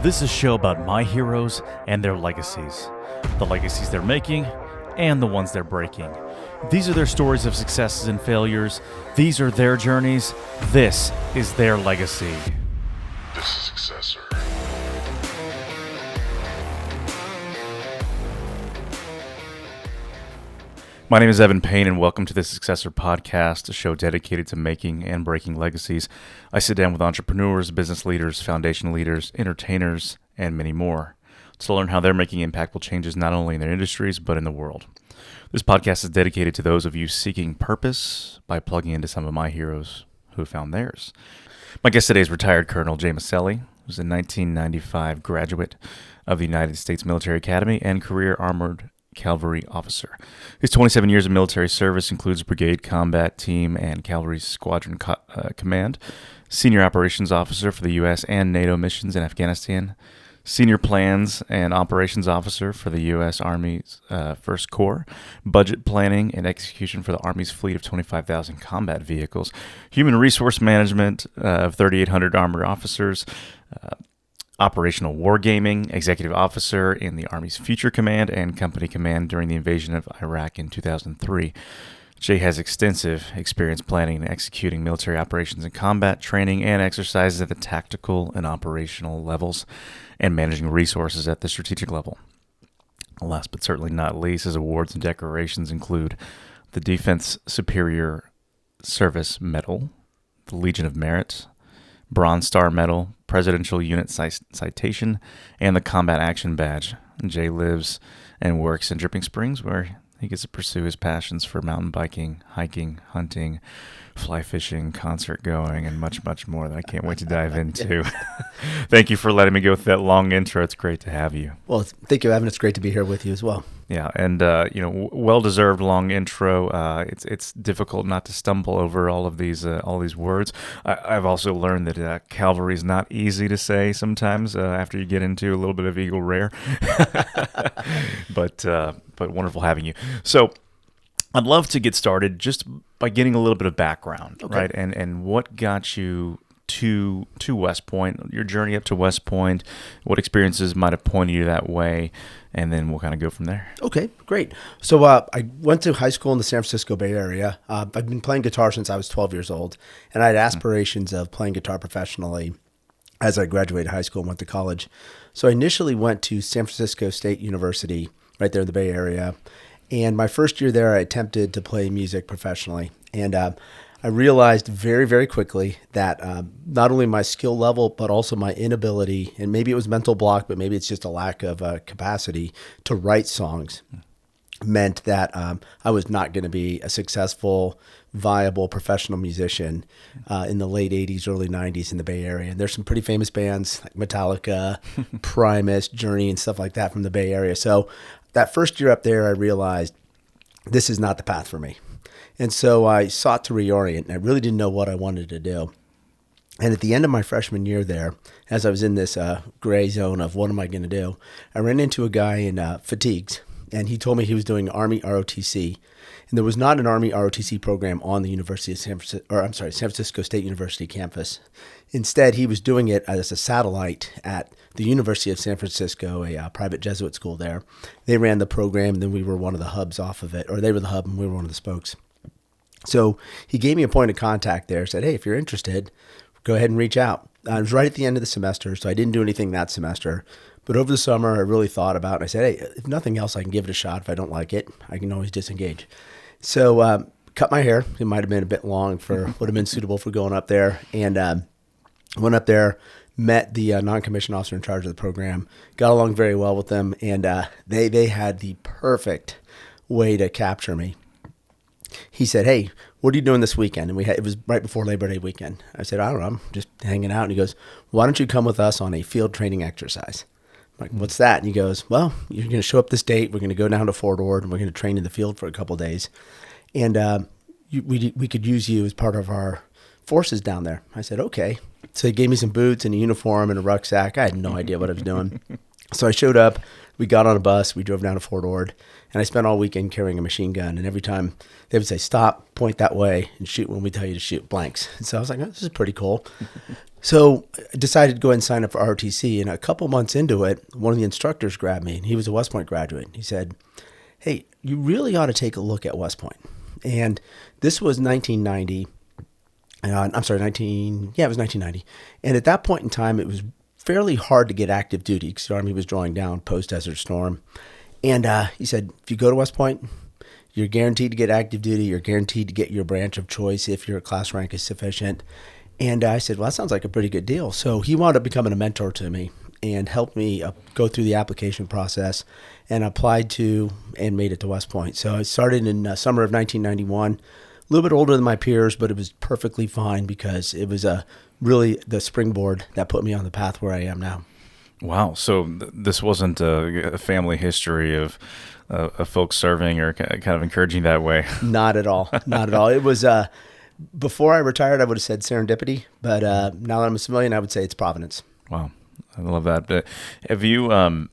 This is a show about my heroes and their legacies. The legacies they're making and the ones they're breaking. These are their stories of successes and failures. These are their journeys. This is their legacy. This is Successor. My name is Evan Payne, and welcome to the Successor Podcast, a show dedicated to making and breaking legacies. I sit down with entrepreneurs, business leaders, foundation leaders, entertainers, and many more to learn how they're making impactful changes not only in their industries, but in the world. This podcast is dedicated to those of you seeking purpose by plugging into some of my heroes who have found theirs. My guest today is Retired Colonel Jay Miseli, who's a 1995 graduate of the United States Military Academy and career Armored Cavalry officer. His 27 years of military service includes brigade combat team and cavalry squadron command, senior operations officer for the U.S. and NATO missions in Afghanistan, senior plans and operations officer for the U.S. Army's First Corps, budget planning and execution for the Army's fleet of 25,000 combat vehicles, human resource management of 3,800 armored officers, operational wargaming, executive officer in the Army's Future Command and Company Command during the invasion of Iraq in 2003. Jay has extensive experience planning and executing military operations and combat training and exercises at the tactical and operational levels and managing resources at the strategic level. Last but certainly not least, his awards and decorations include the Defense Superior Service Medal, the Legion of Merit, Bronze Star Medal, Presidential Unit Citation, and the Combat Action Badge. Jay lives and works in Dripping Springs, where he gets to pursue his passions for mountain biking, hiking, hunting, fly fishing, concert going, and much, much more that I can't wait to dive into. Thank you for letting me go through that long intro. It's great to have you. Well, thank you, Evan. It's great to be here with you as well. Yeah, and well-deserved long intro. It's difficult not to stumble over all these words. I've also learned that cavalry is not easy to say sometimes after you get into a little bit of Eagle Rare. But wonderful having you. So I'd love to get started just by getting a little bit of background, Okay. right? And what got you to West Point, your journey up to West Point, what experiences might have pointed you that way, and then we'll kind of go from there. Okay, great. So I went to high school in the San Francisco Bay Area. I've been playing guitar since I was 12 years old, and I had aspirations of playing guitar professionally as I graduated high school and went to college. So I initially went to San Francisco State University, right there in the Bay Area. And my first year there, I attempted to play music professionally. And I realized very, very quickly that not only my skill level, but also my inability, and maybe it was mental block, but maybe it's just a lack of capacity to write songs, meant that I was not going to be a successful, viable professional musician in the late 80s, early 90s in the Bay Area. And there's some pretty famous bands like Metallica, Primus, Journey, and stuff like that from the Bay Area. So that first year up there, I realized this is not the path for me. And so I sought to reorient, and I really didn't know what I wanted to do. And at the end of my freshman year there, as I was in this gray zone of what am I going to do, I ran into a guy in fatigues, and he told me he was doing Army ROTC. And there was not an Army ROTC program on the San Francisco State University campus. Instead, he was doing it as a satellite at the University of San Francisco, a private Jesuit school there. They ran the program, and then we were one of the hubs off of it, or they were the hub, and we were one of the spokes. So he gave me a point of contact there, said, hey, if you're interested, go ahead and reach out. I was right at the end of the semester, so I didn't do anything that semester. But over the summer, I really thought about it, and I said, hey, if nothing else, I can give it a shot. If I don't like it, I can always disengage. So cut my hair. It might have been a bit long would have been suitable for going up there. And went up there, met the non-commissioned officer in charge of the program, got along very well with them, and they had the perfect way to capture me. He said, hey, what are you doing this weekend? And it was right before Labor Day weekend. I said, I don't know, I'm just hanging out. And he goes, why don't you come with us on a field training exercise? I'm like, what's that? And he goes, well, you're going to show up this date. We're going to go down to Fort Ord, and we're going to train in the field for a couple of days. And we could use you as part of our forces down there. I said, okay. So he gave me some boots and a uniform and a rucksack. I had no idea what I was doing. So I showed up, we got on a bus, we drove down to Fort Ord, and I spent all weekend carrying a machine gun. And every time they would say, stop, point that way, and shoot when we tell you to shoot, blanks. And so I was like, oh, this is pretty cool. So I decided to go ahead and sign up for ROTC. And a couple months into it, one of the instructors grabbed me, and he was a West Point graduate. He said, hey, you really ought to take a look at West Point. And this was 1990. I'm sorry, it was 1990. And at that point in time, it was fairly hard to get active duty because the Army was drawing down post-Desert Storm. And he said, if you go to West Point, you're guaranteed to get active duty. You're guaranteed to get your branch of choice if your class rank is sufficient. And I said, well, that sounds like a pretty good deal. So he wound up becoming a mentor to me and helped me go through the application process and applied to and made it to West Point. So I started in summer of 1991, a little bit older than my peers, but it was perfectly fine because it was really the springboard that put me on the path where I am now. Wow. So this wasn't a family history of folks serving or kind of encouraging that way. Not at all. Not at all. It was, before I retired, I would have said serendipity, but now that I'm a civilian, I would say it's providence. Wow. I love that. But have you,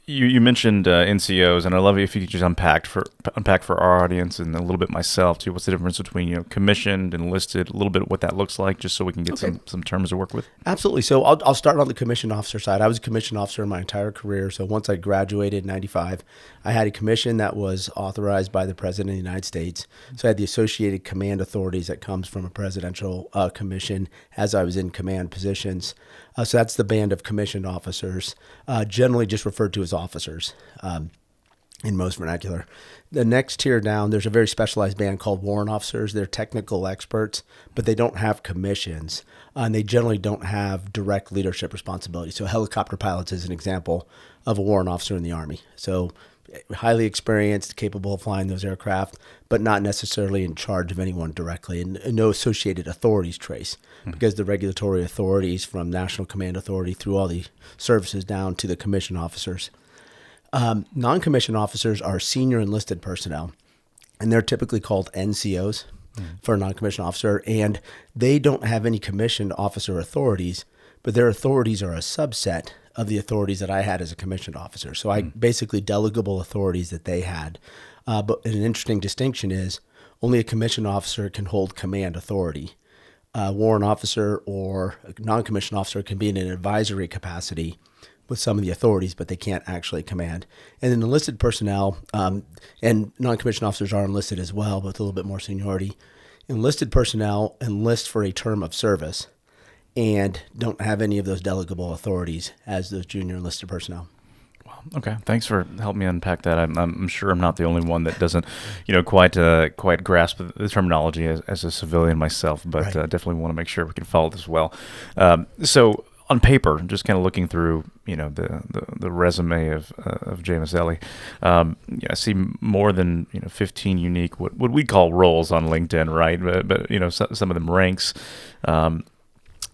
you mentioned NCOs, and I love it if you could just unpack for our audience and a little bit myself too. What's the difference between commissioned, enlisted, a little bit what that looks like, just so we can get some terms to work with. Absolutely. So I'll start on the commissioned officer side. I was a commissioned officer my entire career. So once I graduated in 95, I had a commission that was authorized by the President of the United States. So I had the associated command authorities that comes from a presidential commission as I was in command positions. So that's the band of commissioned officers, generally just referred to as officers in most vernacular. The next tier down, there's a very specialized band called warrant officers. They're technical experts, but they don't have commissions, and they generally don't have direct leadership responsibility. So helicopter pilots is an example of a warrant officer in the Army. So highly experienced, capable of flying those aircraft, but not necessarily in charge of anyone directly, and no associated authorities trace, because the regulatory authorities from National Command Authority through all the services down to the commissioned officers. Non-commissioned officers are senior enlisted personnel, and they're typically called NCOs for a non-commissioned officer, and they don't have any commissioned officer authorities, but their authorities are a subset of the authorities that I had as a commissioned officer. So I basically delegable authorities that they had. But an interesting distinction is only a commissioned officer can hold command authority. A warrant officer or a non-commissioned officer can be in an advisory capacity with some of the authorities, but they can't actually command. And then enlisted personnel, and non-commissioned officers are enlisted as well, but with a little bit more seniority. Enlisted personnel enlist for a term of service and don't have any of those delegable authorities as those junior enlisted personnel. Wow. Okay. Thanks for helping me unpack that. I'm sure I'm not the only one that doesn't, quite grasp the terminology as a civilian myself, but Right. Definitely want to make sure we can follow this well. So on paper, just kind of looking through, the resume of Jay Miseli, I see more than 15 unique what we call roles on LinkedIn, right? But some of them ranks.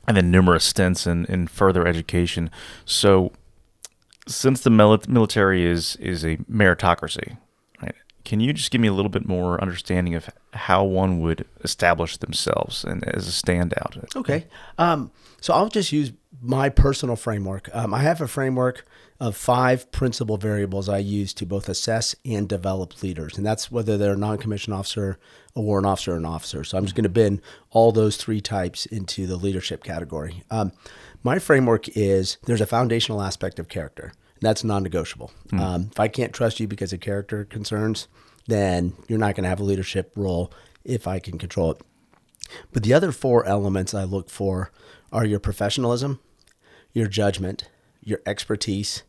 And then numerous stints in further education. So, since the military is a meritocracy, right? Can you just give me a little bit more understanding of how one would establish themselves and as a standout? Okay. So I'll just use my personal framework. I have a framework of 5 principal variables I use to both assess and develop leaders. And that's whether they're a non-commissioned officer, a warrant officer, or an officer. So I'm just going to bin all those 3 types into the leadership category. My framework is there's a foundational aspect of character. And that's non-negotiable. If I can't trust you because of character concerns, then you're not going to have a leadership role if I can control it. But the other 4 elements I look for are your professionalism, your judgment, your expertise,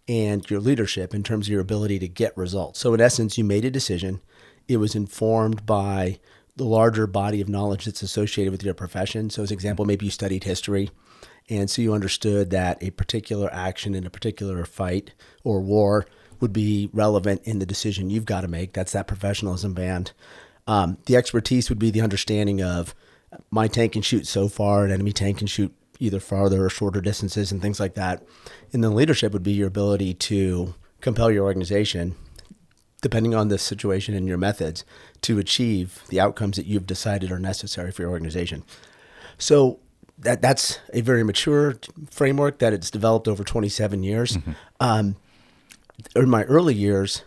and your leadership in terms of your ability to get results. So in essence, you made a decision. It was informed by the larger body of knowledge that's associated with your profession. So as an example, maybe you studied history, and so you understood that a particular action in a particular fight or war would be relevant in the decision you've got to make. That's that professionalism band. The expertise would be the understanding of my tank can shoot so far, an enemy tank can shoot either farther or shorter distances and things like that. And then leadership would be your ability to compel your organization, depending on the situation and your methods, to achieve the outcomes that you've decided are necessary for your organization. So that's a very mature framework that it's developed over 27 years. In my early years,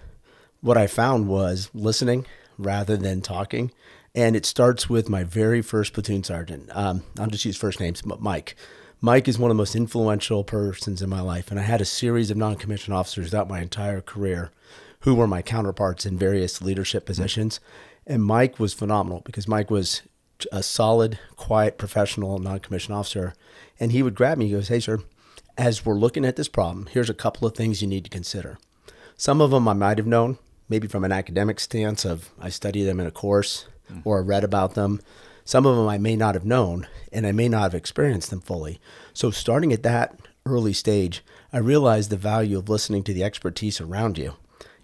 what I found was listening rather than talking. And it starts with my very first platoon sergeant. I'll just use first names, Mike. Mike is one of the most influential persons in my life. And I had a series of non-commissioned officers throughout my entire career who were my counterparts in various leadership positions. And Mike was phenomenal because Mike was a solid, quiet, professional non-commissioned officer. And he would grab me, he goes, "Hey, sir, as we're looking at this problem, here's a couple of things you need to consider." Some of them I might have known, maybe from an academic stance of I studied them in a course or I read about them. Some of them I may not have known and I may not have experienced them fully. So starting at that early stage, I realized the value of listening to the expertise around you.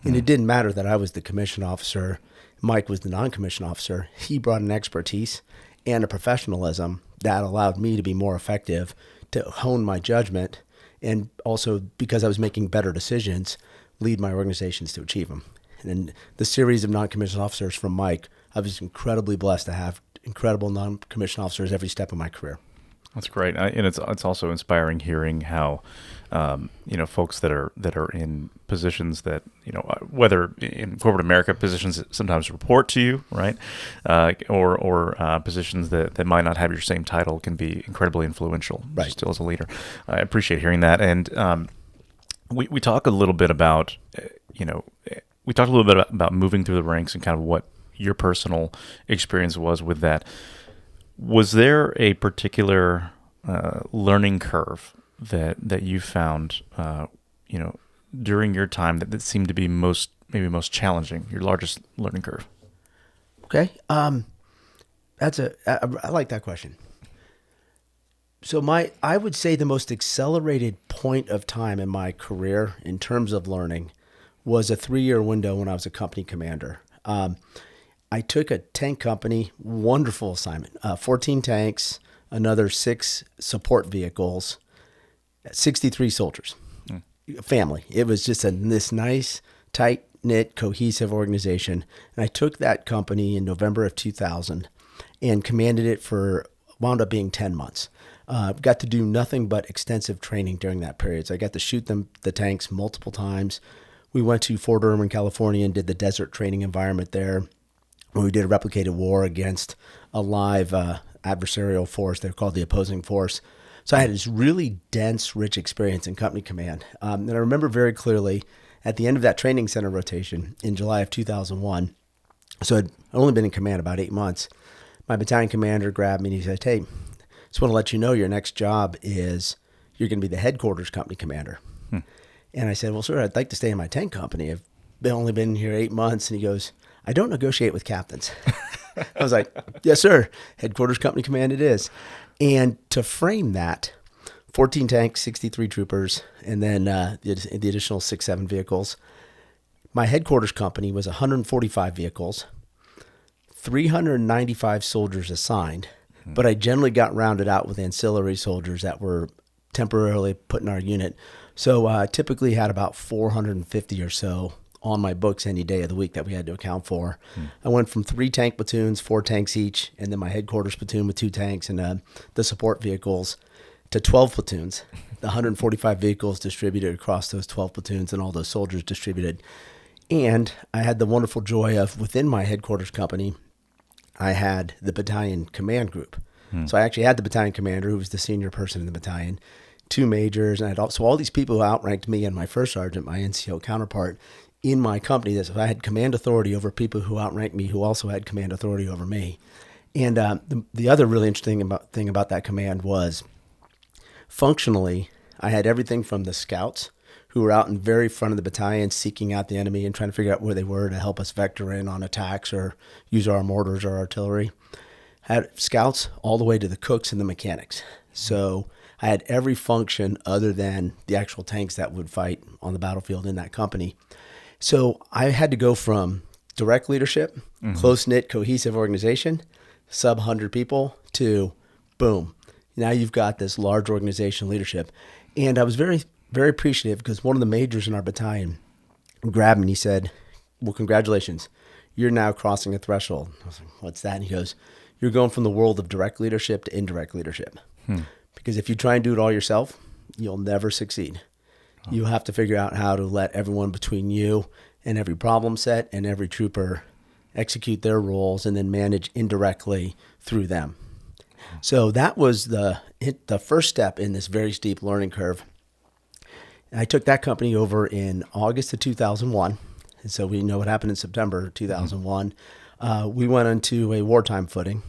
And it didn't matter that I was the commissioned officer, Mike was the non-commissioned officer. He brought an expertise and a professionalism that allowed me to be more effective, to hone my judgment, and also, because I was making better decisions, lead my organizations to achieve them. And then the series of non-commissioned officers from Mike, I was incredibly blessed to have incredible non-commissioned officers every step of my career. That's great, and it's also inspiring hearing how folks that are in positions that whether in corporate America, positions that sometimes report to you, right, or positions that might not have your same title can be incredibly influential, right, still as a leader. I appreciate hearing that, and we talk a little bit about about moving through the ranks and kind of what your personal experience was with that. Was there a particular learning curve that you found, during your time that seemed to be most challenging? Your largest learning curve? Okay, I like that question. So I would say the most accelerated point of time in my career in terms of learning was a 3-year window when I was a company commander. I took a tank company, wonderful assignment, 14 tanks, another 6 support vehicles, 63 soldiers, family. It was just this nice, tight-knit, cohesive organization. And I took that company in November of 2000 and commanded it wound up being 10 months. Got to do nothing but extensive training during that period. So I got to shoot the tanks multiple times. We went to Fort Irwin, California, and did the desert training environment there, where we did a replicated war against a live adversarial force. They're called the opposing force. So I had this really dense, rich experience in company command. And I remember very clearly at the end of that training center rotation in July of 2001, so I'd only been in command about 8 months, my battalion commander grabbed me and he said, "Hey, just want to let you know your next job is you're going to be the headquarters company commander." And I said, "Well, sir, I'd like to stay in my tank company. I've only been here 8 months." And he goes, "I don't negotiate with captains." I was like, "Yes, sir. Headquarters company command it is." And to frame that, 14 tanks, 63 troopers, and then the additional 6-7 vehicles. My headquarters company was 145 vehicles, 395 soldiers assigned, but I generally got rounded out with ancillary soldiers that were temporarily put in our unit. So typically had about 450 or so on my books any day of the week that we had to account for. I went from 3 tank platoons, 4 tanks each, and then my headquarters platoon with 2 tanks and the support vehicles, to 12 platoons, the 145 vehicles distributed across those 12 platoons and all those soldiers distributed. And I had the wonderful joy of, within my headquarters company, I had the battalion command group. So I actually had the battalion commander, who was the senior person in the battalion, 2 majors, and I had also all these people who outranked me and my first sergeant, my NCO counterpart, in my company. That I had command authority over people who outranked me, who also had command authority over me. And the other really interesting thing about that command was, functionally, I had everything from the scouts, who were out in very front of the battalion seeking out the enemy and trying to figure out where they were to help us vector in on attacks or use our mortars or artillery. I had scouts all the way to the cooks and the mechanics. So I had every function other than the actual tanks that would fight on the battlefield in that company. So I had to go from direct leadership, close-knit, cohesive organization, sub-100 people, to boom. Now you've got this large organization leadership. And I was very, very appreciative because one of the majors in our battalion grabbed me and he said, "Well, congratulations. You're now crossing a threshold." I was like, "What's that?" And he goes, "You're going from the world of direct leadership to indirect leadership." Because if you try and do it all yourself, you'll never succeed. You have to figure out how to let everyone between you and every problem set and every trooper execute their roles and then manage indirectly through them. So that was the first step in this very steep learning curve. And I took that company over in August of 2001. And so we know what happened in September 2001. We went into a wartime footing.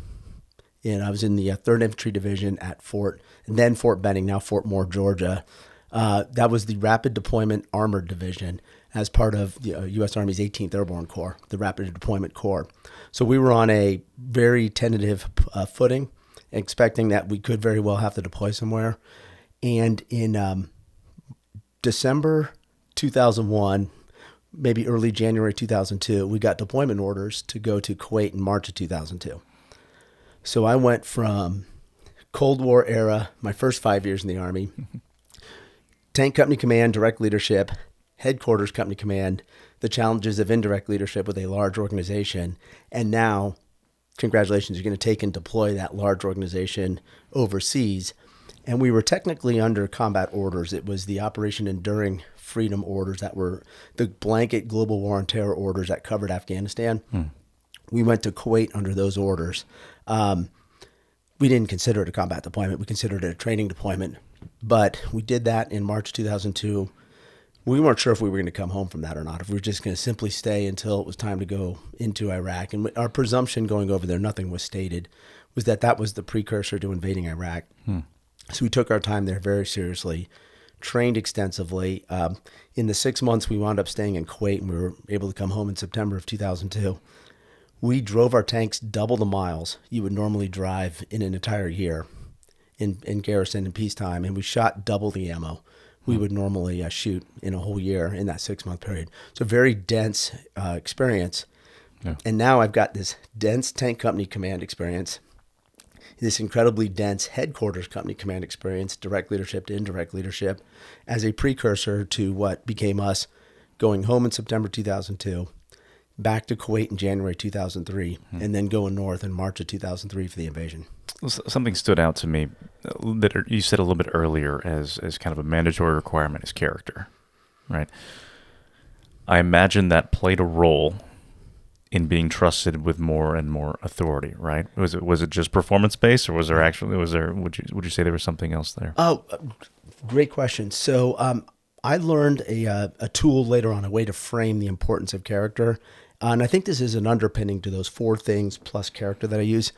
And I was in the 3rd Infantry Division at Fort Benning, now Fort Moore, Georgia. That was the Rapid Deployment Armored Division as part of the U.S. Army's 18th Airborne Corps, the Rapid Deployment Corps. So we were on a very tentative footing, expecting that we could very well have to deploy somewhere. And in December 2001, maybe early January 2002, we got deployment orders to go to Kuwait in March of 2002. So I went from Cold War era, my first 5 years in the Army, tank company command, direct leadership, headquarters company command, the challenges of indirect leadership with a large organization, and now, congratulations, you're going to take and deploy that large organization overseas. And we were technically under combat orders. It was the Operation Enduring Freedom orders that were the blanket global war on terror orders that covered Afghanistan. We went to Kuwait under those orders. We didn't consider it a combat deployment. We considered it a training deployment. But we did that in March 2002. We weren't sure if we were going to come home from that or not, if we were just going to simply stay until it was time to go into Iraq. And our presumption going over there, nothing was stated, was that that was the precursor to invading Iraq. So we took our time there very seriously, trained extensively. In the 6 months we wound up staying in Kuwait, and we were able to come home in September of 2002. We drove our tanks double the miles you would normally drive in an entire year in garrison in peacetime, and we shot double the ammo we would normally shoot in a whole year in that 6 month period. So very dense experience. Yeah. And now I've got this dense tank company command experience, this incredibly dense headquarters company command experience, direct leadership to indirect leadership, as a precursor to what became us going home in September 2002, back to Kuwait in January 2003, and then going north in March of 2003 for the invasion. Something stood out to me that you said a little bit earlier as kind of a mandatory requirement is character, right? I imagine that played a role in being trusted with more and more authority, right? Was it just performance based, or would you say there was something else there? Oh, great question. So I learned a tool later on, a way to frame the importance of character. And I think this is an underpinning to those 4 things plus character that I use.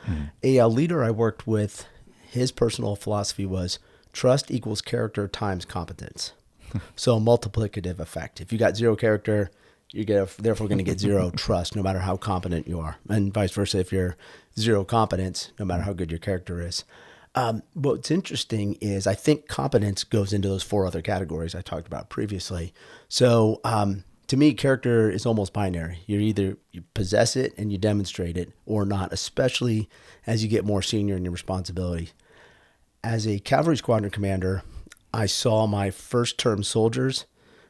A leader I worked with, his personal philosophy was trust equals character times competence. So a multiplicative effect. If you got 0 character, you're therefore going to get 0 trust, no matter how competent you are. And vice versa, if you're 0 competence, no matter how good your character is. What's interesting is I think competence goes into those 4 other categories I talked about previously. So to me, character is almost binary. You possess it and you demonstrate it or not, especially as you get more senior in your responsibility. As a cavalry squadron commander, I saw my first-term soldiers,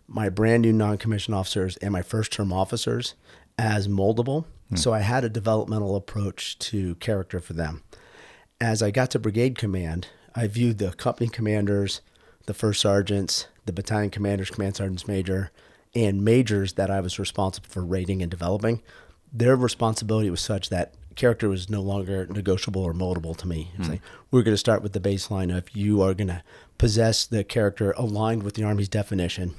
my brand new non-commissioned officers, and my first-term officers as moldable. So I had a developmental approach to character for them. As I got to brigade command, I viewed the company commanders, the first sergeants, the battalion commanders, command sergeants major, and majors that I was responsible for rating and developing. Their responsibility was such that character was no longer negotiable or moldable to me. It's like, we're going to start with the baseline of you are going to possess the character aligned with the Army's definition.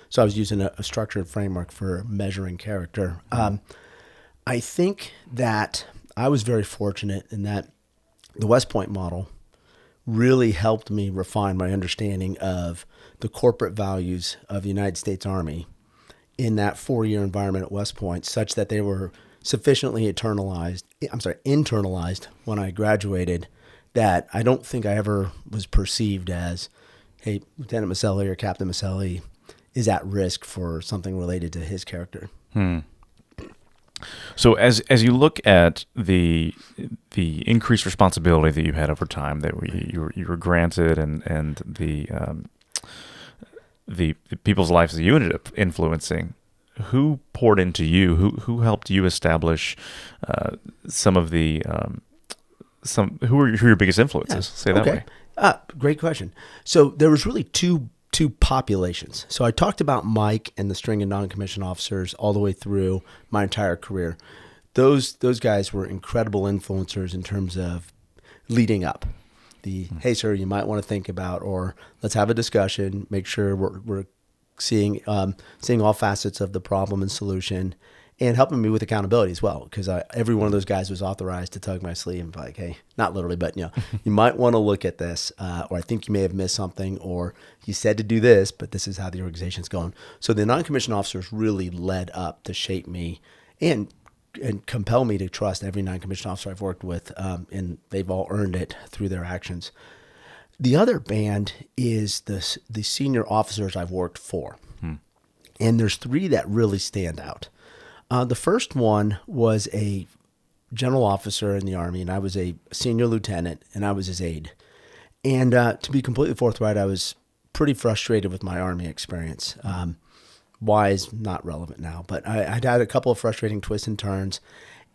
So I was using a structured framework for measuring character. I think that I was very fortunate in that the West Point model really helped me refine my understanding of the corporate values of the United States Army in that 4-year environment at West Point, such that they were sufficiently internalized when I graduated, that I don't think I ever was perceived as, hey, Lieutenant Miseli or Captain Miseli is at risk for something related to his character. So as you look at the increased responsibility that you had over time that you were granted, and the people's lives that you ended up influencing, who poured into you? Who helped you establish some of the who are your biggest influences? Say that way. Great question. So there was really two populations. So I talked about Mike and the string of non-commissioned officers all the way through my entire career. Those guys were incredible influencers in terms of leading up. Hey, sir, you might want to think about, or let's have a discussion, make sure we're seeing all facets of the problem and solution, and helping me with accountability as well. Because every one of those guys was authorized to tug my sleeve and be like, hey, not literally, but you might want to look at this, or I think you may have missed something, or you said to do this, but this is how the organization's going. So the non-commissioned officers really led up to shape me and compel me to trust every non-commissioned officer I've worked with, and they've all earned it through their actions. The other band is the senior officers I've worked for, and there's three that really stand out. The first one was a general officer in the Army, and I was a senior lieutenant, and I was his aide. And to be completely forthright, I was pretty frustrated with my Army experience. Why is not relevant now, but I'd had a couple of frustrating twists and turns,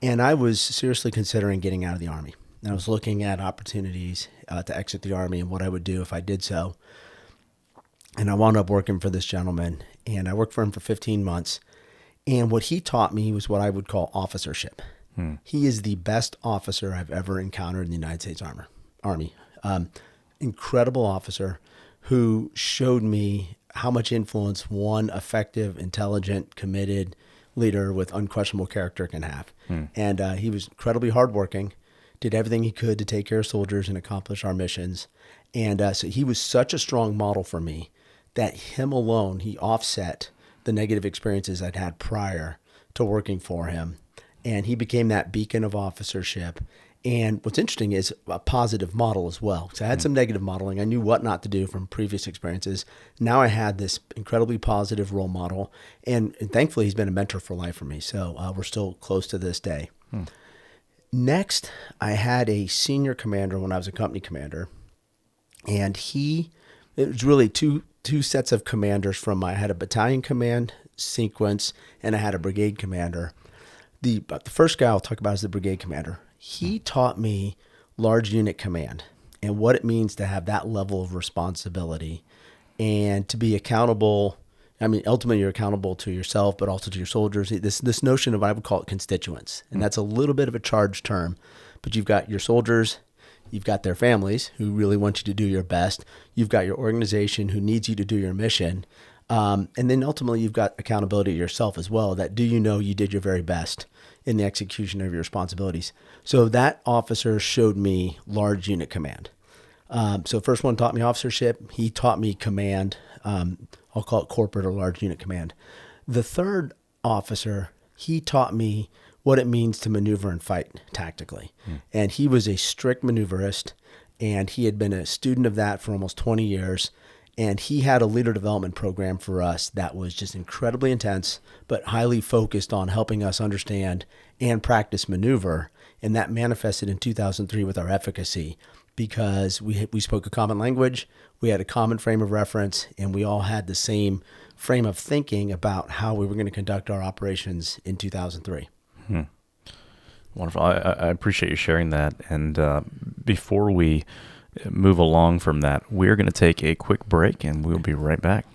and I was seriously considering getting out of the Army. And I was looking at opportunities to exit the Army and what I would do if I did so. And I wound up working for this gentleman, and I worked for him for 15 months. And what he taught me was what I would call officership. He is the best officer I've ever encountered in the United States Army. Incredible officer who showed me how much influence one effective, intelligent, committed leader with unquestionable character can have. And he was incredibly hardworking, did everything he could to take care of soldiers and accomplish our missions. And so he was such a strong model for me that him alone, he offset the negative experiences I'd had prior to working for him. And he became that beacon of officership. And what's interesting is a positive model as well. So I had some negative modeling. I knew what not to do from previous experiences. Now I had this incredibly positive role model. And thankfully, he's been a mentor for life for me. So we're still close to this day. Next, I had a senior commander when I was a company commander. And it was really two sets of commanders I had a battalion command sequence and I had a brigade commander. The first guy I'll talk about is the brigade commander. He taught me large unit command and what it means to have that level of responsibility and to be accountable. I mean, ultimately you're accountable to yourself, but also to your soldiers. This notion of, I would call it constituents. And that's a little bit of a charged term, but you've got your soldiers, you've got their families who really want you to do your best. You've got your organization who needs you to do your mission. And then ultimately you've got accountability to yourself as well, that do you know you did your very best in the execution of your responsibilities. So that officer showed me large unit command. So first one taught me officership. He taught me command. I'll call it corporate or large unit command. The third officer, he taught me what it means to maneuver and fight tactically. And he was a strict maneuverist, and he had been a student of that for almost 20 years. And he had a leader development program for us that was just incredibly intense, but highly focused on helping us understand and practice maneuver. And that manifested in 2003 with our efficacy, because we spoke a common language, we had a common frame of reference, and we all had the same frame of thinking about how we were going to conduct our operations in 2003. Wonderful. I appreciate you sharing that. And before we move along from that, we're going to take a quick break, and we'll be right back.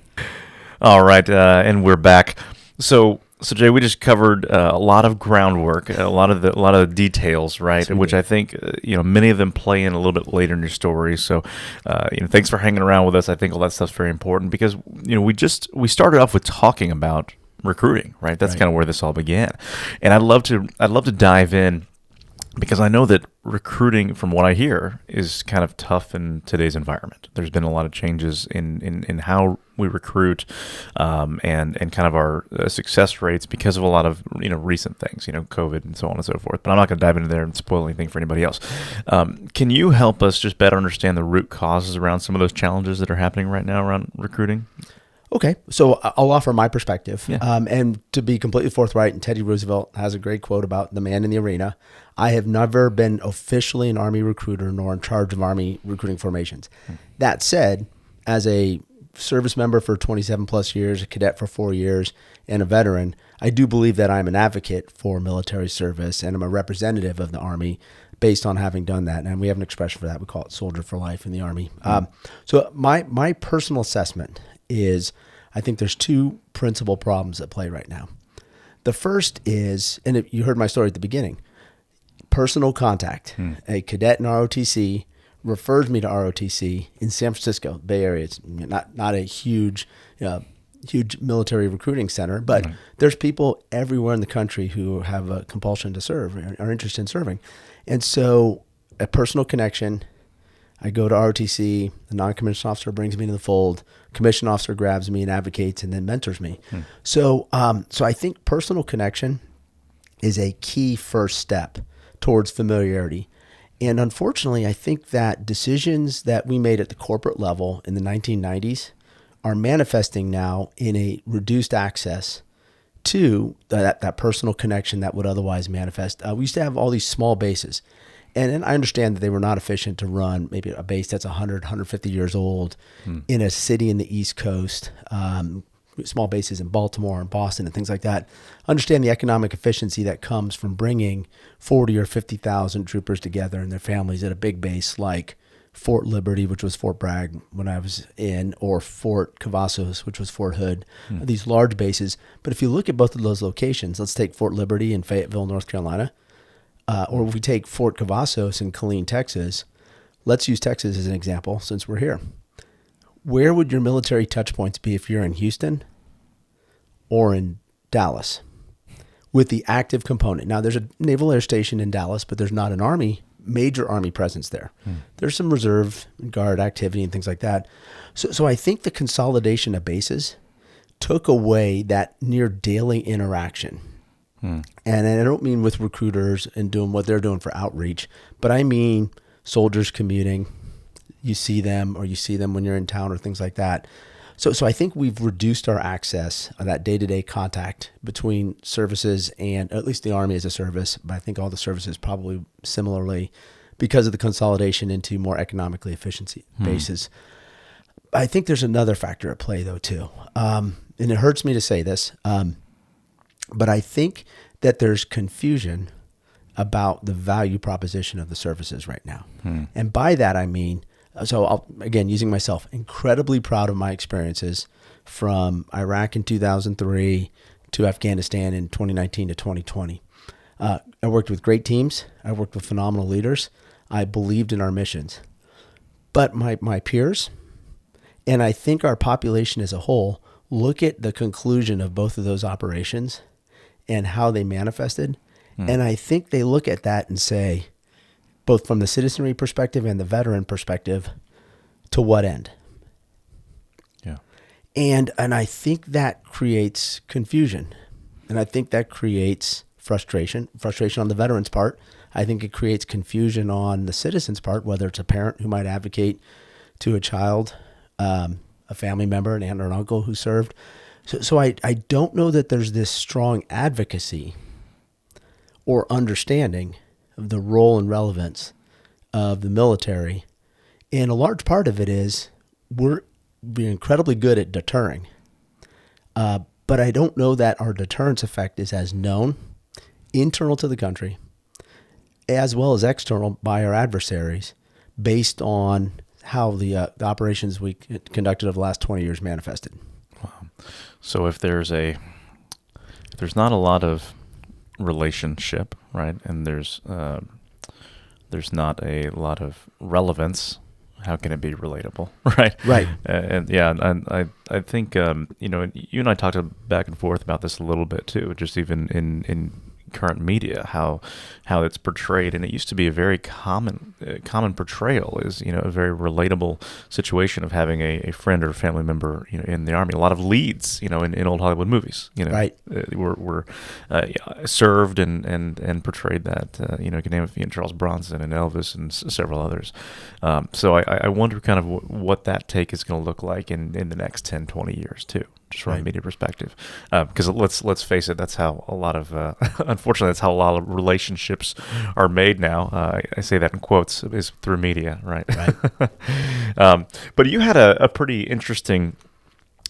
All right, and we're back. So Jay, we just covered a lot of groundwork, a lot of the details, right? Yes, Which I think many of them play in a little bit later in your story. So thanks for hanging around with us. I think all that stuff's very important because we started off with talking about recruiting, right? That's kind of where this all began, and I'd love to dive in, because I know that recruiting, from what I hear, is kind of tough in today's environment. There's been a lot of changes in how we recruit, and kind of our success rates because of a lot of recent things, COVID and so on and so forth. But I'm not going to dive into there and spoil anything for anybody else. Can you help us just better understand the root causes around some of those challenges that are happening right now around recruiting? Okay, so I'll offer my perspective. Yeah. And to be completely forthright, and Teddy Roosevelt has a great quote about the man in the arena. I have never been officially an Army recruiter nor in charge of Army recruiting formations. That said, as a service member for 27 plus years, a cadet for 4 years, and a veteran, I do believe that I'm an advocate for military service and I'm a representative of the Army, based on having done that. And we have an expression for that. We call it soldier for life in the Army. So my personal assessment is I think there's two principal problems at play right now. The first is, and you heard my story at the beginning, personal contact. A cadet in ROTC referred me to ROTC in San Francisco, Bay Area. It's not a huge military recruiting center, but there's people everywhere in the country who have a compulsion to serve, are interested in serving. And so a personal connection, I go to ROTC, the non-commissioned officer brings me to the fold, commissioned officer grabs me and advocates and then mentors me. So I think personal connection is a key first step towards familiarity. And unfortunately, I think that decisions that we made at the corporate level in the 1990s are manifesting now in a reduced access to that personal connection that would otherwise manifest. We used to have all these small bases. And I understand that they were not efficient to run maybe a base that's 100, 150 years old in a city in the East Coast, small bases in Baltimore and Boston and things like that. Understand the economic efficiency that comes from bringing 40 or 50,000 troopers together and their families at a big base like Fort Liberty, which was Fort Bragg when I was in, or Fort Cavazos, which was Fort Hood, these large bases. But if you look at both of those locations, let's take Fort Liberty in Fayetteville, North Carolina, or if we take Fort Cavazos in Killeen, Texas. Let's use Texas as an example since we're here. Where would your military touch points be if you're in Houston or in Dallas with the active component? Now, there's a naval air station in Dallas, but there's not an major Army presence there. There's some reserve guard activity and things like that. So I think the consolidation of bases took away that near daily interaction. And I don't mean with recruiters and doing what they're doing for outreach, but I mean soldiers commuting. You see them when you're in town or things like that. So I think we've reduced our access on that day-to-day contact between services and at least the Army as a service, but I think all the services probably similarly because of the consolidation into more economically efficiency bases. I think there's another factor at play though too. And it hurts me to say this, but I think that there's confusion about the value proposition of the services right now. And by that I mean, again, using myself, incredibly proud of my experiences from Iraq in 2003 to Afghanistan in 2019 to 2020. I worked with great teams. I worked with phenomenal leaders. I believed in our missions. But my peers, and I think our population as a whole, look at the conclusion of both of those operations and how they manifested. And I think they look at that and say, both from the citizenry perspective and the veteran perspective, to what end? Yeah. And I think that creates confusion. And I think that creates frustration on the veteran's part. I think it creates confusion on the citizen's part, whether it's a parent who might advocate to a child, a family member, an aunt or an uncle who served. So I don't know that there's this strong advocacy or understanding of the role and relevance of the military. And a large part of it is we're incredibly good at deterring. But I don't know that our deterrence effect is as known internal to the country as well as external by our adversaries based on how the operations we conducted over the last 20 years manifested. Wow. So if there's not a lot of relationship, right, and there's not a lot of relevance, how can it be relatable, right? Right. I think you and I talked back and forth about this a little bit too, just even in current media, how it's portrayed, and it used to be a very common portrayal is a very relatable situation of having a friend or family member in the Army. A lot of leads in old Hollywood movies right. were served and portrayed that you can name a few, Charles Bronson and Elvis and several others. So I wonder kind of what that take is going to look like in the next 10, 20 years too, just from a media perspective. Because let's face it, that's how a lot of unfortunately, that's how a lot of relationships are made now. I say that in quotes, is through media, right? But you had a pretty interesting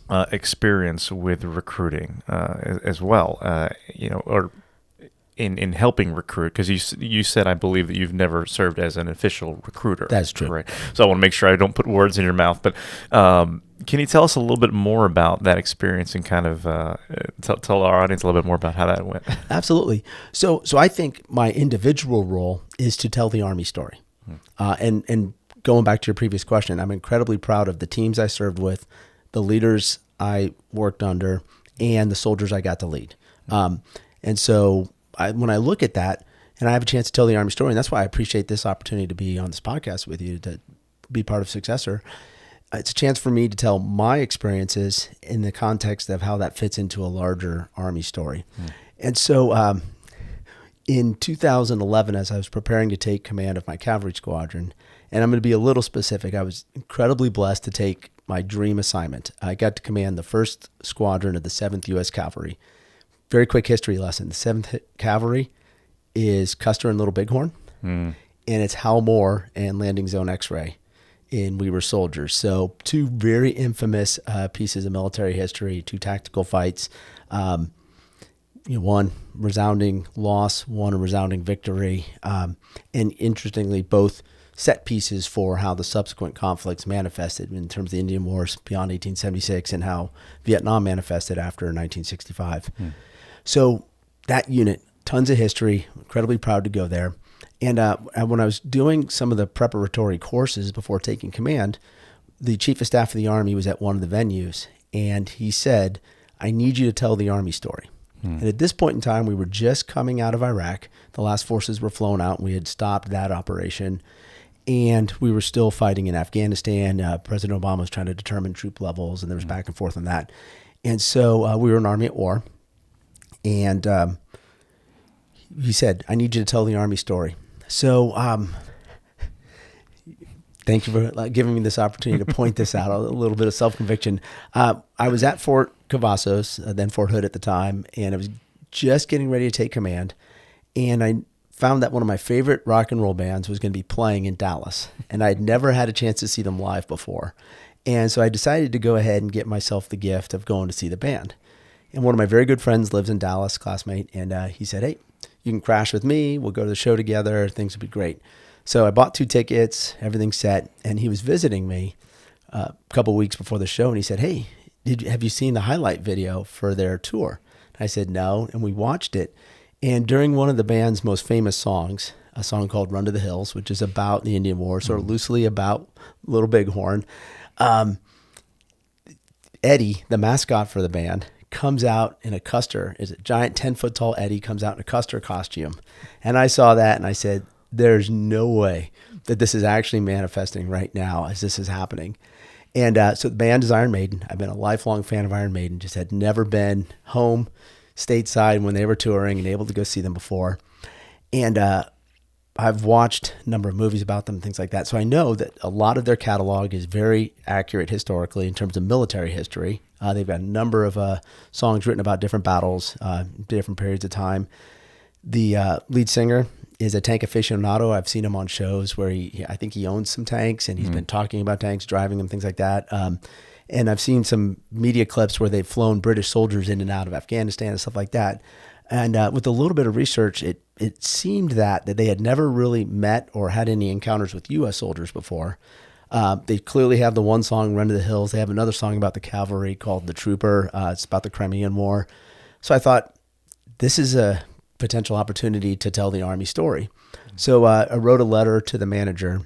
experience with recruiting as well, or in helping recruit? Because you said, I believe, that you've never served as an official recruiter. That's true. Right. So I want to make sure I don't put words in your mouth. But can you tell us a little bit more about that experience and kind of tell our audience a little bit more about how that went? Absolutely. So I think my individual role is to tell the Army story. And going back to your previous question, I'm incredibly proud of the teams I served with, the leaders I worked under, and the soldiers I got to lead. And so when I look at that, and I have a chance to tell the Army story, and that's why I appreciate this opportunity to be on this podcast with you, to be part of Successor. It's a chance for me to tell my experiences in the context of how that fits into a larger Army story. And so in 2011, as I was preparing to take command of my cavalry squadron, and I'm going to be a little specific, I was incredibly blessed to take my dream assignment. I got to command the 1st Squadron of the 7th U.S. Cavalry. Very quick history lesson. The 7th Cavalry is Custer and Little Bighorn, and it's Hal Moore and Landing Zone X-Ray in We Were Soldiers. So 2 very infamous pieces of military history, 2 tactical fights, one resounding loss, one a resounding victory, and interestingly, both set pieces for how the subsequent conflicts manifested in terms of the Indian Wars beyond 1876 and how Vietnam manifested after 1965. So that unit, tons of history, incredibly proud to go there. And when I was doing some of the preparatory courses before taking command, the Chief of Staff of the Army was at one of the venues, and he said, I need you to tell the Army story. And at this point in time, we were just coming out of Iraq. The last forces were flown out. We had stopped that operation, and we were still fighting in Afghanistan. President Obama was trying to determine troop levels, and there was back and forth on that. And so we were an Army at war, and he said, I need you to tell the Army story. So thank you for giving me this opportunity to point this out, a little bit of self-conviction. I was at Fort Cavazos, then Fort Hood at the time, and I was just getting ready to take command, and I found that one of my favorite rock and roll bands was going to be playing in Dallas, and I'd never had a chance to see them live before. And so I decided to go ahead and get myself the gift of going to see the band. And one of my very good friends lives in Dallas, classmate, and he said, hey, you can crash with me. We'll go to the show together. Things will be great. So I bought 2 tickets, everything's set, and he was visiting me a couple weeks before the show, and he said, hey, have you seen the highlight video for their tour? I said, no, and we watched it. And during one of the band's most famous songs, a song called Run to the Hills, which is about the Indian War, sort of loosely about Little Bighorn, Eddie, the mascot for the band, comes out in a Custer, is a giant 10-foot tall Eddie, comes out in a Custer costume. And I saw that and I said, there's no way that this is actually manifesting right now as this is happening. And so the band is Iron Maiden. I've been a lifelong fan of Iron Maiden, just had never been home stateside when they were touring and able to go see them before. And I've watched a number of movies about them, things like that. So I know that a lot of their catalog is very accurate historically in terms of military history. They've got a number of songs written about different battles, different periods of time. The lead singer is a tank aficionado. I've seen him on shows where I think he owns some tanks, and he's been talking about tanks, driving them, things like that. And I've seen some media clips where they've flown British soldiers in and out of Afghanistan and stuff like that. And with a little bit of research, it seemed that they had never really met or had any encounters with U.S. soldiers before. They clearly have the one song, Run to the Hills. They have another song about the cavalry called The Trooper. It's about the Crimean War. So I thought, this is a potential opportunity to tell the Army story. So I wrote a letter to the manager,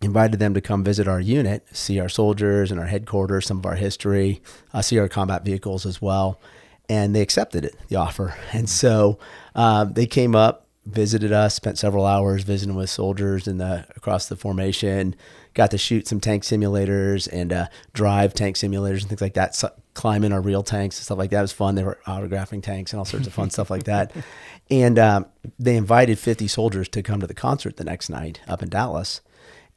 invited them to come visit our unit, see our soldiers and our headquarters, some of our history, see our combat vehicles as well. And they accepted it, the offer. And so they came up, visited us, spent several hours visiting with soldiers across the formation, got to shoot some tank simulators and drive tank simulators and things like that, climb in our real tanks and stuff like that. It was fun. They were autographing tanks and all sorts of fun stuff like that. And they invited 50 soldiers to come to the concert the next night up in Dallas.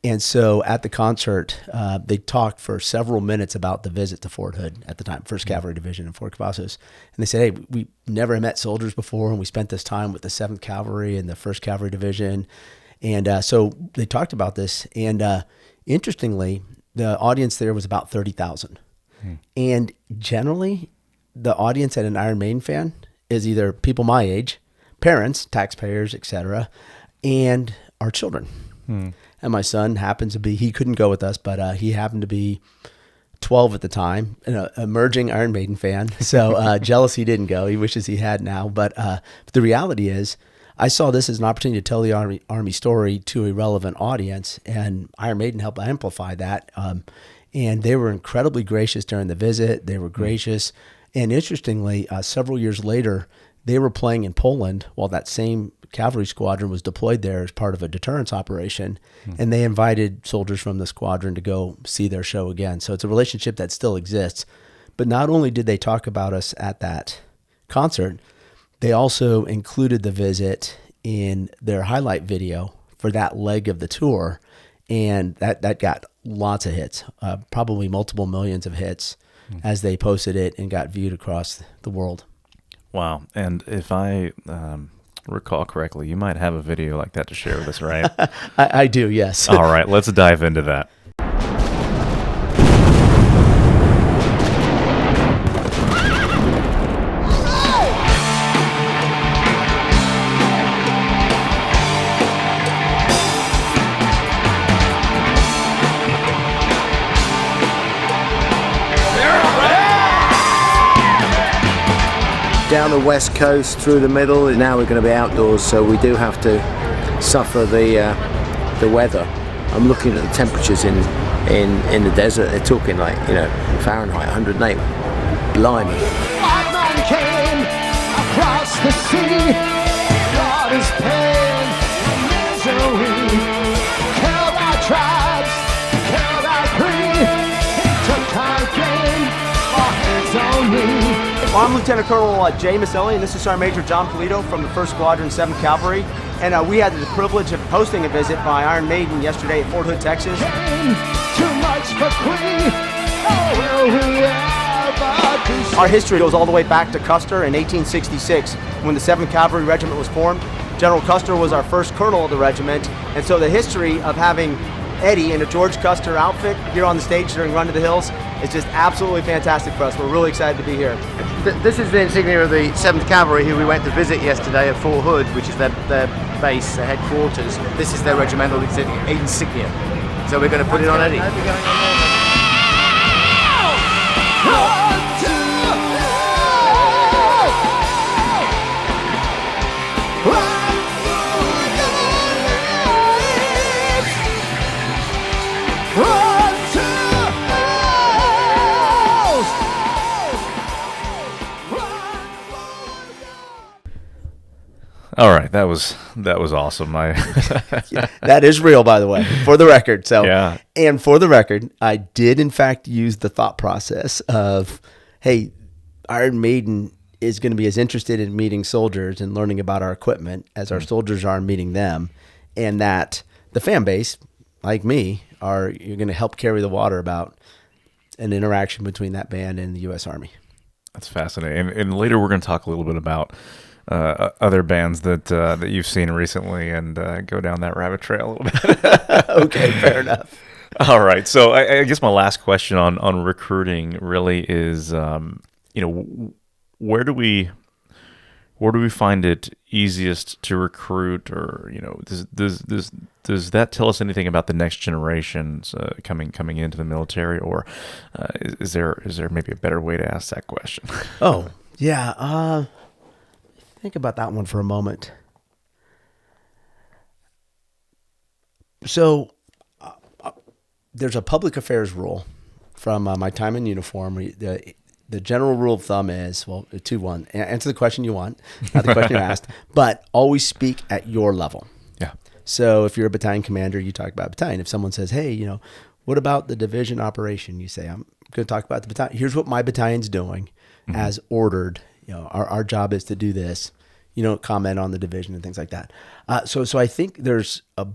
And so at the concert, they talked for several minutes about the visit to Fort Hood at the time, 1st Cavalry Division in Fort Cavazos. And they said, hey, we never met soldiers before, and we spent this time with the 7th Cavalry and the 1st Cavalry Division. And so they talked about this. And interestingly, the audience there was about 30,000. And generally, the audience at an Iron Maiden fan is either people my age, parents, taxpayers, etc., and our children. And my son happens to be, he couldn't go with us, but he happened to be 12 at the time, an emerging Iron Maiden fan. So jealous he didn't go. He wishes he had now. But the reality is, I saw this as an opportunity to tell the Army story to a relevant audience, and Iron Maiden helped amplify that. And they were incredibly gracious during the visit. They were gracious. And interestingly, several years later, they were playing in Poland while that same cavalry squadron was deployed there as part of a deterrence operation. And they invited soldiers from the squadron to go see their show again. So it's a relationship that still exists. But not only did they talk about us at that concert, they also included the visit in their highlight video for that leg of the tour. And that got lots of hits, probably multiple millions of hits as they posted it and got viewed across the world. Wow. And if I recall correctly, you might have a video like that to share with us, right? I do, yes. All right, let's dive into that. Down the west coast, through the middle, and now we're going to be outdoors, so we do have to suffer the weather. I'm looking at the temperatures in the desert. They're talking like, Fahrenheit 108. Blimey. White man came across the sea, brought his pain and misery, killed our tribes, killed our creed, he took our game for his own need. Well, I'm Lieutenant Colonel Jay Miseli, and this is Sergeant Major John Polito from the 1st Squadron, 7th Cavalry. And we had the privilege of hosting a visit by Iron Maiden yesterday at Fort Hood, Texas. Too much for Queen, oh, will we ever do so? Our history goes all the way back to Custer in 1866, when the 7th Cavalry Regiment was formed. General Custer was our first colonel of the regiment, and so the history of having Eddie in a George Custer outfit here on the stage during Run to the Hills is just absolutely fantastic for us. We're really excited to be here. This is the insignia of the 7th Cavalry, who we went to visit yesterday at Fort Hood, which is their base, their headquarters. This is their regimental insignia. So we're going to put it on Eddie. All right, that was awesome. That is real, by the way, for the record. So, Yeah. And for the record, I did in fact use the thought process of, hey, Iron Maiden is going to be as interested in meeting soldiers and learning about our equipment as our soldiers are in meeting them, and that the fan base, like me, you're going to help carry the water about an interaction between that band and the U.S. Army. That's fascinating. And later we're going to talk a little bit about other bands that you've seen recently and go down that rabbit trail a little bit. Okay, fair enough. All right. So I guess my last question on recruiting really is, where do we find it easiest to recruit, or does that tell us anything about the next generations coming into the military, or is there maybe a better way to ask that question? Oh, yeah. Think about that one for a moment. So there's a public affairs rule from my time in uniform. The general rule of thumb is, 2-1, answer the question you want, not the question you asked, but always speak at your level. Yeah. So if you're a battalion commander, you talk about battalion. If someone says, hey, what about the division operation? You say, I'm going to talk about the battalion. Here's what my battalion's doing as ordered. Our job is to do this. You don't comment on the division and things like that. So I think there's a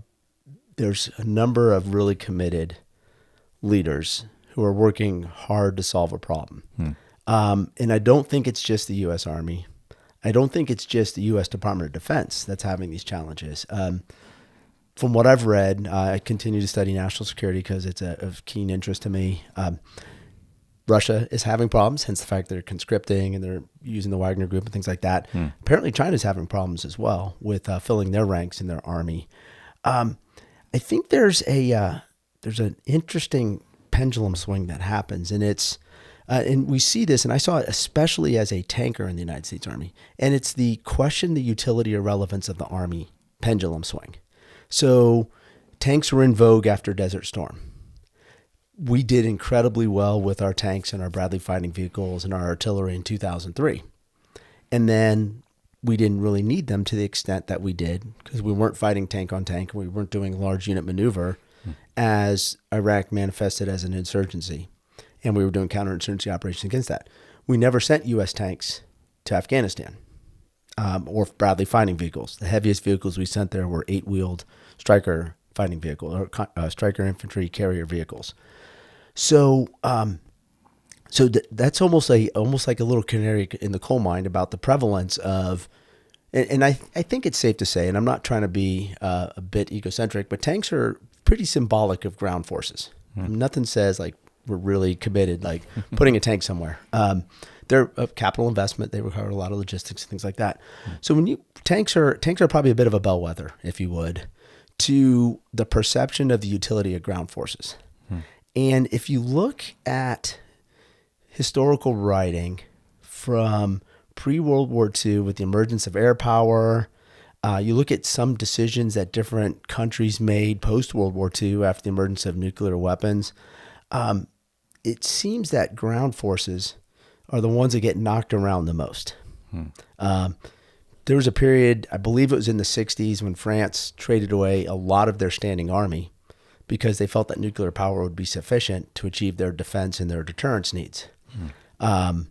number of really committed leaders who are working hard to solve a problem. And I don't think it's just the U.S. Army. I don't think it's just the U.S. Department of Defense that's having these challenges. From what I've read, I continue to study national security because it's of keen interest to me. Russia is having problems, hence the fact they're conscripting and they're using the Wagner Group and things like that. Apparently, China's having problems as well with filling their ranks in their army. I think there's an interesting pendulum swing that happens, and it's and we see this, and I saw it especially as a tanker in the United States Army, and it's the question the utility or relevance of the Army pendulum swing. So tanks were in vogue after Desert Storm. We did incredibly well with our tanks and our Bradley fighting vehicles and our artillery in 2003. And then we didn't really need them to the extent that we did because we weren't fighting tank on tank. We weren't doing large unit maneuver as Iraq manifested as an insurgency. And we were doing counterinsurgency operations against that. We never sent U.S. tanks to Afghanistan or Bradley fighting vehicles. The heaviest vehicles we sent there were 8-wheeled Stryker fighting vehicles or Stryker infantry carrier vehicles. So, that's almost like a little canary in the coal mine about the prevalence of, and I think it's safe to say, and I'm not trying to be a bit egocentric, but tanks are pretty symbolic of ground forces. Nothing says like we're really committed, like putting a tank somewhere. They're a capital investment. They require a lot of logistics and things like that. So when tanks are probably a bit of a bellwether, if you would, to the perception of the utility of ground forces. And if you look at historical writing from pre-World War II with the emergence of air power, you look at some decisions that different countries made post-World War II after the emergence of nuclear weapons, it seems that ground forces are the ones that get knocked around the most. There was a period, I believe it was in the 60s, when France traded away a lot of their standing army because they felt that nuclear power would be sufficient to achieve their defense and their deterrence needs. And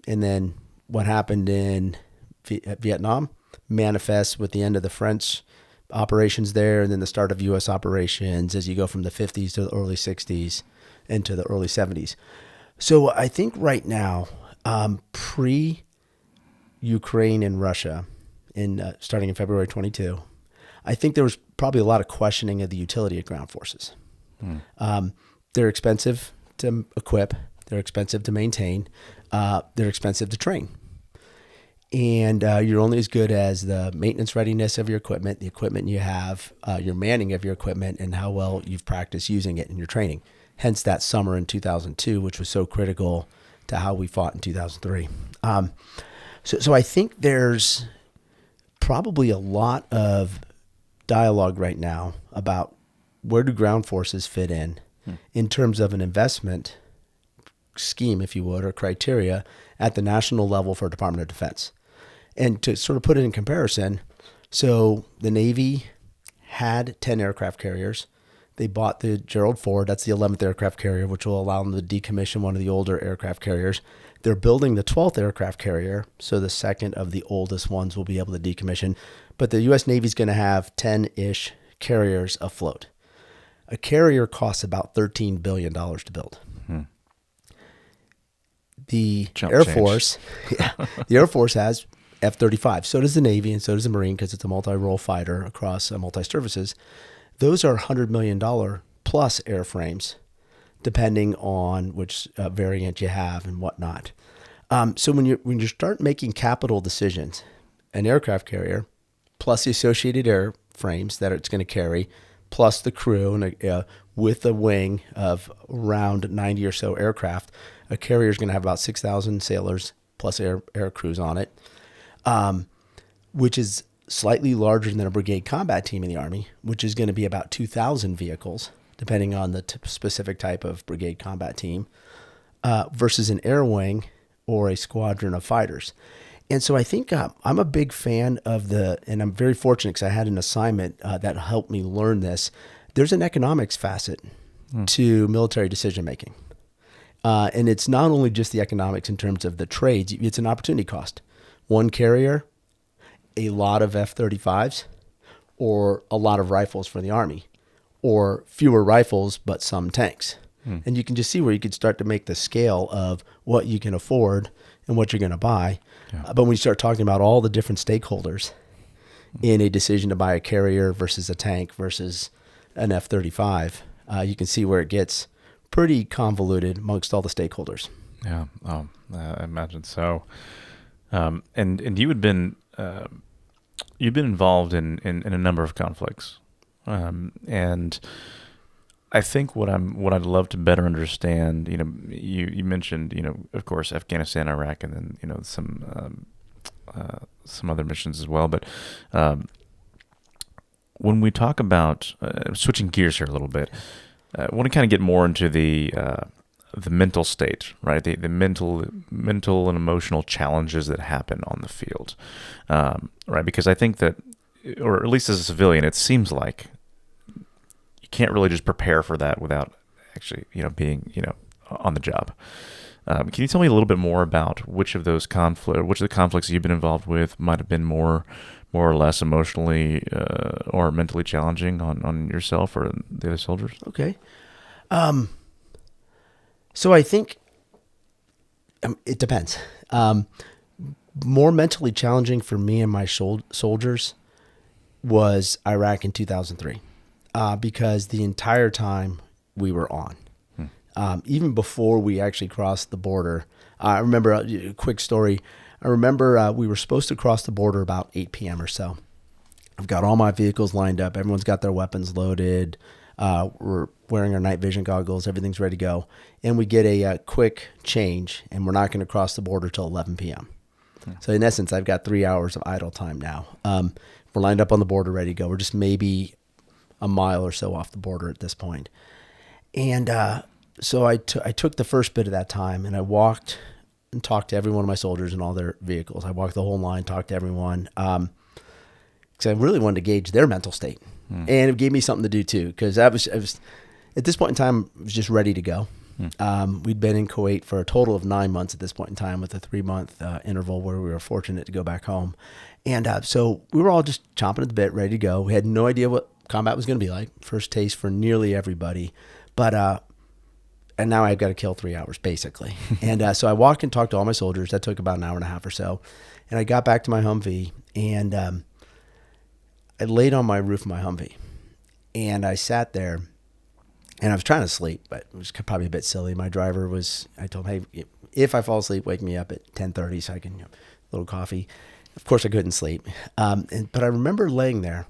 then what happened in Vietnam manifests with the end of the French operations there and then the start of U.S. operations as you go from the 50s to the early 60s into the early 70s. So I think right now, pre-Ukraine and Russia, starting in February 22, I think there was probably a lot of questioning of the utility of ground forces. They're expensive to equip. They're expensive to maintain. They're expensive to train. And you're only as good as the maintenance readiness of your equipment, the equipment you have, your manning of your equipment, and how well you've practiced using it in your training. Hence that summer in 2002, which was so critical to how we fought in 2003. So I think there's probably a lot of dialogue right now about where do ground forces fit in terms of an investment scheme, if you would, or criteria at the national level for Department of Defense. And to sort of put it in comparison, so the Navy had 10 aircraft carriers. They bought the Gerald Ford, that's the 11th aircraft carrier, which will allow them to decommission one of the older aircraft carriers. They're building the 12th aircraft carrier, so the second of the oldest ones will be able to decommission. But the U.S. Navy is going to have 10-ish carriers afloat. A carrier costs about $13 billion to build. The Air Force has F-35. So does the Navy, and so does the Marine, because it's a multi-role fighter across multi-services. Those are $100 million plus airframes, depending on which variant you have and whatnot. So when you start making capital decisions, an aircraft carrier plus the associated airframes that it's going to carry, plus the crew, and with a wing of around 90 or so aircraft, a carrier is going to have about 6,000 sailors plus air crews on it, which is slightly larger than a brigade combat team in the Army, which is going to be about 2,000 vehicles, depending on the specific type of brigade combat team, versus an air wing or a squadron of fighters. And so I think I'm a big fan of and I'm very fortunate because I had an assignment that helped me learn this. There's an economics facet to military decision-making. And it's not only just the economics in terms of the trades, it's an opportunity cost. One carrier, a lot of F-35s, or a lot of rifles for the Army, or fewer rifles but some tanks. And you can just see where you could start to make the scale of what you can afford and what you're going to buy. But when you start talking about all the different stakeholders in a decision to buy a carrier versus a tank versus an F-35, you can see where it gets pretty convoluted amongst all the stakeholders. Yeah. Oh, I imagine so. And you had been you've been involved in a number of conflicts, and I think what I'd love to better understand. You mentioned of course Afghanistan, Iraq, and then some other missions as well. But when we talk about switching gears here a little bit, I want to kind of get more into the mental state, right? The mental and emotional challenges that happen on the field, right? Because I think that, or at least as a civilian, it seems like you can't really just prepare for that without actually, being, on the job. Can you tell me a little bit more about which of the conflicts you've been involved with might have been more or less emotionally or mentally challenging on yourself or the other soldiers? Okay. So I think it depends. More mentally challenging for me and my soldiers was Iraq in 2003, because the entire time we were on. Even before we actually crossed the border, I remember a quick story. I remember we were supposed to cross the border about 8 p.m. or so. I've got all my vehicles lined up. Everyone's got their weapons loaded. We're wearing our night vision goggles. Everything's ready to go. And we get a quick change, and we're not going to cross the border till 11 p.m. So in essence, I've got 3 hours of idle time now. We're lined up on the border, ready to go. We're just maybe a mile or so off the border at this point. And so I took the first bit of that time, and I walked and talked to every one of my soldiers in all their vehicles. I walked the whole line, talked to everyone, because I really wanted to gauge their mental state. And it gave me something to do too, because I was at this point in time, I was just ready to go. We'd been in Kuwait for a total of 9 months at this point in time, with a 3-month interval where we were fortunate to go back home. And so we were all just chomping at the bit, ready to go. We had no idea what combat was going to be like. First taste for nearly everybody. But and now I've got to kill 3 hours, basically. And so I walked and talked to all my soldiers. That took about an hour and a half or so. And I got back to my Humvee, and I laid on my roof of my Humvee. And I sat there, and I was trying to sleep, but it was probably a bit silly. My driver I told him, hey, if I fall asleep, wake me up at 10:30 so I can, a little coffee. Of course, I couldn't sleep. But I remember laying there,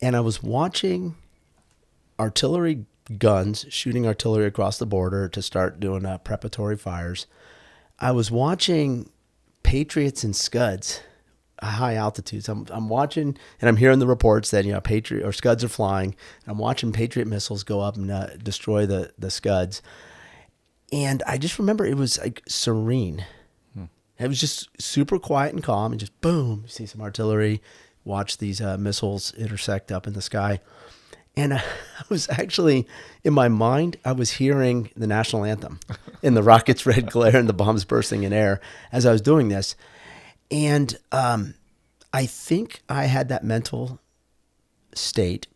and I was watching artillery guns shooting artillery across the border to start doing preparatory fires. I was watching Patriots and Scuds at high altitudes. I'm watching, and I'm hearing the reports that Patriot or Scuds are flying. I'm watching Patriot missiles go up and destroy the Scuds, and I just remember it was like serene. It was just super quiet and calm, and just boom, you see some artillery, watch these missiles intersect up in the sky. And I was actually, in my mind, I was hearing the national anthem and the rockets' red glare and the bombs bursting in air as I was doing this. And I think I had that mental state.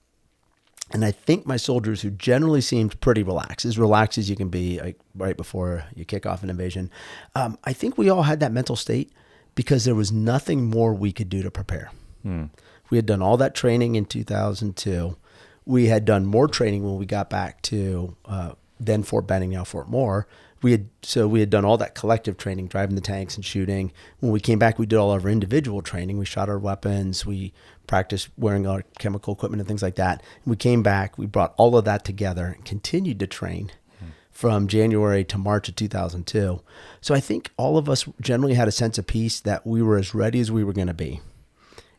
And I think my soldiers, who generally seemed pretty relaxed as you can be, like right before you kick off an invasion, I think we all had that mental state because there was nothing more we could do to prepare. We had done all that training in 2002. We had done more training when we got back to then Fort Benning, now Fort Moore. We had done all that collective training, driving the tanks and shooting. When we came back, we did all of our individual training. We shot our weapons. We practiced wearing our chemical equipment and things like that. We came back. We brought all of that together and continued to train from January to March of 2002. So I think all of us generally had a sense of peace that we were as ready as we were going to be,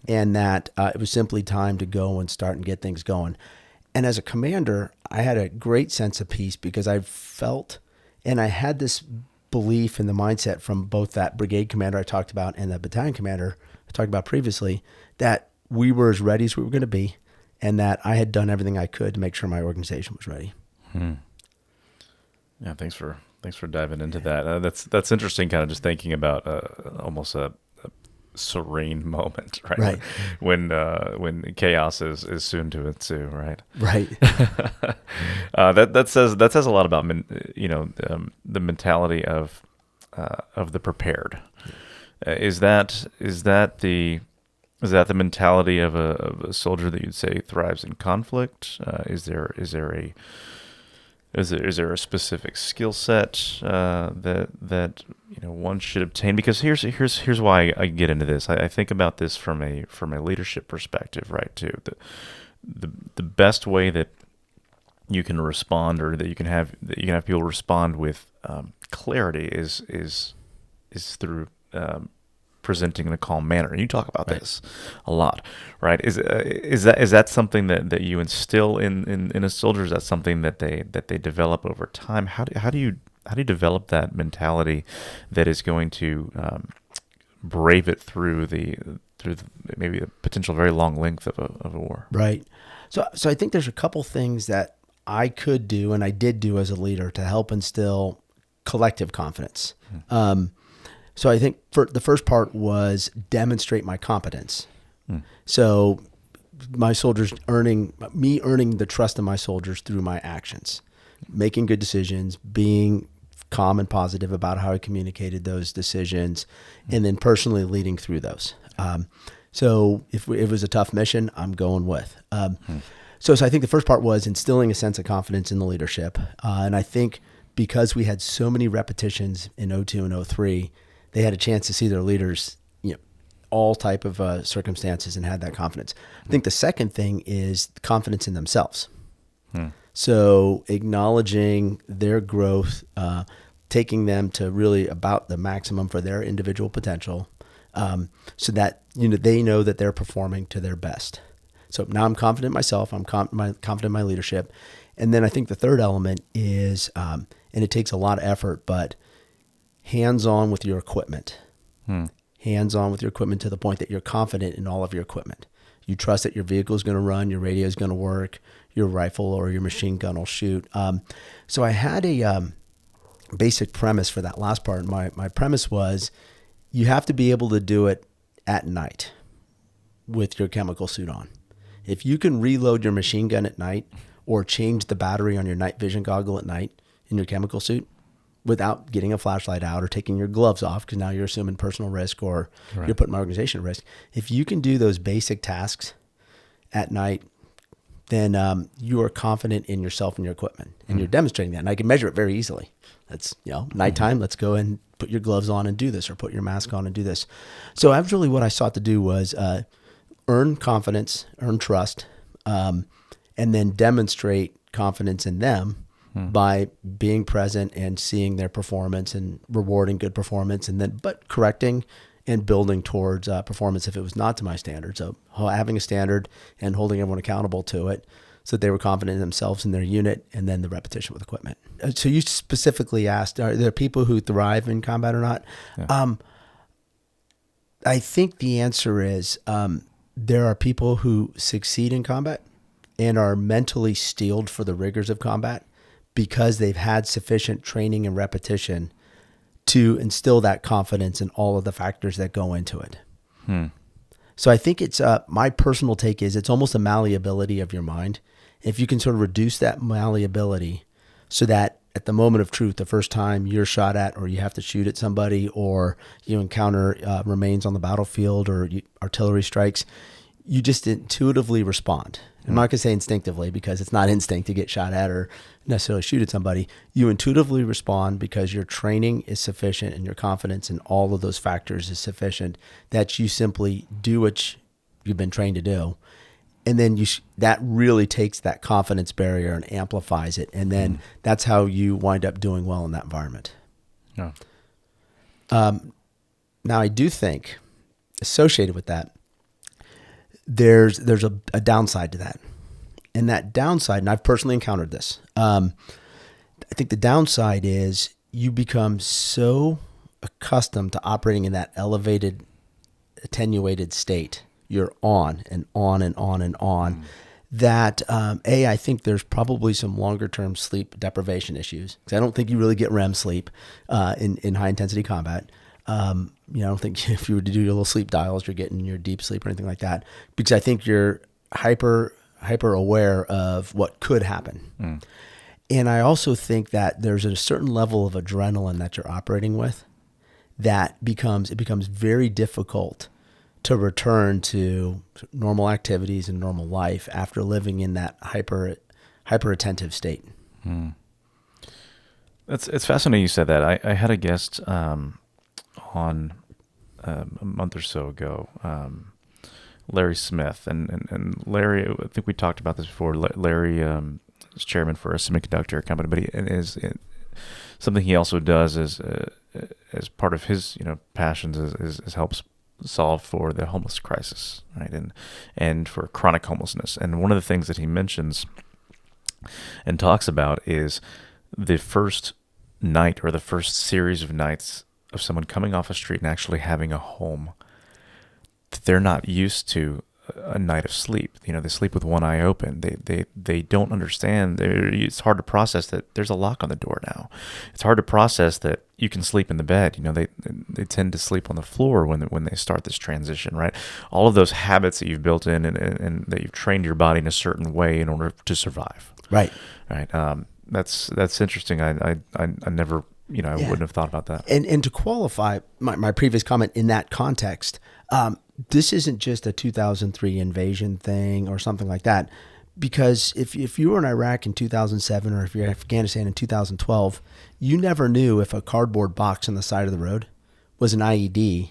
and that it was simply time to go and start and get things going. And as a commander, I had a great sense of peace because I felt, and I had this belief in the mindset from both that brigade commander I talked about and the battalion commander I talked about previously, that we were as ready as we were going to be, and that I had done everything I could to make sure my organization was ready. Yeah, thanks for diving into that. That's interesting. Kind of just thinking about almost a serene moment, right? When chaos is soon to ensue, right? Right. That says a lot about the mentality of the prepared. Is that the mentality of a soldier that you'd say thrives in conflict? Is there Is there a specific skill set that one should obtain? Because here's why I get into this. I think about this from a leadership perspective, right? Too the best way that you can respond, or that you can have people respond with clarity is through presenting in a calm manner. And you talk about this a lot, right? Is that something that you instill in a soldier? Is that something that they develop over time? How do you develop that mentality that is going to brave it through maybe a potential very long length of a war? Right. So I think there's a couple things that I could do, and I did do as a leader, to help instill collective confidence. So I think the first part was demonstrate my competence. So my soldiers earning the trust of my soldiers through my actions, making good decisions, being calm and positive about how I communicated those decisions, and then personally leading through those. So if it was a tough mission, I'm going with. So I think the first part was instilling a sense of confidence in the leadership. And I think because we had so many repetitions in 02 and 03, they had a chance to see their leaders, all type of circumstances, and had that confidence. I think the second thing is confidence in themselves. So acknowledging their growth, taking them to really about the maximum for their individual potential, so that they know that they're performing to their best. So now I'm confident in myself. I'm confident in my leadership. And then I think the third element is, and it takes a lot of effort, but hands-on with your equipment. Hands-on with your equipment to the point that you're confident in all of your equipment. You trust that your vehicle is going to run, your radio is going to work, your rifle or your machine gun will shoot. So I had a basic premise for that last part. My premise was you have to be able to do it at night with your chemical suit on. If you can reload your machine gun at night, or change the battery on your night vision goggle at night in your chemical suit without getting a flashlight out or taking your gloves off, because now you're assuming personal risk, or you're putting my organization at risk. If you can do those basic tasks at night, then you are confident in yourself and your equipment, and you're demonstrating that. And I can measure it very easily. That's, nighttime, let's go and put your gloves on and do this, or put your mask on and do this. So actually what I sought to do was earn confidence, earn trust, and then demonstrate confidence in them by being present and seeing their performance and rewarding good performance, and then but correcting and building towards performance if it was not to my standard. So having a standard and holding everyone accountable to it, so that they were confident in themselves and their unit, and then the repetition with equipment. So you specifically asked, are there people who thrive in combat or not? Yeah. I think the answer is there are people who succeed in combat and are mentally steeled for the rigors of combat because they've had sufficient training and repetition to instill that confidence in all of the factors that go into it. So I think it's my personal take is it's almost a malleability of your mind. If you can sort of reduce that malleability so that at the moment of truth, the first time you're shot at, or you have to shoot at somebody, or you encounter remains on the battlefield, or artillery strikes, you just intuitively respond. I'm not going to say instinctively, because it's not instinct to get shot at or necessarily shoot at somebody. You intuitively respond because your training is sufficient and your confidence in all of those factors is sufficient that you simply do what you've been trained to do. And then that really takes that confidence barrier and amplifies it. And then that's how you wind up doing well in that environment. Yeah. Now, I do think associated with that, there's a downside to that. And that downside, and I've personally encountered this, I think the downside is you become so accustomed to operating in that elevated, attenuated state. You're on and on and on and on. That, I think there's probably some longer term sleep deprivation issues, because I don't think you really get REM sleep in high intensity combat. I don't think if you were to do your little sleep dials, you're getting your deep sleep or anything like that, because I think you're hyper aware of what could happen. And I also think that there's a certain level of adrenaline that you're operating with that becomes very difficult to return to normal activities and normal life after living in that hyper attentive state. It's fascinating you said that. I had a guest on a month or so ago, Larry Smith, and Larry. I think we talked about this before. Larry is chairman for a semiconductor company, but something he also does is as part of his passions is helps solve for the homeless crisis, right, and for chronic homelessness. And one of the things that he mentions and talks about is the first night or the first series of nights of someone coming off a street and actually having a home. They're not used to a night of sleep. They sleep with one eye open. They don't understand. It's hard to process that there's a lock on the door now. It's hard to process that you can sleep in the bed. They tend to sleep on the floor when they start this transition, right? All of those habits that you've built in and that you've trained your body in a certain way in order to survive. Right. Right. That's interesting. I never, I wouldn't have thought about that. And to qualify my previous comment in that context, this isn't just a 2003 invasion thing or something like that. Because if you were in Iraq in 2007 or if you're in Afghanistan in 2012, you never knew if a cardboard box on the side of the road was an IED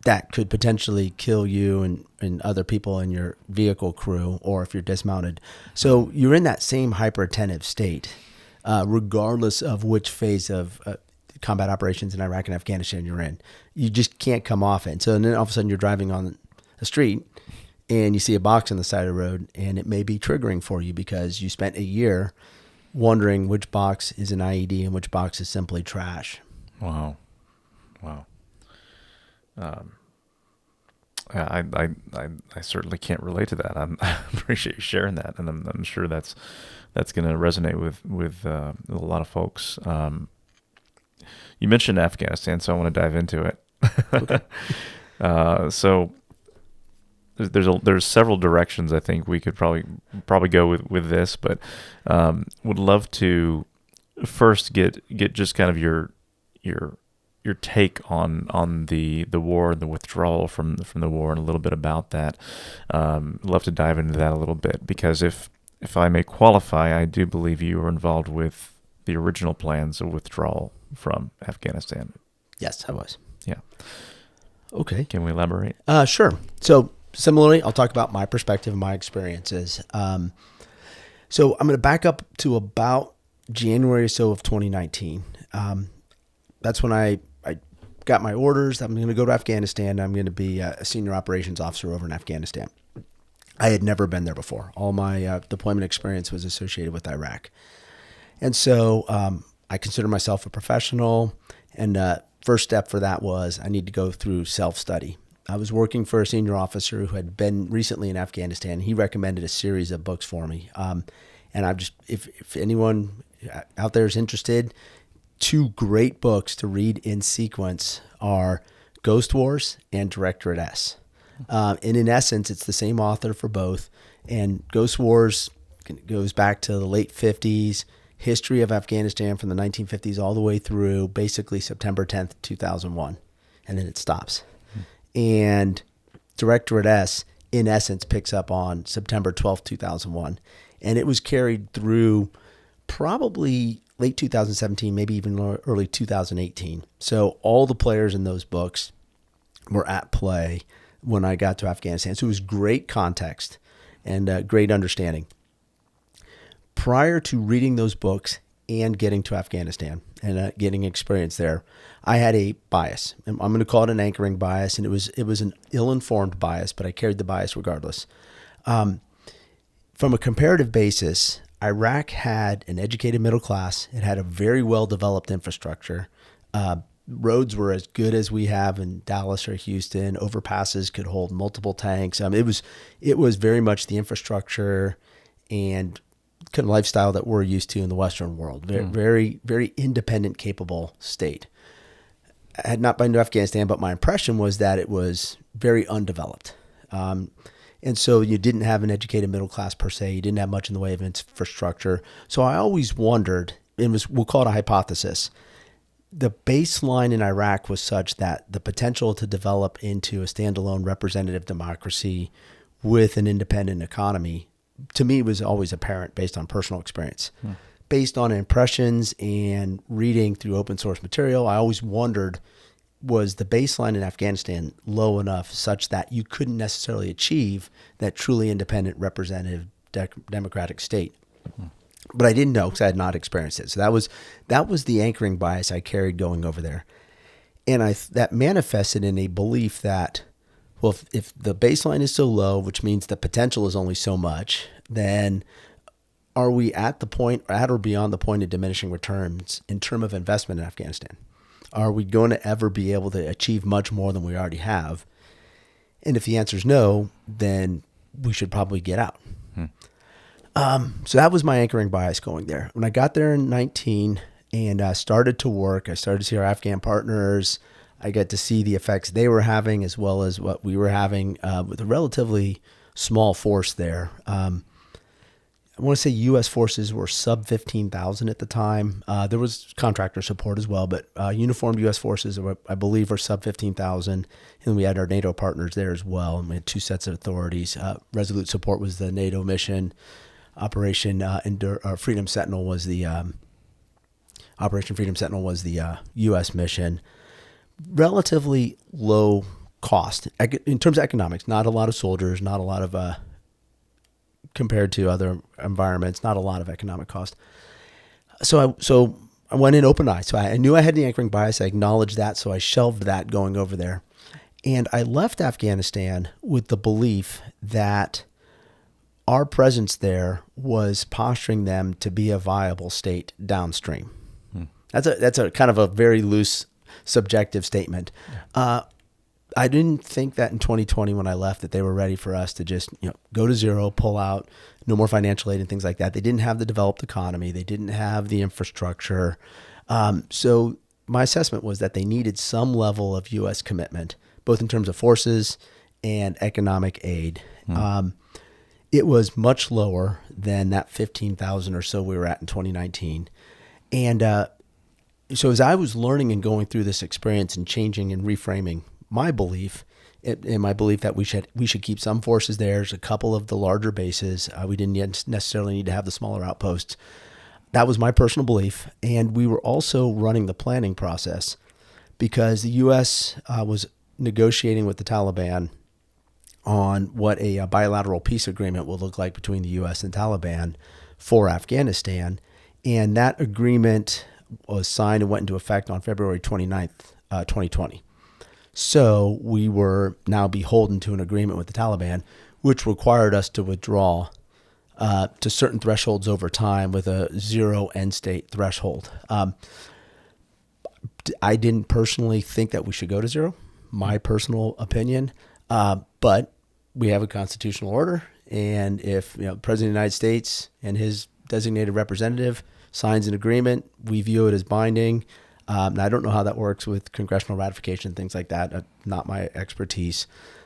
that could potentially kill you and other people in your vehicle crew, or if you're dismounted. So you're in that same hyper-attentive state, regardless of which phase of combat operations in Iraq and Afghanistan you're in. You just can't come off it. And so then all of a sudden you're driving on a street and you see a box on the side of the road, and it may be triggering for you because you spent a year wondering which box is an IED and which box is simply trash. Wow. I certainly can't relate to that. I appreciate you sharing that, and I'm sure that's going to resonate with a lot of folks. You mentioned Afghanistan, so I want to dive into it. Okay. So there's several directions I think we could probably go with this, but would love to first get just kind of your take on the war and the withdrawal from the war and a little bit about that. Love to dive into that a little bit, because if I may qualify, I do believe you were involved with the original plans of withdrawal from Afghanistan. Yes, I was. Yeah. Okay. Can we elaborate? Sure. So similarly, I'll talk about my perspective and my experiences. So I'm going to back up to about January or so of 2019. That's when I got my orders. I'm going to go to Afghanistan. I'm going to be a senior operations officer over in Afghanistan. I had never been there before. All my deployment experience was associated with Iraq. And so I consider myself a professional, and first step for that was I need to go through self-study. I was working for a senior officer who had been recently in Afghanistan. He recommended a series of books for me. And I've just, if anyone out there is interested, 2 great books to read in sequence are Ghost Wars and Directorate S. And in essence, it's the same author for both. And Ghost Wars goes back to the late 50s, history of Afghanistan from the 1950s all the way through basically September 10th, 2001. And then it stops. And Directorate S, in essence, picks up on September 12th, 2001. And it was carried through probably late 2017, maybe even early 2018. So all the players in those books were at play when I got to Afghanistan. So it was great context and great understanding. Prior to reading those books and getting to Afghanistan and getting experience there, I had a bias. I'm going to call it an anchoring bias, and it was an ill-informed bias, but I carried the bias regardless. From a comparative basis, Iraq had an educated middle class. It had a very well-developed infrastructure. Roads were as good as we have in Dallas or Houston. Overpasses could hold multiple tanks. It was very much the infrastructure and kind of lifestyle that we're used to in the Western world. Very, very independent, capable state. I had not been to Afghanistan, but my impression was that it was very undeveloped. And so you didn't have an educated middle class per se. You didn't have much in the way of infrastructure. So I always wondered, and we'll call it a hypothesis, the baseline in Iraq was such that the potential to develop into a standalone representative democracy with an independent economy, to me, was always apparent based on personal experience. based on impressions and reading through open source material, I always wondered, was the baseline in Afghanistan low enough such that you couldn't necessarily achieve that truly independent, representative, democratic state? But I didn't know because I had not experienced it. So that was the anchoring bias I carried going over there. And that manifested in a belief that, well, if the baseline is so low, which means the potential is only so much, then are we at or beyond the point of diminishing returns in terms of investment in Afghanistan? Are we going to ever be able to achieve much more than we already have? And if the answer is no, then we should probably get out. So that was my anchoring bias going there. When I got there in 19 and started to work, I started to see our Afghan partners. I got to see the effects they were having as well as what we were having with a relatively small force there. I want to say U.S. forces were sub 15,000 at the time. There was contractor support as well, but uniformed U.S. forces, I believe, were sub 15,000. And we had our NATO partners there as well. And we had two sets of authorities. Resolute Support was the NATO mission. Operation Freedom Sentinel was the U.S. mission. Relatively low cost in terms of economics. Not a lot of soldiers. Not a lot of compared to other environments, not a lot of economic cost. So I went in open eyed. So I knew I had the anchoring bias. I acknowledged that. So I shelved that going over there. And I left Afghanistan with the belief that our presence there was posturing them to be a viable state downstream. That's a kind of a very loose, subjective statement. I didn't think that in 2020 when I left that they were ready for us to just go to zero, pull out, no more financial aid and things like that. They didn't have the developed economy. They didn't have the infrastructure. So my assessment was that they needed some level of U.S. commitment, both in terms of forces and economic aid. It was much lower than that 15,000 or so we were at in 2019. And so as I was learning and going through this experience and changing and reframing my belief, and my belief that we should keep some forces there, there's a couple of the larger bases. We didn't necessarily need to have the smaller outposts. That was my personal belief. And we were also running the planning process because the U.S. Was negotiating with the Taliban on what a bilateral peace agreement will look like between the U.S. and Taliban for Afghanistan. And that agreement was signed and went into effect on February 29th, 2020. So we were now beholden to an agreement with the Taliban, which required us to withdraw to certain thresholds over time with a zero end state threshold. I didn't personally think that we should go to zero, my personal opinion, but we have a constitutional order. And if the President of the United States and his designated representative signs an agreement, we view it as binding. Now, I don't know how that works with congressional ratification, things like that. Not my expertise,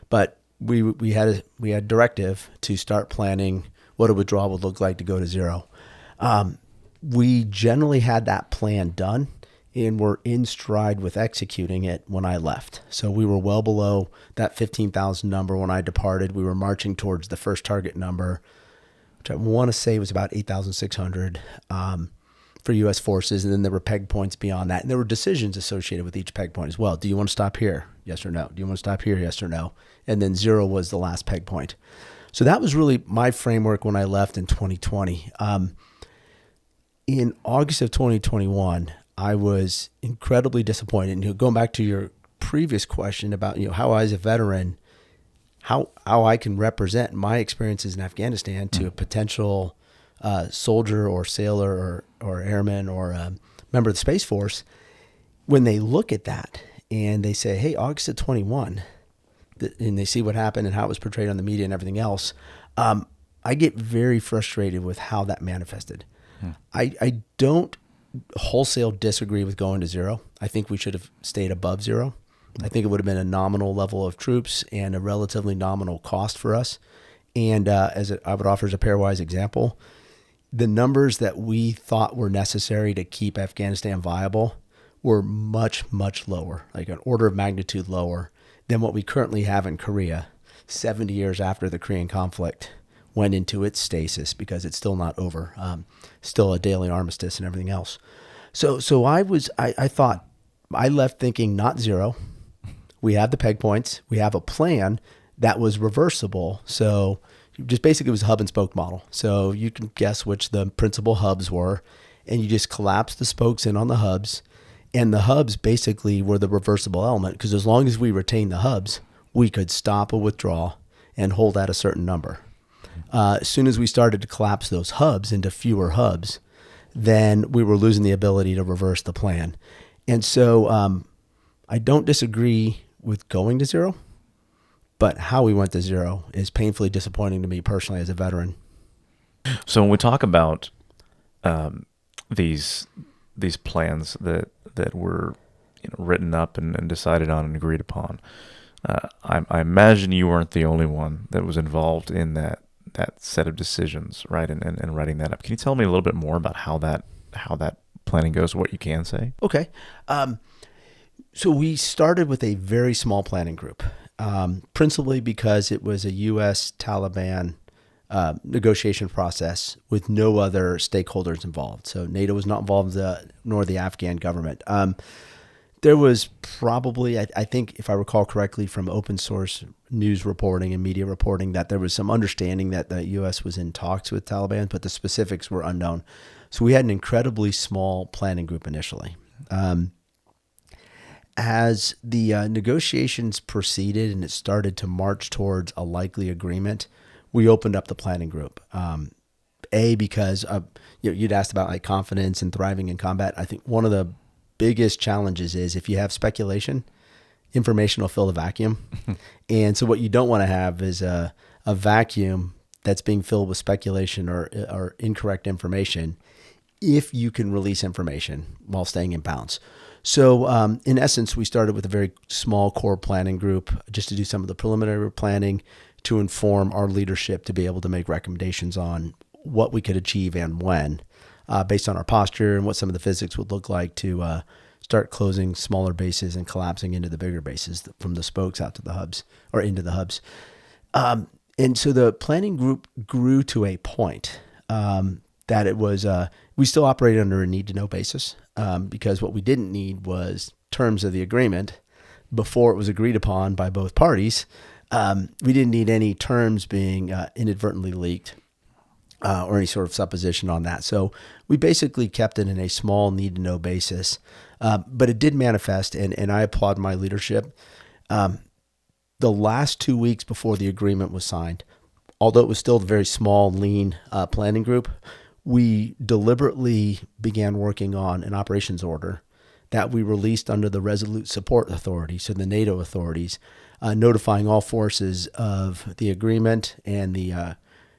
but we had directive to start planning what a withdrawal would look like to go to zero. We generally had that plan done and were in stride with executing it when I left. So we were well below that 15,000 number when I departed. We were marching towards the first target number, which I want to say was about 8,600. For U.S. forces, and then there were peg points beyond that. And there were decisions associated with each peg point as well. Do you want to stop here? Yes or no? Do you want to stop here? Yes or no? And then zero was the last peg point. So that was really my framework when I left in 2020. In August of 2021, I was incredibly disappointed. And going back to your previous question about how I, as a veteran, how I can represent my experiences in Afghanistan to a potential soldier or sailor or airman or member of the Space Force, when they look at that and they say, hey, August of 21, and they see what happened and how it was portrayed on the media and everything else, I get very frustrated with how that manifested. I don't wholesale disagree with going to zero. I think we should have stayed above zero. I think it would have been a nominal level of troops and a relatively nominal cost for us. And I would offer as a pairwise example, the numbers that we thought were necessary to keep Afghanistan viable were much, much lower, like an order of magnitude lower than what we currently have in Korea 70 years after the Korean conflict, went into its stasis because it's still not over, still a daily armistice and everything else. So I thought, I left thinking not zero. We have the peg points. We have a plan that was reversible. So just basically it was a hub and spoke model. So you can guess which the principal hubs were, and you just collapse the spokes in on the hubs. And the hubs basically were the reversible element, because as long as we retained the hubs, we could stop a withdrawal and hold at a certain number. As soon as we started to collapse those hubs into fewer hubs, then we were losing the ability to reverse the plan. And so I don't disagree with going to zero, but how we went to zero is painfully disappointing to me personally as a veteran. So when we talk about these plans that were written up and decided on and agreed upon, I imagine you weren't the only one that was involved in that set of decisions, right? And writing that up. Can you tell me a little bit more about how that planning goes, what you can say? Okay. So we started with a very small planning group, principally because it was a U.S. Taliban negotiation process with no other stakeholders involved. So NATO was not involved, nor the Afghan government. There was probably, I think, if I recall correctly, from open source news reporting and media reporting, that there was some understanding that the U.S. was in talks with Taliban, but the specifics were unknown. So we had an incredibly small planning group initially. As the negotiations proceeded and it started to march towards a likely agreement, we opened up the planning group. Because you'd asked about like confidence and thriving in combat. I think one of the biggest challenges is if you have speculation, information will fill the vacuum. And so what you don't want to have is a vacuum that's being filled with speculation or incorrect information if you can release information while staying in bounds. So in essence, we started with a very small core planning group just to do some of the preliminary planning to inform our leadership to be able to make recommendations on what we could achieve and when, based on our posture and what some of the physics would look like to start closing smaller bases and collapsing into the bigger bases from the spokes out to the hubs or into the hubs. And so the planning group grew to a point that it was, we still operated under a need to know basis because what we didn't need was terms of the agreement before it was agreed upon by both parties. We didn't need any terms being inadvertently leaked or any sort of supposition on that. So we basically kept it in a small need to know basis, but it did manifest, and I applaud my leadership. The last 2 weeks before the agreement was signed, although it was still a very small, lean planning group, we deliberately began working on an operations order that we released under the Resolute Support Authority, so the NATO authorities, notifying all forces of the agreement and the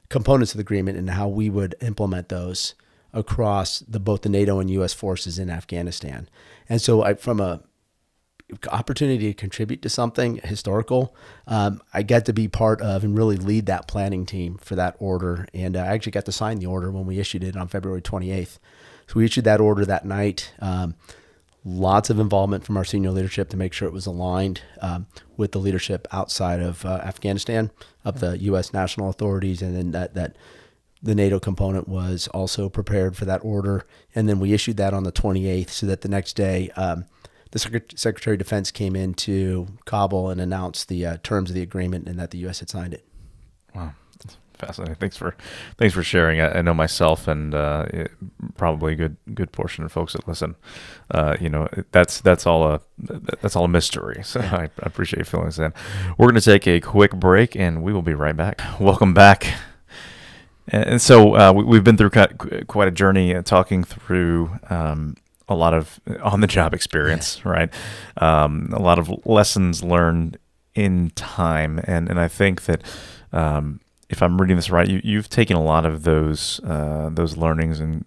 components of the agreement and how we would implement those across both the NATO and U.S. forces in Afghanistan. And so from a opportunity to contribute to something historical, I got to be part of and really lead that planning team for that order. And I actually got to sign the order when we issued it on February 28th. So we issued that order that night. Lots of involvement from our senior leadership to make sure it was aligned with the leadership outside of Afghanistan, of the U.S. national authorities, and then that the NATO component was also prepared for that order. And then we issued that on the 28th so that the next day the Secretary of Defense came into Kabul and announced the terms of the agreement and that the U.S. had signed it. Wow. Fascinating. Thanks for sharing. I know myself and probably a good portion of folks that listen. That's all a mystery. So I appreciate you filling us in. We're going to take a quick break and we will be right back. Welcome back. And so we've been through quite a journey talking through a lot of on-the-job experience, right? A lot of lessons learned in time, and I think that. If I'm reading this right, you've taken a lot of those learnings and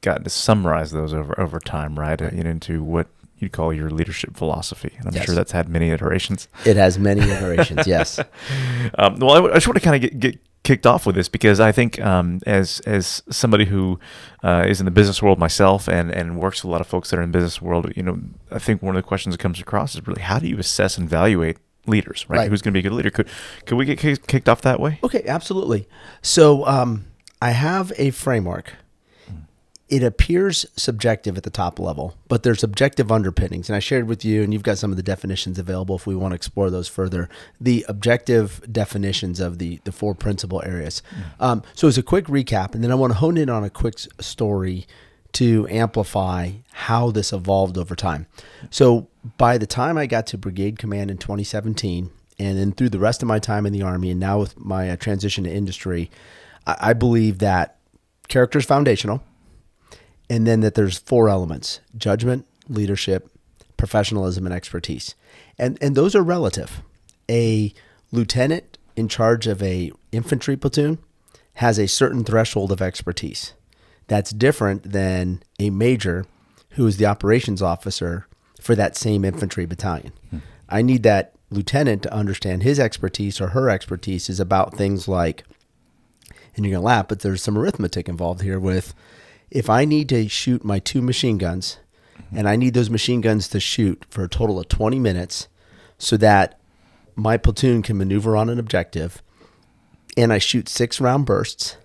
gotten to summarize those over time, right? Into what you'd call your leadership philosophy. And I'm sure that's had many iterations. It has many iterations, yes. Well, I just want to kind of get kicked off with this because I think as somebody who is in the business world myself and works with a lot of folks that are in the business world, I think one of the questions that comes across is really how do you assess and evaluate leaders, right? Right. Who's going to be a good leader? Could we get kicked off that way? Okay, absolutely. So I have a framework. It appears subjective at the top level, but there's objective underpinnings. And I shared with you, and you've got some of the definitions available if we want to explore those further, the objective definitions of the 4 principal areas. So as a quick recap, and then I want to hone in on a quick story to amplify how this evolved over time. So by the time I got to Brigade Command in 2017, and then through the rest of my time in the Army, and now with my transition to industry, I believe that character is foundational. And then that there's 4 elements: judgment, leadership, professionalism, and expertise. And those are relative. A lieutenant in charge of a infantry platoon has a certain threshold of expertise. That's different than a major who is the operations officer for that same infantry battalion. I need that lieutenant to understand his expertise or her expertise is about things like, and you're going to laugh, but there's some arithmetic involved here with, if I need to shoot my 2 machine guns, and I need those machine guns to shoot for a total of 20 minutes so that my platoon can maneuver on an objective, and I shoot 6-round bursts,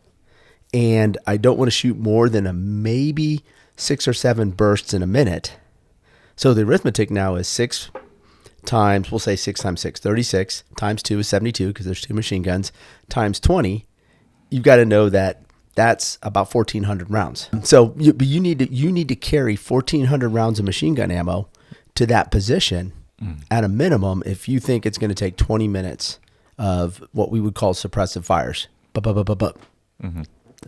and I don't want to shoot more than maybe 6 or 7 bursts in a minute. So the arithmetic now is 6 times, we'll say 6 times 6, 36, times 2 is 72 because there's 2 machine guns, times 20. You've got to know that that's about 1,400 rounds. So you need to carry 1,400 rounds of machine gun ammo to that position at a minimum if you think it's going to take 20 minutes of what we would call suppressive fires.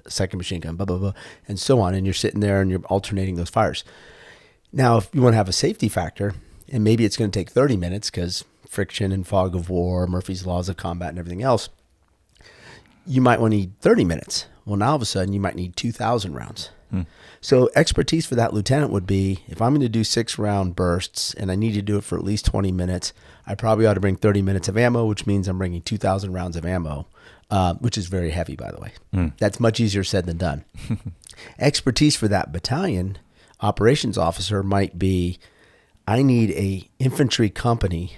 Second machine gun, and so on. And you're sitting there and you're alternating those fires. Now, if you want to have a safety factor, and maybe it's going to take 30 minutes because friction and fog of war, Murphy's laws of combat and everything else, you might want to need 30 minutes. Well, now all of a sudden you might need 2,000 rounds. So expertise for that lieutenant would be, if I'm going to do 6-round bursts and I need to do it for at least 20 minutes, I probably ought to bring 30 minutes of ammo, which means I'm bringing 2,000 rounds of ammo, which is very heavy, by the way. That's much easier said than done. Expertise for that battalion operations officer might be, I need a infantry company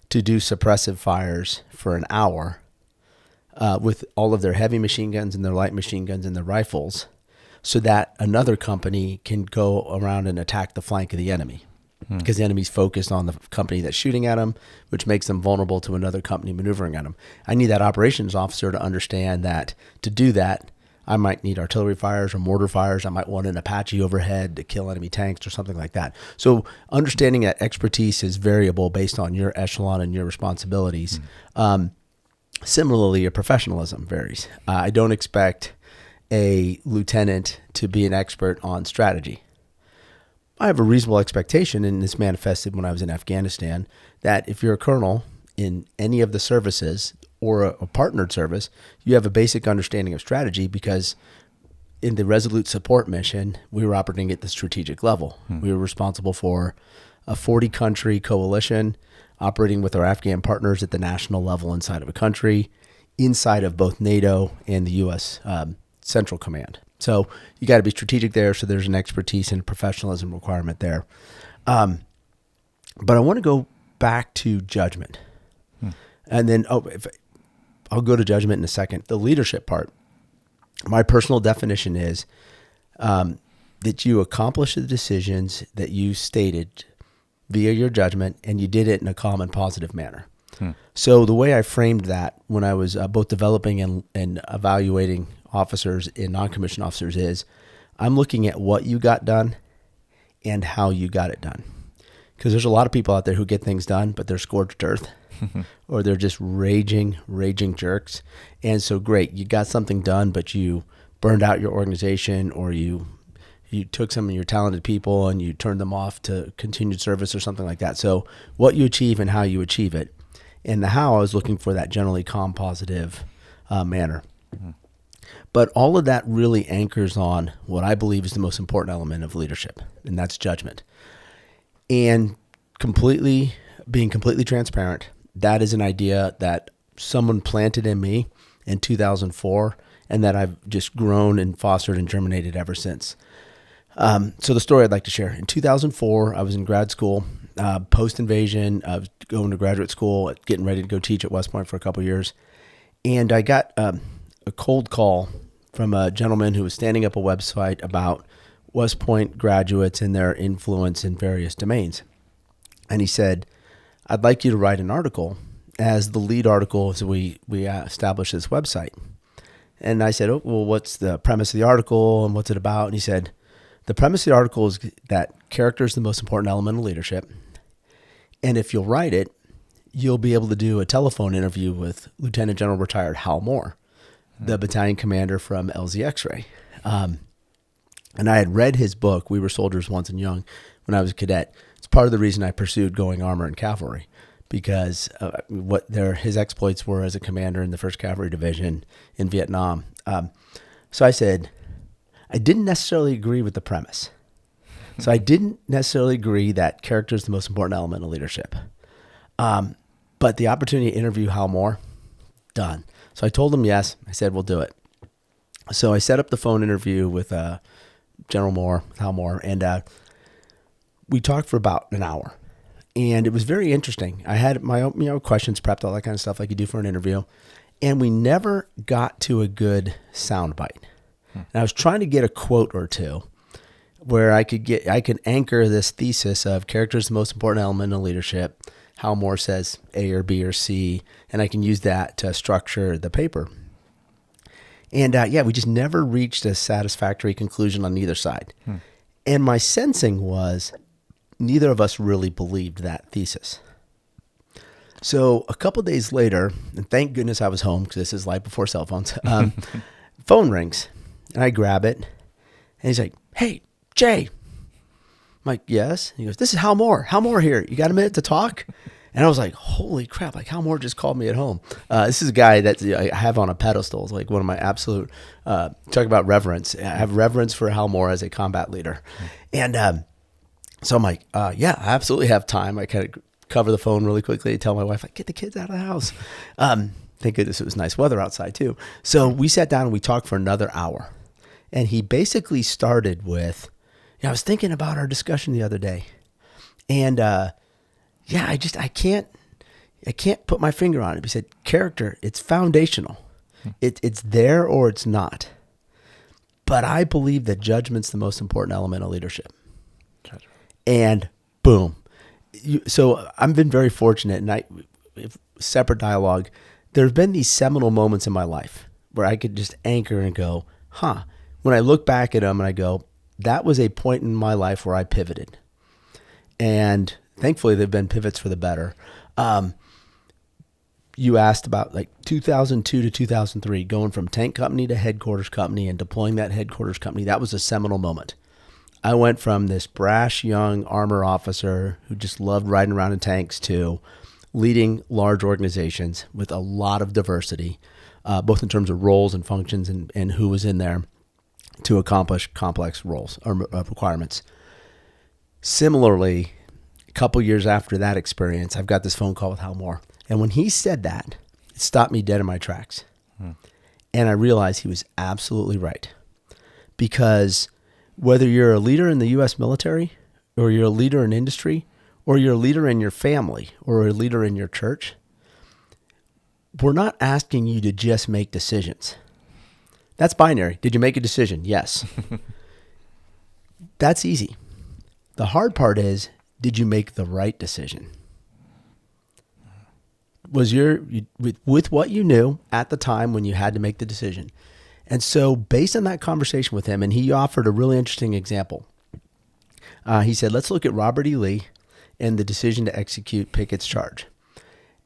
to do suppressive fires for an hour with all of their heavy machine guns and their light machine guns and their rifles, so that another company can go around and attack the flank of the enemy. Because the enemy's focused on the company that's shooting at them, which makes them vulnerable to another company maneuvering at them. I need that operations officer to understand that to do that, I might need artillery fires or mortar fires. I might want an Apache overhead to kill enemy tanks or something like that. So understanding that expertise is variable based on your echelon and your responsibilities. Similarly, your professionalism varies. I don't expect a lieutenant to be an expert on strategy. I have a reasonable expectation, and this manifested when I was in Afghanistan, that if you're a colonel in any of the services or a partnered service, you have a basic understanding of strategy, because in the Resolute Support mission, we were operating at the strategic level. We were responsible for a 40-country coalition operating with our Afghan partners at the national level inside of a country, inside of both NATO and the U.S. Central Command. So you got to be strategic there. So there's an expertise and professionalism requirement there. But I want to go back to judgment. And then I'll go to judgment in a second. The leadership part, my personal definition is that you accomplish the decisions that you stated via your judgment, and you did it in a calm and positive manner. So the way I framed that when I was both developing and evaluating officers and non-commissioned officers is, I'm looking at what you got done and how you got it done. Because there's a lot of people out there who get things done, but they're scorched earth or they're just raging jerks. And so great, you got something done, but you burned out your organization, or you took some of your talented people and you turned them off to continued service or something like that. So what you achieve and how you achieve it. And the how, I was looking for that generally calm, positive manner. But all of that really anchors on what I believe is the most important element of leadership, and that's judgment. And being completely transparent, that is an idea that someone planted in me in 2004, and that I've just grown and fostered and germinated ever since. So the story I'd like to share. In 2004, I was in grad school. post-invasion. I was going to graduate school, getting ready to go teach at West Point for a couple of years. And I got a cold call from a gentleman who was standing up a website about West Point graduates and their influence in various domains. And he said, I'd like you to write an article as the lead article as we establish this website. And I said, oh, well, what's the premise of the article and what's it about? And he said, the premise of the article is that character is the most important element of leadership. And if you'll write it, you'll be able to do a telephone interview with Lieutenant General Retired Hal Moore, the battalion commander from LZ X-Ray. And I had read his book, We Were Soldiers Once and Young, when I was a cadet. It's part of the reason I pursued going armor and cavalry, because his exploits were as a commander in the 1st Cavalry Division in Vietnam. So I said, I didn't necessarily agree with the premise. So I didn't necessarily agree that character is the most important element of leadership. But the opportunity to interview Hal Moore, done. So I told him yes. I said, we'll do it. So I set up the phone interview with General Moore, Hal Moore, and we talked for about an hour. And it was very interesting. I had my own questions prepped, all that kind of stuff like you do for an interview. And we never got to a good soundbite. And I was trying to get a quote or two where I could anchor this thesis of character is the most important element of leadership. Hal Moore says A or B or C, and I can use that to structure the paper. And we just never reached a satisfactory conclusion on either side. And my sensing was neither of us really believed that thesis. So a couple of days later, and thank goodness I was home because this is life before cell phones, phone rings, and I grab it, and he's like, hey, Jay. I'm like, yes. He goes, this is Hal Moore. Hal Moore here. You got a minute to talk? And I was like, holy crap, like Hal Moore just called me at home. This is a guy that I have on a pedestal. It's like one of my absolute, talk about reverence. I have reverence for Hal Moore as a combat leader. And so I'm like, yeah, I absolutely have time. I kind of cover the phone really quickly, tell my wife, like, get the kids out of the house. Thank goodness it was nice weather outside too. So we sat down and we talked for another hour. And he basically started with, I was thinking about our discussion the other day. And I can't put my finger on it. He said, character, it's foundational. It's there or it's not. But I believe that judgment's the most important element of leadership. Judgment. And boom. So I've been very fortunate, and separate dialogue, there have been these seminal moments in my life where I could just anchor and go, when I look back at them and I go, that was a point in my life where I pivoted. And thankfully, they've been pivots for the better. You asked about like 2002 to 2003, going from tank company to headquarters company and deploying that headquarters company. That was a seminal moment. I went from this brash young armor officer who just loved riding around in tanks to leading large organizations with a lot of diversity, both in terms of roles and functions and who was in there to accomplish complex roles or requirements. Similarly, a couple years after that experience, I've got this phone call with Hal Moore. And when he said that, it stopped me dead in my tracks. And I realized he was absolutely right. Because whether you're a leader in the U.S. military, or you're a leader in industry, or you're a leader in your family, or a leader in your church, we're not asking you to just make decisions. That's binary. Did you make a decision? Yes. That's easy. The hard part is, did you make the right decision? Was with what you knew at the time when you had to make the decision? And so based on that conversation with him, and he offered a really interesting example. He said, let's look at Robert E. Lee and the decision to execute Pickett's charge.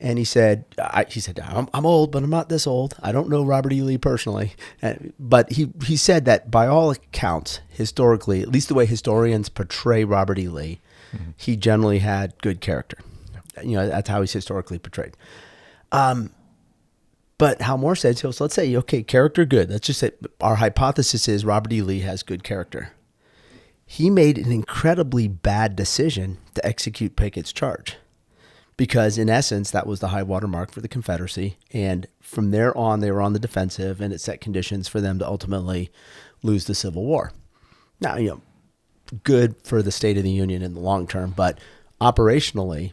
And he said, I'm old, but I'm not this old. I don't know Robert E. Lee personally. But he said that by all accounts, historically, at least the way historians portray Robert E. Lee, he generally had good character. That's how he's historically portrayed. But Hal Moore said, so let's say, okay, character good. Let's just say our hypothesis is Robert E. Lee has good character. He made an incredibly bad decision to execute Pickett's charge because, in essence, that was the high water mark for the Confederacy. And from there on, they were on the defensive, and it set conditions for them to ultimately lose the Civil War. Now, good for the State of the Union in the long term, but operationally,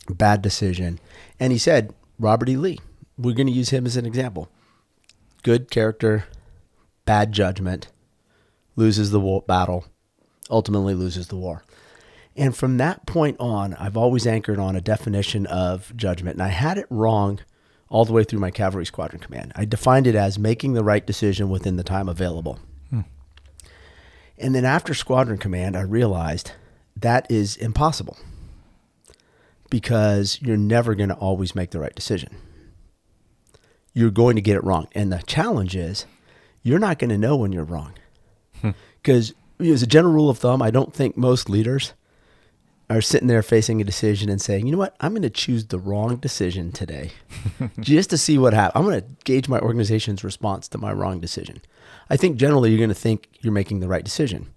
bad decision. And he said, Robert E. Lee, we're going to use him as an example. Good character, bad judgment, loses the battle, ultimately loses the war. And from that point on, I've always anchored on a definition of judgment. And I had it wrong all the way through my cavalry squadron command. I defined it as making the right decision within the time available. And then after squadron command, I realized that is impossible because you're never going to always make the right decision. You're going to get it wrong. And the challenge is you're not going to know when you're wrong. Because as a general rule of thumb, I don't think most leaders are sitting there facing a decision and saying, you know what, I'm going to choose the wrong decision today just to see what happens. I'm going to gauge my organization's response to my wrong decision. I think generally you're going to think you're making the right decision.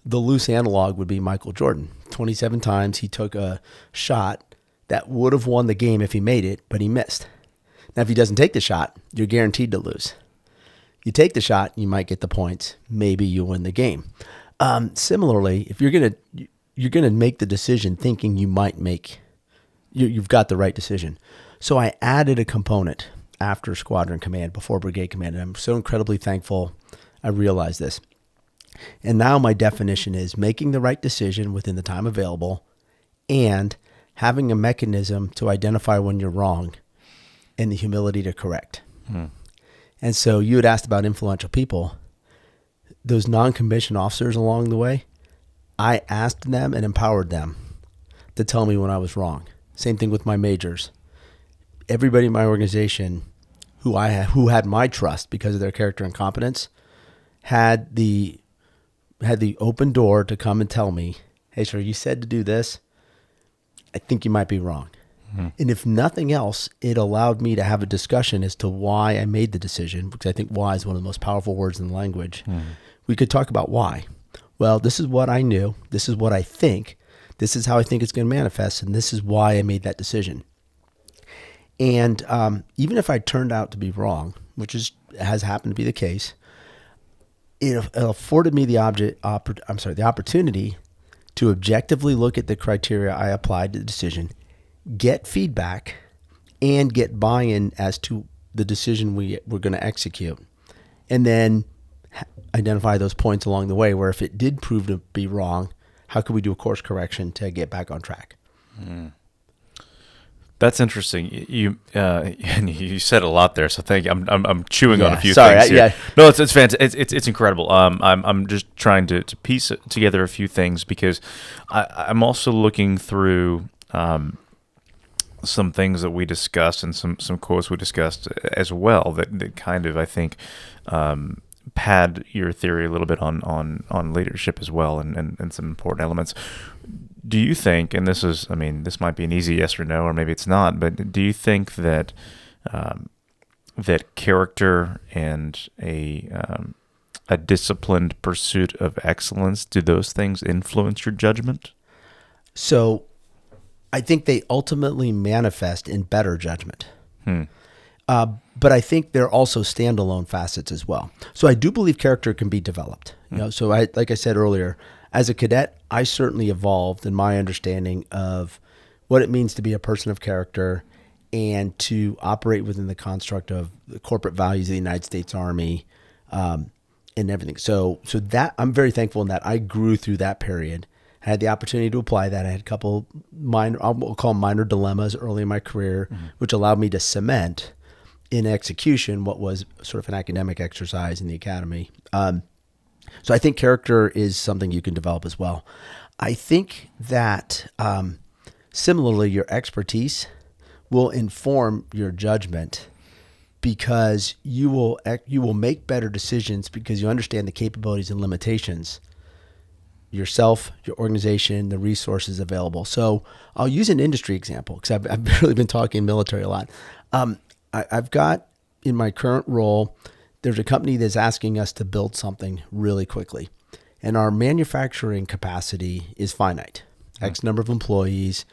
The loose analog would be Michael Jordan. 27 times he took a shot that would have won the game if he made it, but he missed. Now, if he doesn't take the shot, you're guaranteed to lose. You take the shot, you might get the points. Maybe you win the game. Similarly, if you're going to make the decision thinking you might make, you've got the right decision. So I added a component after squadron command, before brigade command. And I'm so incredibly thankful I realized this. And now my definition is making the right decision within the time available and having a mechanism to identify when you're wrong and the humility to correct. And so you had asked about influential people. Those non-commissioned officers along the way, I asked them and empowered them to tell me when I was wrong. Same thing with my majors. Everybody in my organization who had my trust because of their character and competence had the open door to come and tell me, hey, sir, you said to do this. I think you might be wrong. And if nothing else, it allowed me to have a discussion as to why I made the decision, because I think why is one of the most powerful words in the language. We could talk about why. Well, this is what I knew. This is what I think. This is how I think it's going to manifest. And this is why I made that decision. And even if I turned out to be wrong, which has happened to be the case, it afforded me the opportunity to objectively look at the criteria I applied to the decision, get feedback, and get buy-in as to the decision we're going to execute. And then identify those points along the way where if it did prove to be wrong, how could we do a course correction to get back on track? That's interesting. You said a lot there, so thank you. I'm chewing on a few things here. No, it's fantastic. It's incredible. I'm just trying to piece together a few things because I'm also looking through some things that we discussed and some quotes we discussed as well that kind of, I think, pad your theory a little bit on leadership as well and some important elements. Do you think, and this might be an easy yes or no, or maybe it's not, but do you think that that character and a disciplined pursuit of excellence, do those things influence your judgment? So I think they ultimately manifest in better judgment. But I think they're also standalone facets as well. So I do believe character can be developed. So like I said earlier, as a cadet, I certainly evolved in my understanding of what it means to be a person of character and to operate within the construct of the corporate values of the United States Army and everything. So that I'm very thankful in that I grew through that period. I had the opportunity to apply that. I had a couple we'll call minor dilemmas early in my career, which allowed me to cement in execution what was sort of an academic exercise in the academy. So I think character is something you can develop as well. I think that similarly, your expertise will inform your judgment because you will make better decisions because you understand the capabilities and limitations yourself, your organization, the resources available. So I'll use an industry example because I've really been talking military a lot. I've got in my current role, there's a company that's asking us to build something really quickly. And our manufacturing capacity is finite, X number of employees,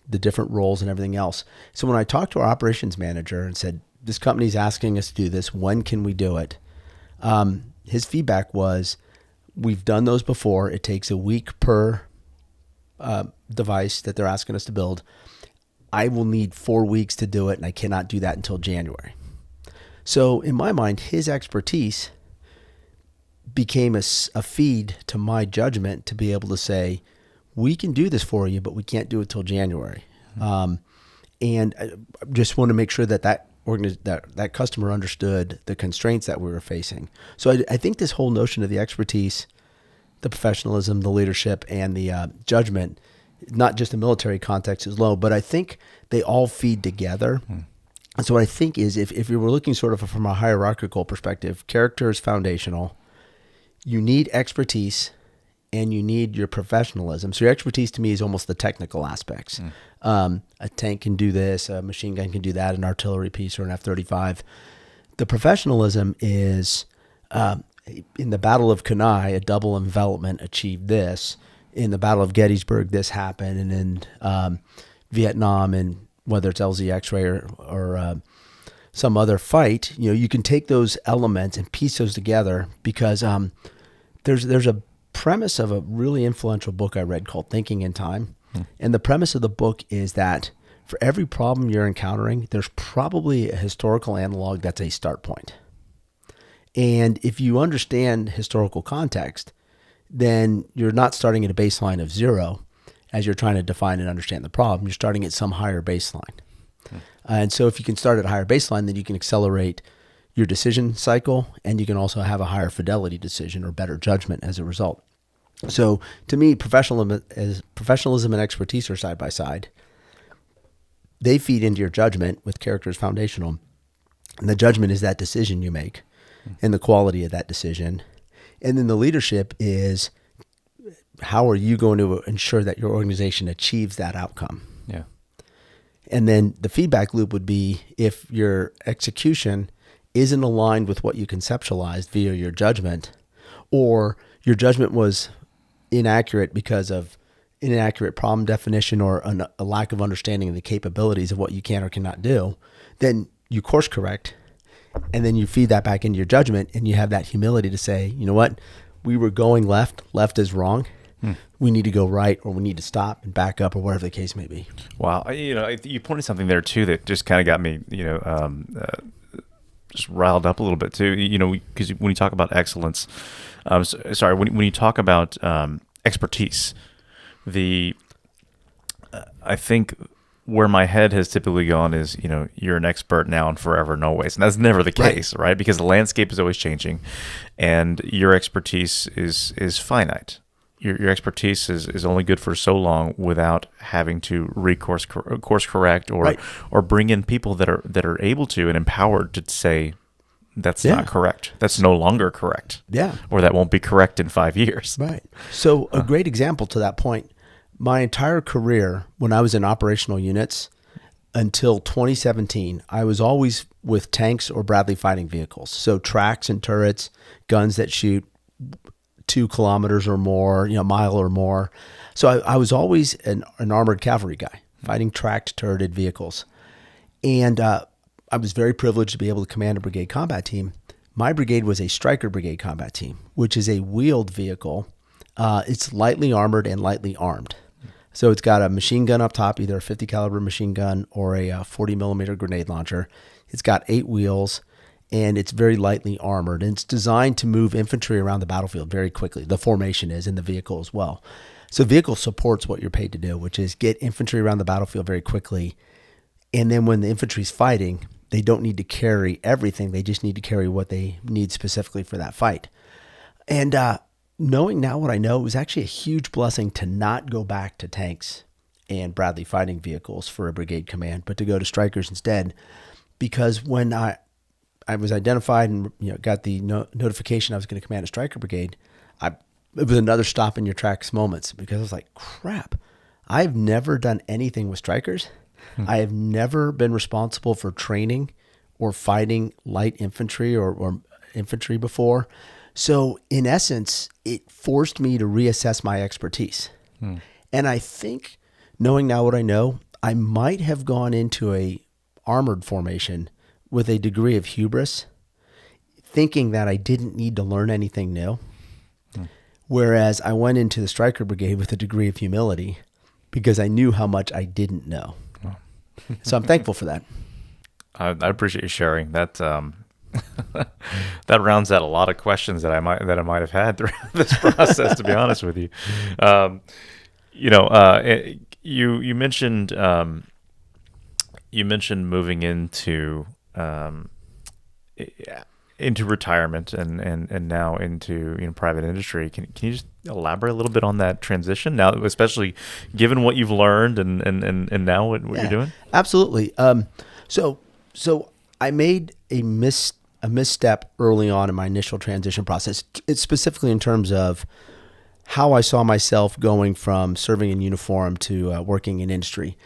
the different roles and everything else. So when I talked to our operations manager and said, this company's asking us to do this, when can we do it? His feedback was, we've done those before. It takes a week per device that they're asking us to build. I will need 4 weeks to do it, and I cannot do that until January. So in my mind, his expertise became a feed to my judgment to be able to say, we can do this for you, but we can't do it till January. And I just want to make sure that customer understood the constraints that we were facing. So I think this whole notion of the expertise, the professionalism, the leadership, and the judgment, not just the military context is low, but I think they all feed together. And so what I think is if you were looking sort of from a hierarchical perspective, character is foundational. You need expertise and you need your professionalism. So your expertise to me is almost the technical aspects. A tank can do this, a machine gun can do that, an artillery piece or an F-35. The professionalism is in the Battle of Kenai, a double envelopment achieved this. In the Battle of Gettysburg, this happened. And in Vietnam, and whether it's LZ X-ray or some other fight, you can take those elements and piece those together because there's a premise of a really influential book I read called Thinking in Time. And the premise of the book is that for every problem you're encountering, there's probably a historical analog that's a start point. And if you understand historical context, then you're not starting at a baseline of 0 as you're trying to define and understand the problem. You're starting at some higher baseline. And so if you can start at a higher baseline, then you can accelerate your decision cycle, and you can also have a higher fidelity decision or better judgment as a result. So to me, professionalism and expertise are side by side. They feed into your judgment with character as foundational. And the judgment is that decision you make and the quality of that decision. And then the leadership is how are you going to ensure that your organization achieves that outcome? Yeah. And then the feedback loop would be if your execution isn't aligned with what you conceptualized via your judgment, or your judgment was inaccurate because of inaccurate problem definition or a lack of understanding of the capabilities of what you can or cannot do, then you course correct, and then you feed that back into your judgment, and you have that humility to say, you know what, we were going left is wrong. We need to go right, or we need to stop and back up, or whatever the case may be. Wow. You pointed something there too that just kind of got me, just riled up a little bit too, because when you talk about excellence, when you talk about expertise, I think where my head has typically gone is, you're an expert now and forever and always. And that's never the case, right? Because the landscape is always changing and your expertise is finite. Your expertise is only good for so long without having to course correct or bring in people that are able to and empowered to say that's not correct. That's no longer correct. Yeah. Or that won't be correct in 5 years. Right. So a great example to that point, my entire career when I was in operational units until 2017, I was always with tanks or Bradley fighting vehicles. So tracks and turrets, guns that shoot 2 kilometers or more, a mile or more. So I was always an armored cavalry guy, fighting tracked, turreted vehicles. And I was very privileged to be able to command a brigade combat team. My brigade was a Stryker brigade combat team, which is a wheeled vehicle. It's lightly armored and lightly armed. So it's got a machine gun up top, either a 50 caliber machine gun or a 40 millimeter grenade launcher. It's got 8 wheels. And it's very lightly armored, and it's designed to move infantry around the battlefield very quickly. The formation is in the vehicle as well. So the vehicle supports what you're paid to do, which is get infantry around the battlefield very quickly. And then when the infantry's fighting, they don't need to carry everything. They just need to carry what they need specifically for that fight. And knowing now what I know, it was actually a huge blessing to not go back to tanks and Bradley fighting vehicles for a brigade command, but to go to Strykers instead. Because when I was identified and got the notification I was going to command a Stryker brigade, it was another stop in your tracks moments, because I was like, crap, I've never done anything with Strykers. I have never been responsible for training or fighting light infantry or infantry before. So in essence, it forced me to reassess my expertise. And I think, knowing now what I know, I might have gone into a armored formation with a degree of hubris, thinking that I didn't need to learn anything new. Whereas I went into the Stryker brigade with a degree of humility, because I knew how much I didn't know. So I'm thankful for that. I appreciate you sharing that. That rounds out a lot of questions that I might have had throughout this process. To be honest with you, you mentioned moving into retirement and now into private industry. Can you just elaborate a little bit on that transition now, especially given what you've learned and now what you're doing? Absolutely. So I made a misstep early on in my initial transition process. It's specifically in terms of how I saw myself going from serving in uniform to working in industry.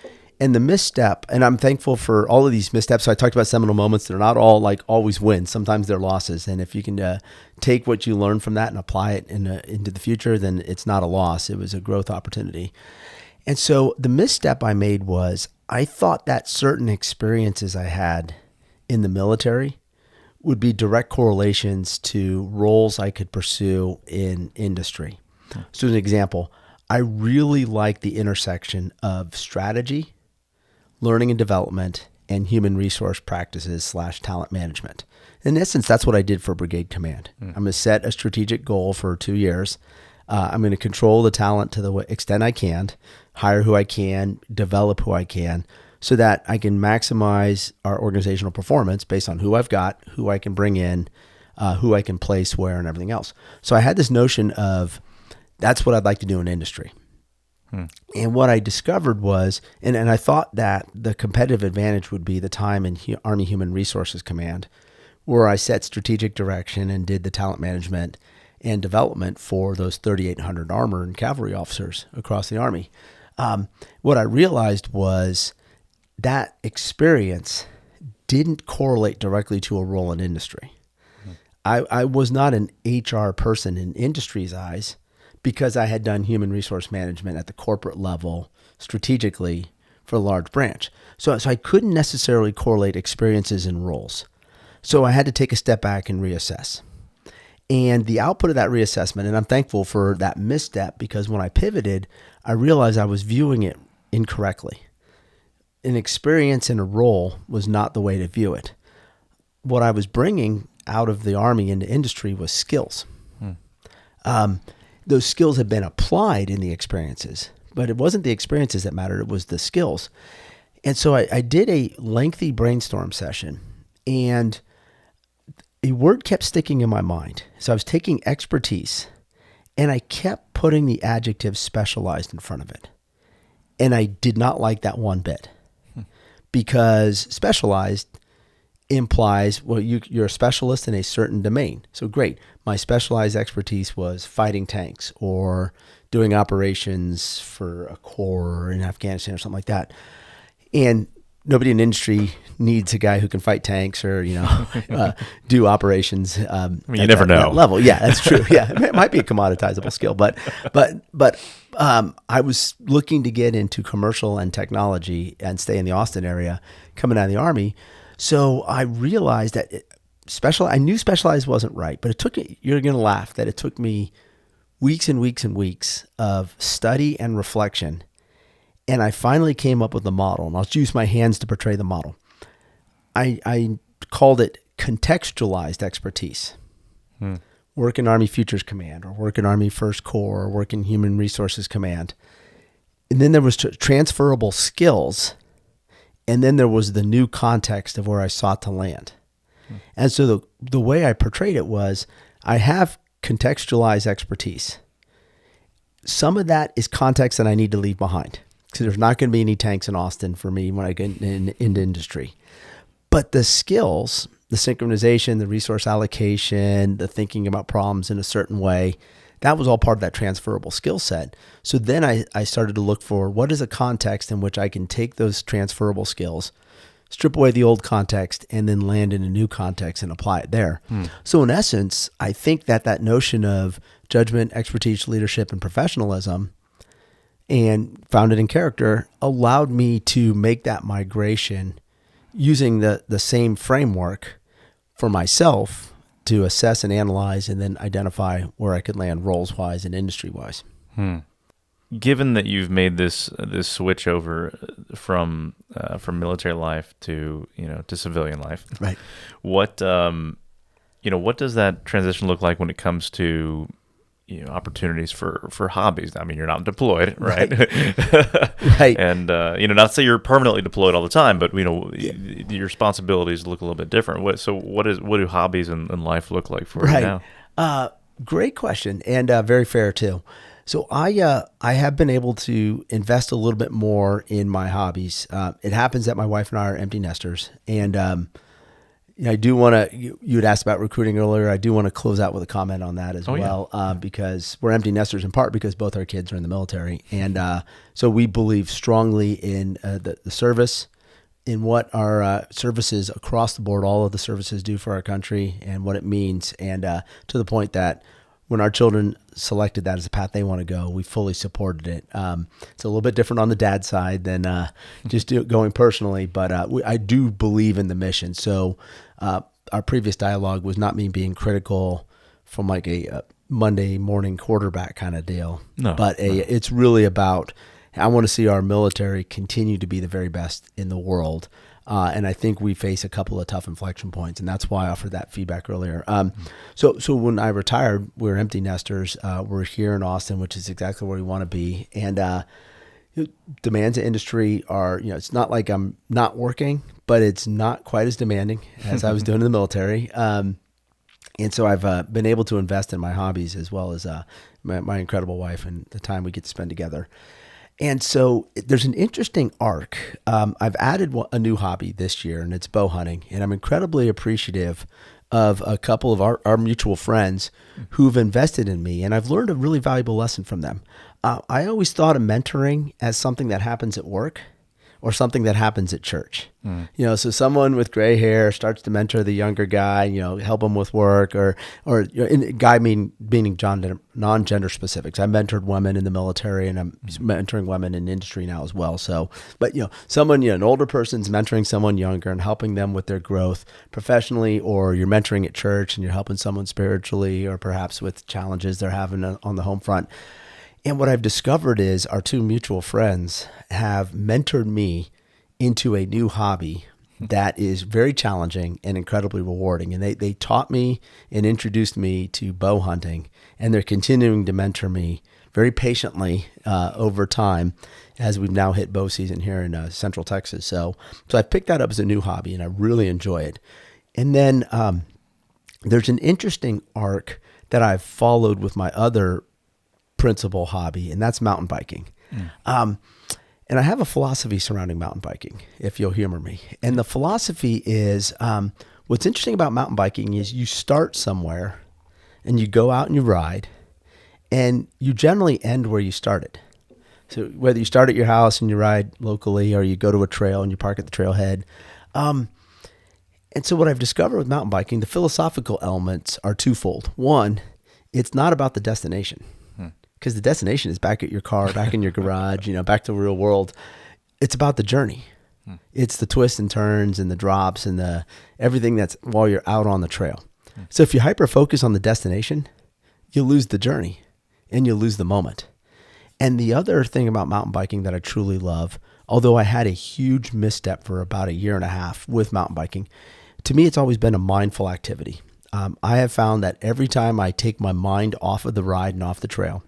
And the misstep, and I'm thankful for all of these missteps. So I talked about seminal moments. They're not all like always wins. Sometimes they're losses. And if you can take what you learn from that and apply it into the future, then it's not a loss. It was a growth opportunity. And so the misstep I made was I thought that certain experiences I had in the military would be direct correlations to roles I could pursue in industry. So as an example, I really like the intersection of strategy, learning and development, and human resource practices / talent management. In essence, that's what I did for Brigade Command. I'm going to set a strategic goal for 2 years. I'm going to control the talent to the extent I can, hire who I can, develop who I can, so that I can maximize our organizational performance based on who I've got, who I can bring in, who I can place where, and everything else. So I had this notion of that's what I'd like to do in industry. And what I discovered was, and I thought that the competitive advantage would be the time in Army Human Resources Command, where I set strategic direction and did the talent management and development for those 3,800 armor and cavalry officers across the Army. What I realized was that experience didn't correlate directly to a role in industry. I was not an HR person in industry's eyes because I had done human resource management at the corporate level strategically for a large branch. So I couldn't necessarily correlate experiences and roles. So I had to take a step back and reassess. And the output of that reassessment, and I'm thankful for that misstep because when I pivoted, I realized I was viewing it incorrectly. An experience in a role was not the way to view it. What I was bringing out of the Army into industry was skills. Those skills had been applied in the experiences, but it wasn't the experiences that mattered. It was the skills. And so I did a lengthy brainstorm session, and a word kept sticking in my mind. So I was taking expertise, and I kept putting the adjective specialized in front of it. And I did not like that one bit because specialized implies, well, you're a specialist in a certain domain. So great. My specialized expertise was fighting tanks or doing operations for a corps in Afghanistan or something like that. And nobody in industry needs a guy who can fight tanks or, do operations. You never know. That level. Yeah, that's true. Yeah. It might be a commoditizable skill, but I was looking to get into commercial and technology and stay in the Austin area coming out of the Army. So I realized that I knew specialized wasn't right, but it took me, you're going to laugh, that it took me weeks and weeks and weeks of study and reflection. And I finally came up with a model, and I'll use my hands to portray the model. I called it contextualized expertise. Work in Army Futures Command, or work in Army First Corps, or work in Human Resources Command. And then there was transferable skills. And then there was the new context of where I sought to land. And so the way I portrayed it was, I have contextualized expertise. Some of that is context that I need to leave behind, because there's not going to be any tanks in Austin for me when I get into industry. But the skills, the synchronization, the resource allocation, the thinking about problems in a certain way, that was all part of that transferable skill set. So then I started to look for what is a context in which I can take those transferable skills, strip away the old context, and then land in a new context and apply it there. So in essence, I think that notion of judgment, expertise, leadership, and professionalism, and founded in character, allowed me to make that migration using the same framework for myself to assess and analyze and then identify where I could land roles-wise and industry-wise. given that you've made this switch over from military life to civilian life, Right. What what does that transition look like when it comes to opportunities for hobbies? I mean, you're not deployed, right? Right. And not to say you're permanently deployed all the time, but your responsibilities look a little bit different. What do hobbies and life look like for you now? Great question, and very fair too. So I have been able to invest a little bit more in my hobbies. It happens that my wife and I are empty nesters, and I do want to. You had asked about recruiting earlier. I do want to close out with a comment on that as well, because we're empty nesters in part because both our kids are in the military, and so we believe strongly in the service, in what our services across the board, all of the services do for our country, and what it means, and to the point that when our children selected that as a path they want to go, we fully supported it. It's a little bit different on the dad side than just going personally, but I do believe in the mission. So our previous dialogue was not me being critical from like a Monday morning quarterback kind of deal, but it's really about, I want to see our military continue to be the very best in the world. And I think we face a couple of tough inflection points, and that's why I offered that feedback earlier. So when I retired, we were empty nesters. We're here in Austin, which is exactly where we want to be. And demands of industry are, it's not like I'm not working, but it's not quite as demanding as I was doing in the military. And so I've been able to invest in my hobbies as well as my incredible wife and the time we get to spend together. And so there's an interesting arc. I've added a new hobby this year, and it's bow hunting. And I'm incredibly appreciative of a couple of our mutual friends who've invested in me. And I've learned a really valuable lesson from them. I always thought of mentoring as something that happens at work or something that happens at church. So someone with gray hair starts to mentor the younger guy, help him with work, or guy meaning non-gender specifics. I mentored women in the military, and I'm mentoring women in industry now as well. So, but someone, an older person's mentoring someone younger and helping them with their growth professionally, or you're mentoring at church and you're helping someone spiritually, or perhaps with challenges they're having on the home front. And what I've discovered is our two mutual friends have mentored me into a new hobby that is very challenging and incredibly rewarding. And they taught me and introduced me to bow hunting, and they're continuing to mentor me very patiently over time as we've now hit bow season here in Central Texas. So I picked that up as a new hobby, and I really enjoy it. And then there's an interesting arc that I've followed with my other principal hobby, and that's mountain biking. And I have a philosophy surrounding mountain biking, if you'll humor me. And the philosophy is, what's interesting about mountain biking is you start somewhere and you go out and you ride, and you generally end where you started. So whether you start at your house and you ride locally, or you go to a trail and you park at the trailhead. And so what I've discovered with mountain biking, the philosophical elements are twofold. One, it's not about the destination, because the destination is back at your car, back in your garage, back to the real world. It's about the journey. It's the twists and turns and the drops and the everything that's while you're out on the trail. So if you hyper focus on the destination, you lose the journey and you lose the moment. And the other thing about mountain biking that I truly love, although I had a huge misstep for about a year and a half with mountain biking, to me, it's always been a mindful activity. I have found that every time I take my mind off of the ride and off the trail,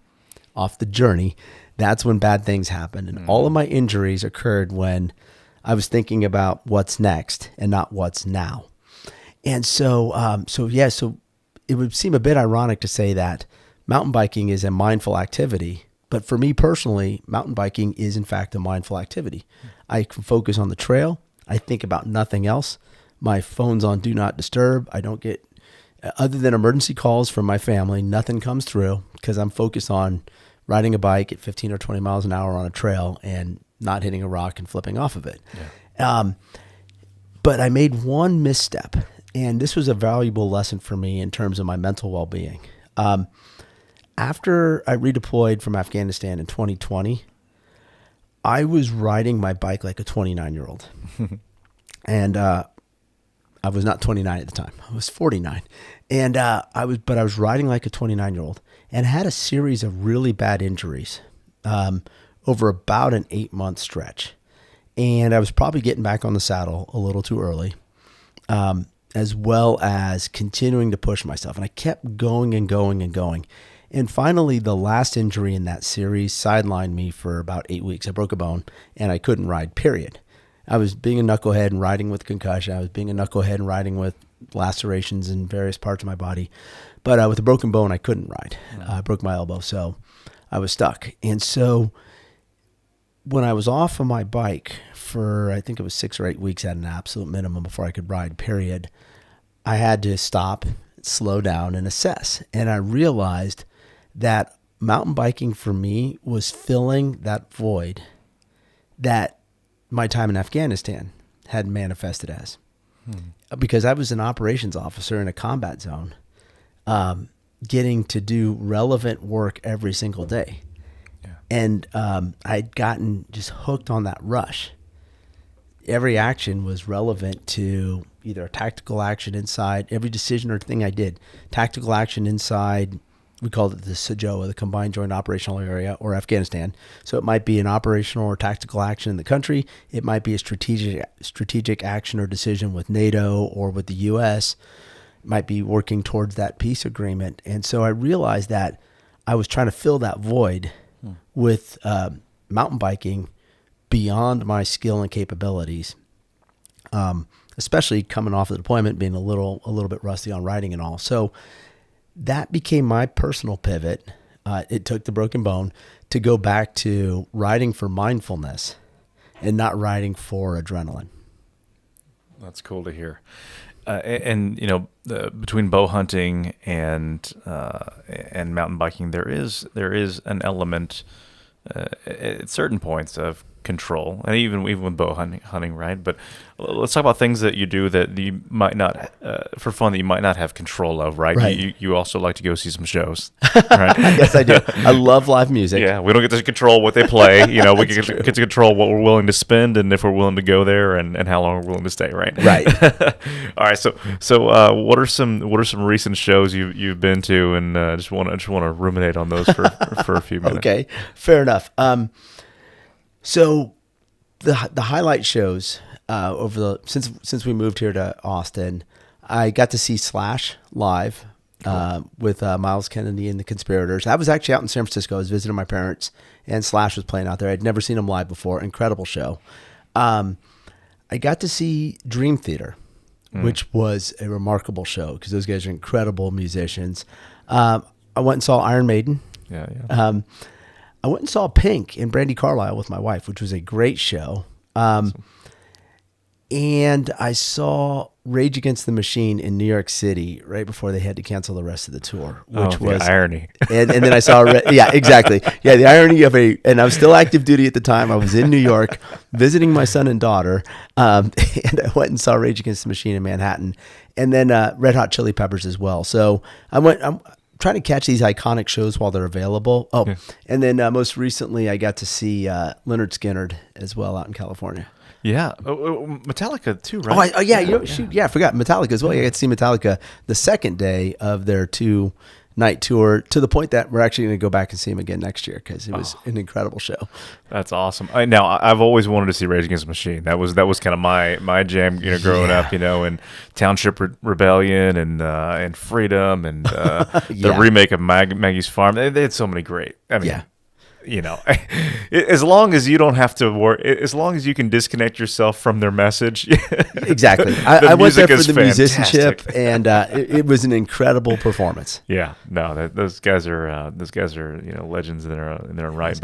off the journey, that's when bad things happen. And all of my injuries occurred when I was thinking about what's next and not what's now. And so it would seem a bit ironic to say that mountain biking is a mindful activity, but for me personally, mountain biking is in fact a mindful activity. I can focus on the trail. I think about nothing else. My phone's on do not disturb. I don't get, other than emergency calls from my family, nothing comes through because I'm focused on riding a bike at 15 or 20 miles an hour on a trail and not hitting a rock and flipping off of it. But I made one misstep, and this was a valuable lesson for me in terms of my mental well-being. After I redeployed from Afghanistan in 2020, I was riding my bike like a 29-year-old. And I was not 29 at the time. I was 49. And I was riding like a 29-year-old and had a series of really bad injuries over about an 8-month stretch. And I was probably getting back on the saddle a little too early, as well as continuing to push myself. And I kept going and going and going. And finally, the last injury in that series sidelined me for about 8 weeks. I broke a bone and I couldn't ride, period. I was being a knucklehead and riding with concussion. I was being a knucklehead and riding with lacerations in various parts of my body. But with a broken bone, I couldn't ride. I broke my elbow, so I was stuck. And so when I was off of my bike for, I think it was 6 or 8 weeks at an absolute minimum before I could ride, period, I had to stop, slow down, and assess. And I realized that mountain biking for me was filling that void that my time in Afghanistan had manifested as. Because I was an operations officer in a combat zone, getting to do relevant work every single day. Yeah. And I'd gotten just hooked on that rush. Every action was relevant to either a tactical action inside, every decision or thing I did, tactical action inside, we called it the SJOA, the Combined Joint Operational Area, or Afghanistan. So it might be an operational or tactical action in the country. It might be a strategic action or decision with NATO or with the U.S. It might be working towards that peace agreement. And so I realized that I was trying to fill that void with mountain biking beyond my skill and capabilities, especially coming off the deployment, being a little bit rusty on riding and all. So that became my personal pivot. It took the broken bone to go back to riding for mindfulness and not riding for adrenaline. That's cool to hear. And you know, between bow hunting and mountain biking, there is an element at certain points of control, and even with bow hunting, right? But let's talk about things that you do that you might not, for fun, that you might not have control of, right? Right. You also like to go see some shows, right? Yes, I do. I love live music. Yeah, we don't get to control what they play. You know, we get to control what we're willing to spend and if we're willing to go there and how long we're willing to stay, right? Right. All right. So what are some recent shows you've been to, and just want to ruminate on those for a few minutes. Okay, fair enough. So the highlight shows since we moved here to Austin, I got to see Slash live with Miles Kennedy and the Conspirators. I was actually out in San Francisco. I was visiting my parents, and Slash was playing out there. I'd never seen him live before. Incredible show. I got to see Dream Theater, which was a remarkable show because those guys are incredible musicians. I went and saw Iron Maiden. Yeah. I went and saw Pink and Brandy Carlisle with my wife, which was a great show. Awesome. And I saw Rage Against the Machine in New York City right before they had to cancel the rest of the tour, which was the irony. And then I saw, yeah, exactly. Yeah, the irony of and I was still active duty at the time. I was in New York visiting my son and daughter, and I went and saw Rage Against the Machine in Manhattan, and then Red Hot Chili Peppers as well. So I'm trying to catch these iconic shows while they're available. Oh, yeah. And then most recently I got to see Lynyrd Skynyrd as well out in California. Yeah. Metallica too, right? Oh, yeah. I forgot Metallica as well. I got to see Metallica the second day of their 2-night tour, to the point that we're actually going to go back and see them again next year because it was an incredible show. That's awesome. Now I've always wanted to see Rage Against the Machine. That was kind of my jam, growing up, and Township Rebellion and Freedom and the remake of Maggie's Farm. They had so many great. I mean, as long as you don't have to work, as long as you can disconnect yourself from their message. Exactly. I went there for the musicianship, and it was an incredible performance. Yeah, no, those guys are legends in their own right.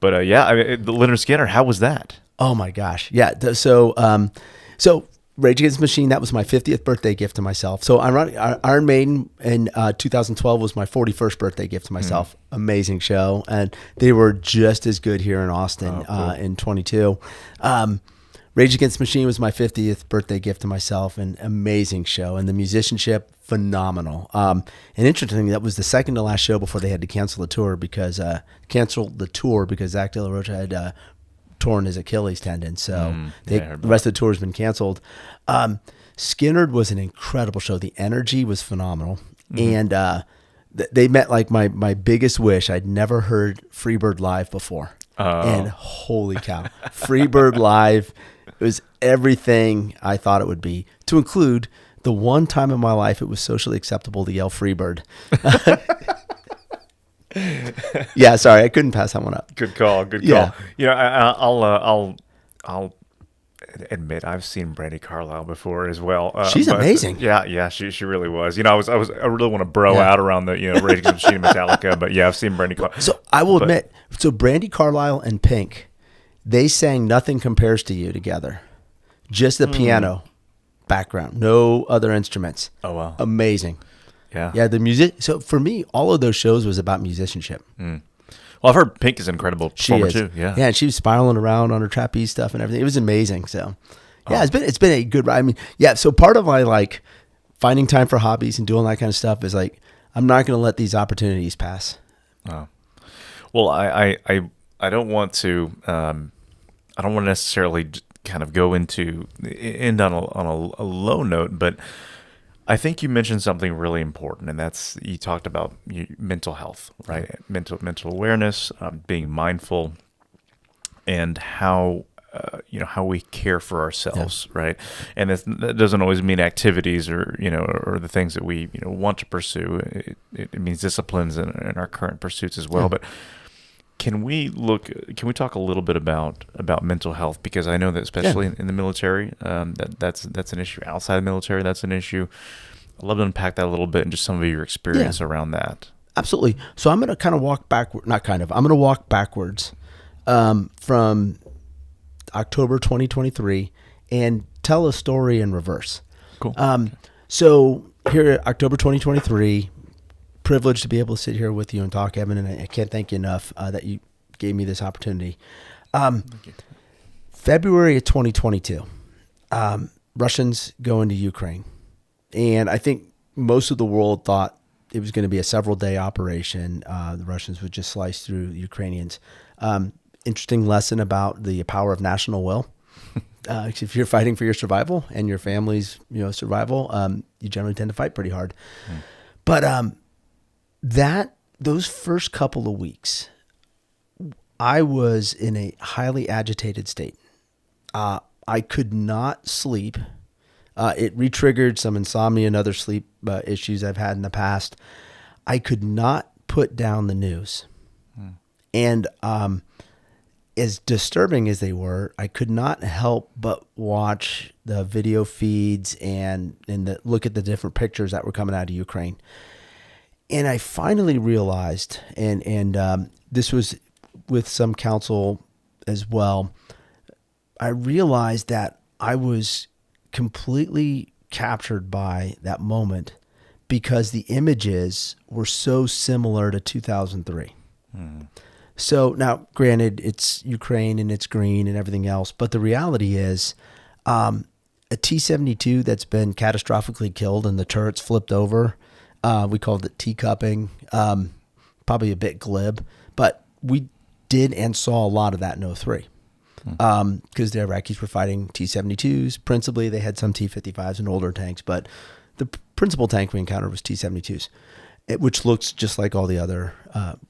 But yeah, I mean, the Lynyrd Skynyrd, how was that? Oh my gosh, yeah. So Rage Against the Machine, that was my 50th birthday gift to myself. So Iron Maiden in 2012 was my 41st birthday gift to myself. Amazing show. And they were just as good here in Austin in 22. Rage Against the Machine was my 50th birthday gift to myself. An amazing show. And the musicianship, phenomenal. And interestingly, that was the second to last show before they had to cancel the tour because Zach De La Rocha had torn his Achilles tendon, so the rest of the tour has been canceled. Skynyrd was an incredible show. The energy was phenomenal, and they met like my biggest wish. I'd never heard Freebird live before. And holy cow, Freebird live was everything I thought it would be, to include the one time in my life it was socially acceptable to yell Freebird. Yeah, sorry, I couldn't pass that one up. Good call. Yeah. You know, I'll admit I've seen Brandi Carlile before as well. She's amazing. Yeah, she really was. You know, I really want to bro out around the Rage Against the Machine, Metallica, but yeah, I've seen Brandi Carlile. So I will admit, so Brandi Carlile and Pink, they sang "Nothing Compares to You" together, just the piano background, no other instruments. Oh wow, amazing. Yeah, the music. So for me, all of those shows was about musicianship. Well, I've heard Pink is an incredible performer too. Yeah, and she was spiraling around on her trapeze stuff and everything. It was amazing. So, yeah, it's been a good ride. I mean, yeah. So part of my like finding time for hobbies and doing that kind of stuff is like I'm not going to let these opportunities pass. Oh. Well, I don't want to necessarily kind of go into end on a low note, but I think you mentioned something really important, and that's you talked about mental health, right? Mental awareness, being mindful, and how how we care for ourselves, right? And that doesn't always mean activities or or the things that we want to pursue. It means disciplines in our current pursuits as well, but. Can we talk a little bit about mental health? Because I know that especially in the military, that's an issue. Outside the military, that's an issue. I'd love to unpack that a little bit and just some of your experience around that. Absolutely. So I'm going to kind of walk backward. I'm going to walk backwards from October 2023 and tell a story in reverse. Cool. So here, October 2023. Privileged to be able to sit here with you and talk, Evan, and I can't thank you enough that you gave me this opportunity. February of 2022, Russians go into Ukraine, and I think most of the world thought it was going to be a several-day operation. The Russians would just slice through the Ukrainians. Interesting lesson about the power of national will. If you're fighting for your survival and your family's survival, you generally tend to fight pretty hard. But those first couple of weeks, I was in a highly agitated state. I could not sleep. It re-triggered some insomnia and other sleep issues I've had in the past. I could not put down the news. And as disturbing as they were, I could not help but watch the video feeds and look at the different pictures that were coming out of Ukraine. And I finally realized, and this was with some counsel as well, I realized that I was completely captured by that moment because the images were so similar to 2003. So now, granted, it's Ukraine and it's green and everything else, but the reality is a T-72 that's been catastrophically killed and the turret's flipped over. We called it teacupping, probably a bit glib, but we did and saw a lot of that in 2003 because the Iraqis were fighting T-72s. Principally, they had some T-55s and older tanks, but the principal tank we encountered was T-72s, which looks just like all the other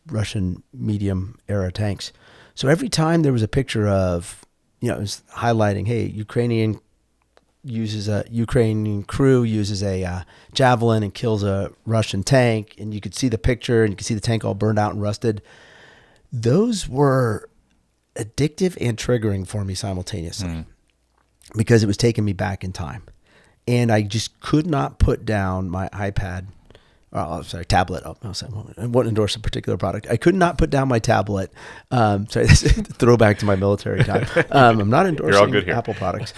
Russian medium-era tanks. So every time there was a picture of, it was highlighting, hey, Ukrainian crew uses a javelin and kills a Russian tank, and you could see the picture and you could see the tank all burned out and rusted. Those were addictive and triggering for me simultaneously because it was taking me back in time. And I just could not put down my iPad. Tablet. I won't endorse a particular product. I could not put down my tablet. This is a throwback to my military time. I'm not endorsing Apple products.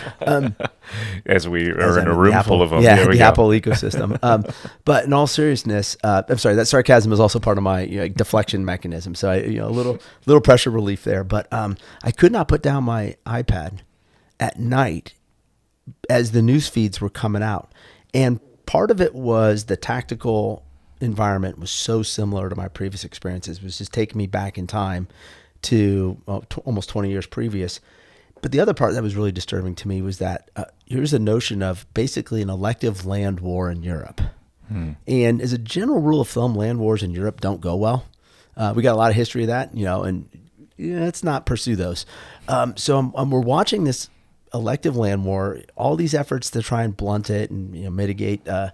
As we are in a room full of them. Yeah, the Apple ecosystem. But in all seriousness, I'm sorry, that sarcasm is also part of my deflection mechanism. So a little pressure relief there. But I could not put down my iPad at night as the news feeds were coming out. And part of it was the tactical environment was so similar to my previous experiences. It was just taking me back in time to almost 20 years previous. But the other part that was really disturbing to me was that here's a notion of basically an elective land war in Europe. And as a general rule of thumb, land wars in Europe don't go well. We got a lot of history of that, and let's not pursue those. So we're watching this elective land war, all these efforts to try and blunt it and mitigate the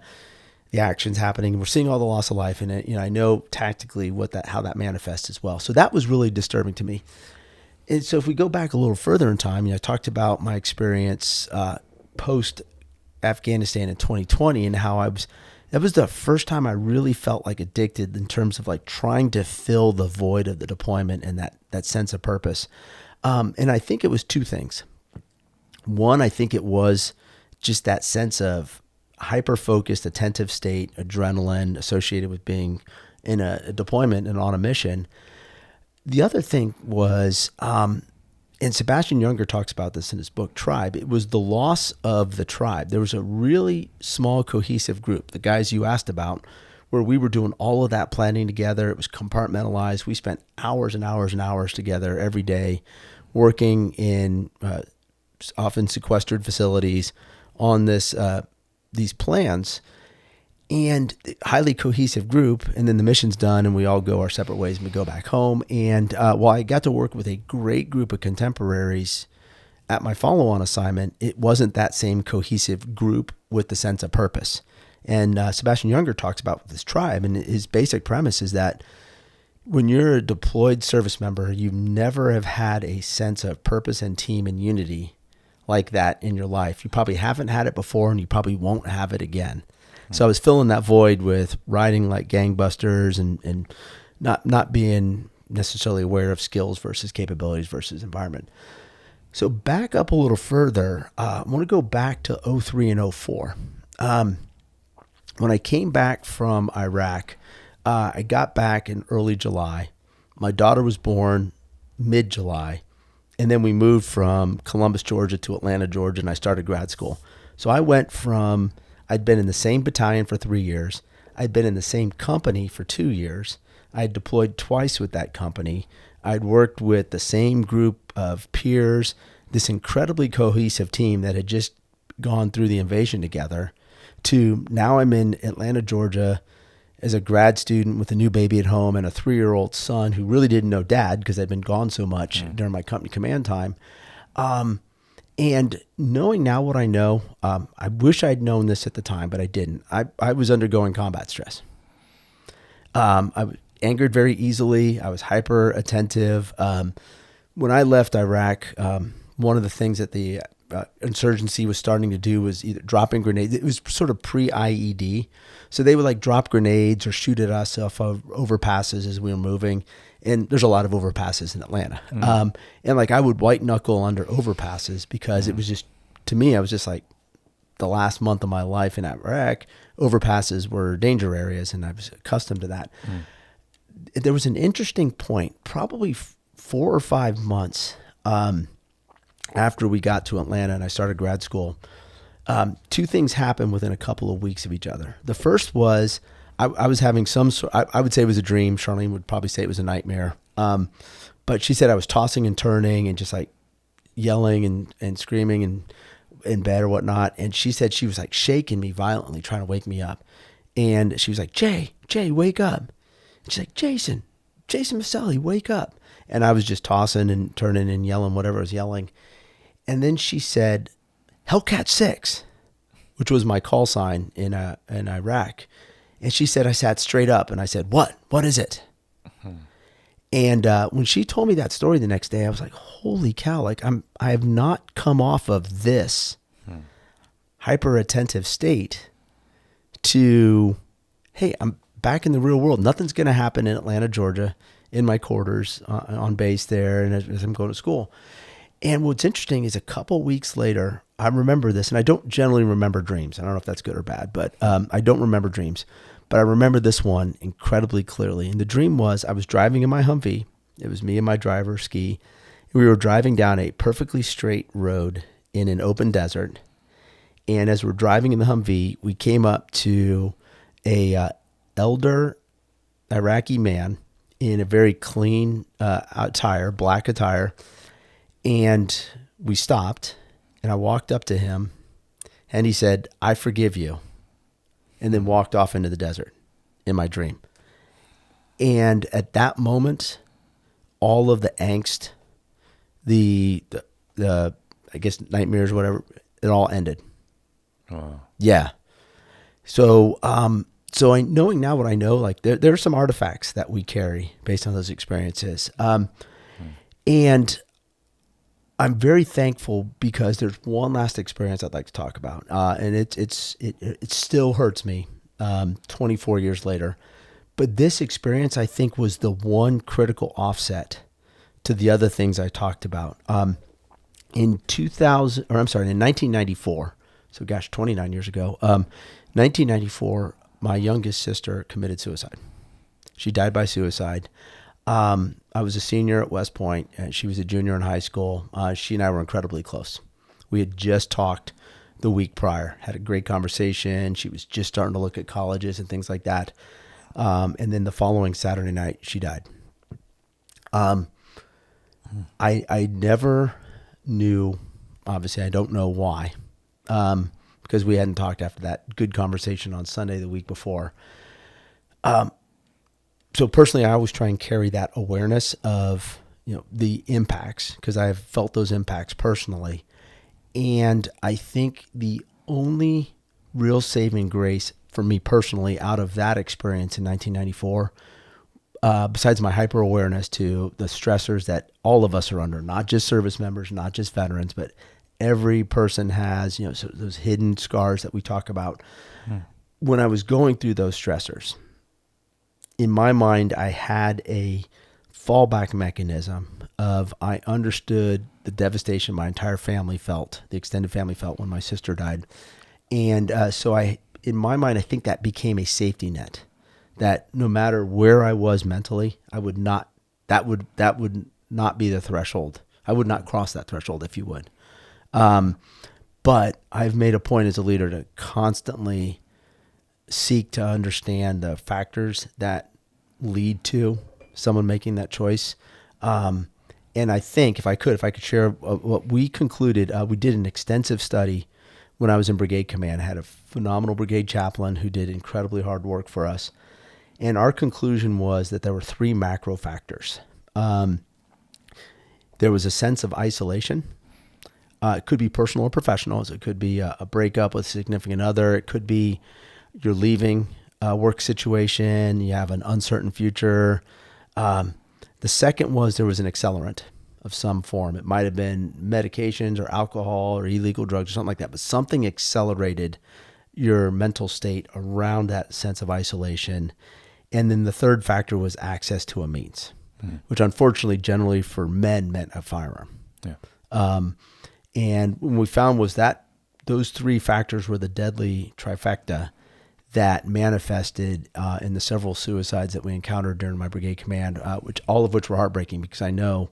actions happening. We're seeing all the loss of life in it. I know tactically how that manifests as well. So that was really disturbing to me. And so if we go back a little further in time, I talked about my experience post Afghanistan in 2020 and how that was the first time I really felt like addicted in terms of like trying to fill the void of the deployment and that sense of purpose. And I think it was two things. One, I think it was just that sense of hyper-focused, attentive state, adrenaline associated with being in a deployment and on a mission. The other thing was, and Sebastian Junger talks about this in his book, Tribe, it was the loss of the tribe. There was a really small, cohesive group, the guys you asked about, where we were doing all of that planning together. It was compartmentalized. We spent hours and hours and hours together every day working in often sequestered facilities on these plans, and highly cohesive group. And then the mission's done and we all go our separate ways and we go back home. And while I got to work with a great group of contemporaries at my follow-on assignment, it wasn't that same cohesive group with the sense of purpose. And Sebastian Junger talks about this tribe, and his basic premise is that when you're a deployed service member, you never have had a sense of purpose and team and unity like that in your life. You probably haven't had it before, and you probably won't have it again. So I was filling that void with riding like gangbusters and not being necessarily aware of skills versus capabilities versus environment. So back up a little further, I want to go back to 2003 and 2004. When I came back from Iraq, I got back in early July. My daughter was born mid-July. And then we moved from Columbus, Georgia to Atlanta, Georgia, and I started grad school. So I went from, I'd been in the same battalion for 3 years. I'd been in the same company for 2 years. I'd deployed twice with that company. I'd worked with the same group of peers, this incredibly cohesive team that had just gone through the invasion together, to now I'm in Atlanta, Georgia, as a grad student with a new baby at home and a 3-year-old son who really didn't know dad because I'd been gone so much during my company command time. And knowing now what I know, I wish I'd known this at the time, but I didn't. I was undergoing combat stress. I was angered very easily. I was hyper attentive. When I left Iraq, one of the things that the insurgency was starting to do was either dropping grenades. It was sort of pre-IED. So they would like drop grenades or shoot at us off of overpasses as we were moving. And there's a lot of overpasses in Atlanta. And like I would white knuckle under overpasses because it was just, to me, I was just like the last month of my life in Iraq, overpasses were danger areas and I was accustomed to that. There was an interesting point, probably 4 or 5 months after we got to Atlanta and I started grad school. Two things happened within a couple of weeks of each other. The first was I was having some sort, I would say it was a dream. Charlene would probably say it was a nightmare. But she said I was tossing and turning and just like yelling and screaming and in bed or whatnot. And she said she was like shaking me violently, trying to wake me up. And she was like, Jay, wake up. And she's like, Jason Miseli, wake up. And I was just tossing and turning and yelling whatever I was yelling. And then she said, Hellcat 6, which was my call sign in Iraq. And she said, I sat straight up and I said, what? What is it? And when she told me that story the next day, I was like, holy cow, like I have not come off of this hyper attentive state to, hey, I'm back in the real world. Nothing's going to happen in Atlanta, Georgia, in my quarters on base there and as I'm going to school. And what's interesting is a couple weeks later, I remember this, and I don't generally remember dreams. I don't know if that's good or bad, but I don't remember dreams. But I remember this one incredibly clearly. And the dream was I was driving in my Humvee. It was me and my driver, Ski. And we were driving down a perfectly straight road in an open desert. And as we're driving in the Humvee, we came up to a elder Iraqi man in a very clean attire, black attire. And we stopped, and I walked up to him, and he said, I forgive you. and then walked off into the desert in my dream. And at that moment, all of the angst, the I guess nightmares, whatever, it all ended. Wow. Yeah. So, knowing now what I know, like there are some artifacts that we carry based on those experiences. And I'm very thankful because there's one last experience I'd like to talk about. And it still hurts me, 24 years later. But this experience, I think, was the one critical offset to the other things I talked about. In 1994, so gosh, 29 years ago, 1994, my youngest sister committed suicide. She died by suicide. I was a senior at West Point, and she was a junior in high school. She and I were incredibly close. We had just talked the week prior, had a great conversation. She was just starting to look at colleges and things like that. And then the following Saturday night, she died. I never knew, obviously I don't know why, because we hadn't talked after that good conversation on Sunday the week before. So personally, I always try and carry that awareness of, the impacts, because I've felt those impacts personally. And I think the only real saving grace for me personally out of that experience in 1994, besides my hyper awareness to the stressors that all of us are under, not just service members, not just veterans, but every person has, so those hidden scars that we talk about. When I was going through those stressors, in my mind, I had a fallback mechanism of I understood the devastation my entire family felt, the extended family felt when my sister died. And so in my mind, I think that became a safety net, that no matter where I was mentally, that would not be the threshold. I would not cross that threshold, if you would. But I've made a point as a leader to constantly seek to understand the factors that lead to someone making that choice. And I think if I could share what we concluded, we did an extensive study when I was in brigade command. I had a phenomenal brigade chaplain who did incredibly hard work for us. And our conclusion was that there were three macro factors. There was a sense of isolation. It could be personal or professional. It could be a breakup with a significant other. It could be you're leaving a work situation. You have an uncertain future. The second was there was an accelerant of some form. It might have been medications or alcohol or illegal drugs or something like that, but something accelerated your mental state around that sense of isolation. And then the third factor was access to a means, which unfortunately generally for men meant a firearm. Yeah. And what we found was that those three factors were the deadly trifecta that manifested in the several suicides that we encountered during my brigade command, all of which were heartbreaking because I know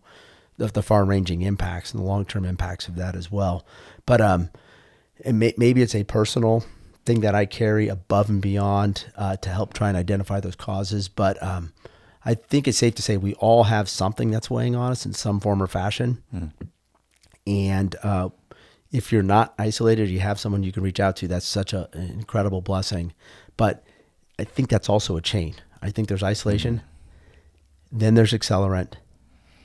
the far-ranging impacts and the long-term impacts of that as well. But maybe it's a personal thing that I carry above and beyond to help try and identify those causes. But I think it's safe to say we all have something that's weighing on us in some form or fashion. And if you're not isolated, you have someone you can reach out to, that's such an incredible blessing. But I think that's also a chain. I think there's isolation, then there's accelerant,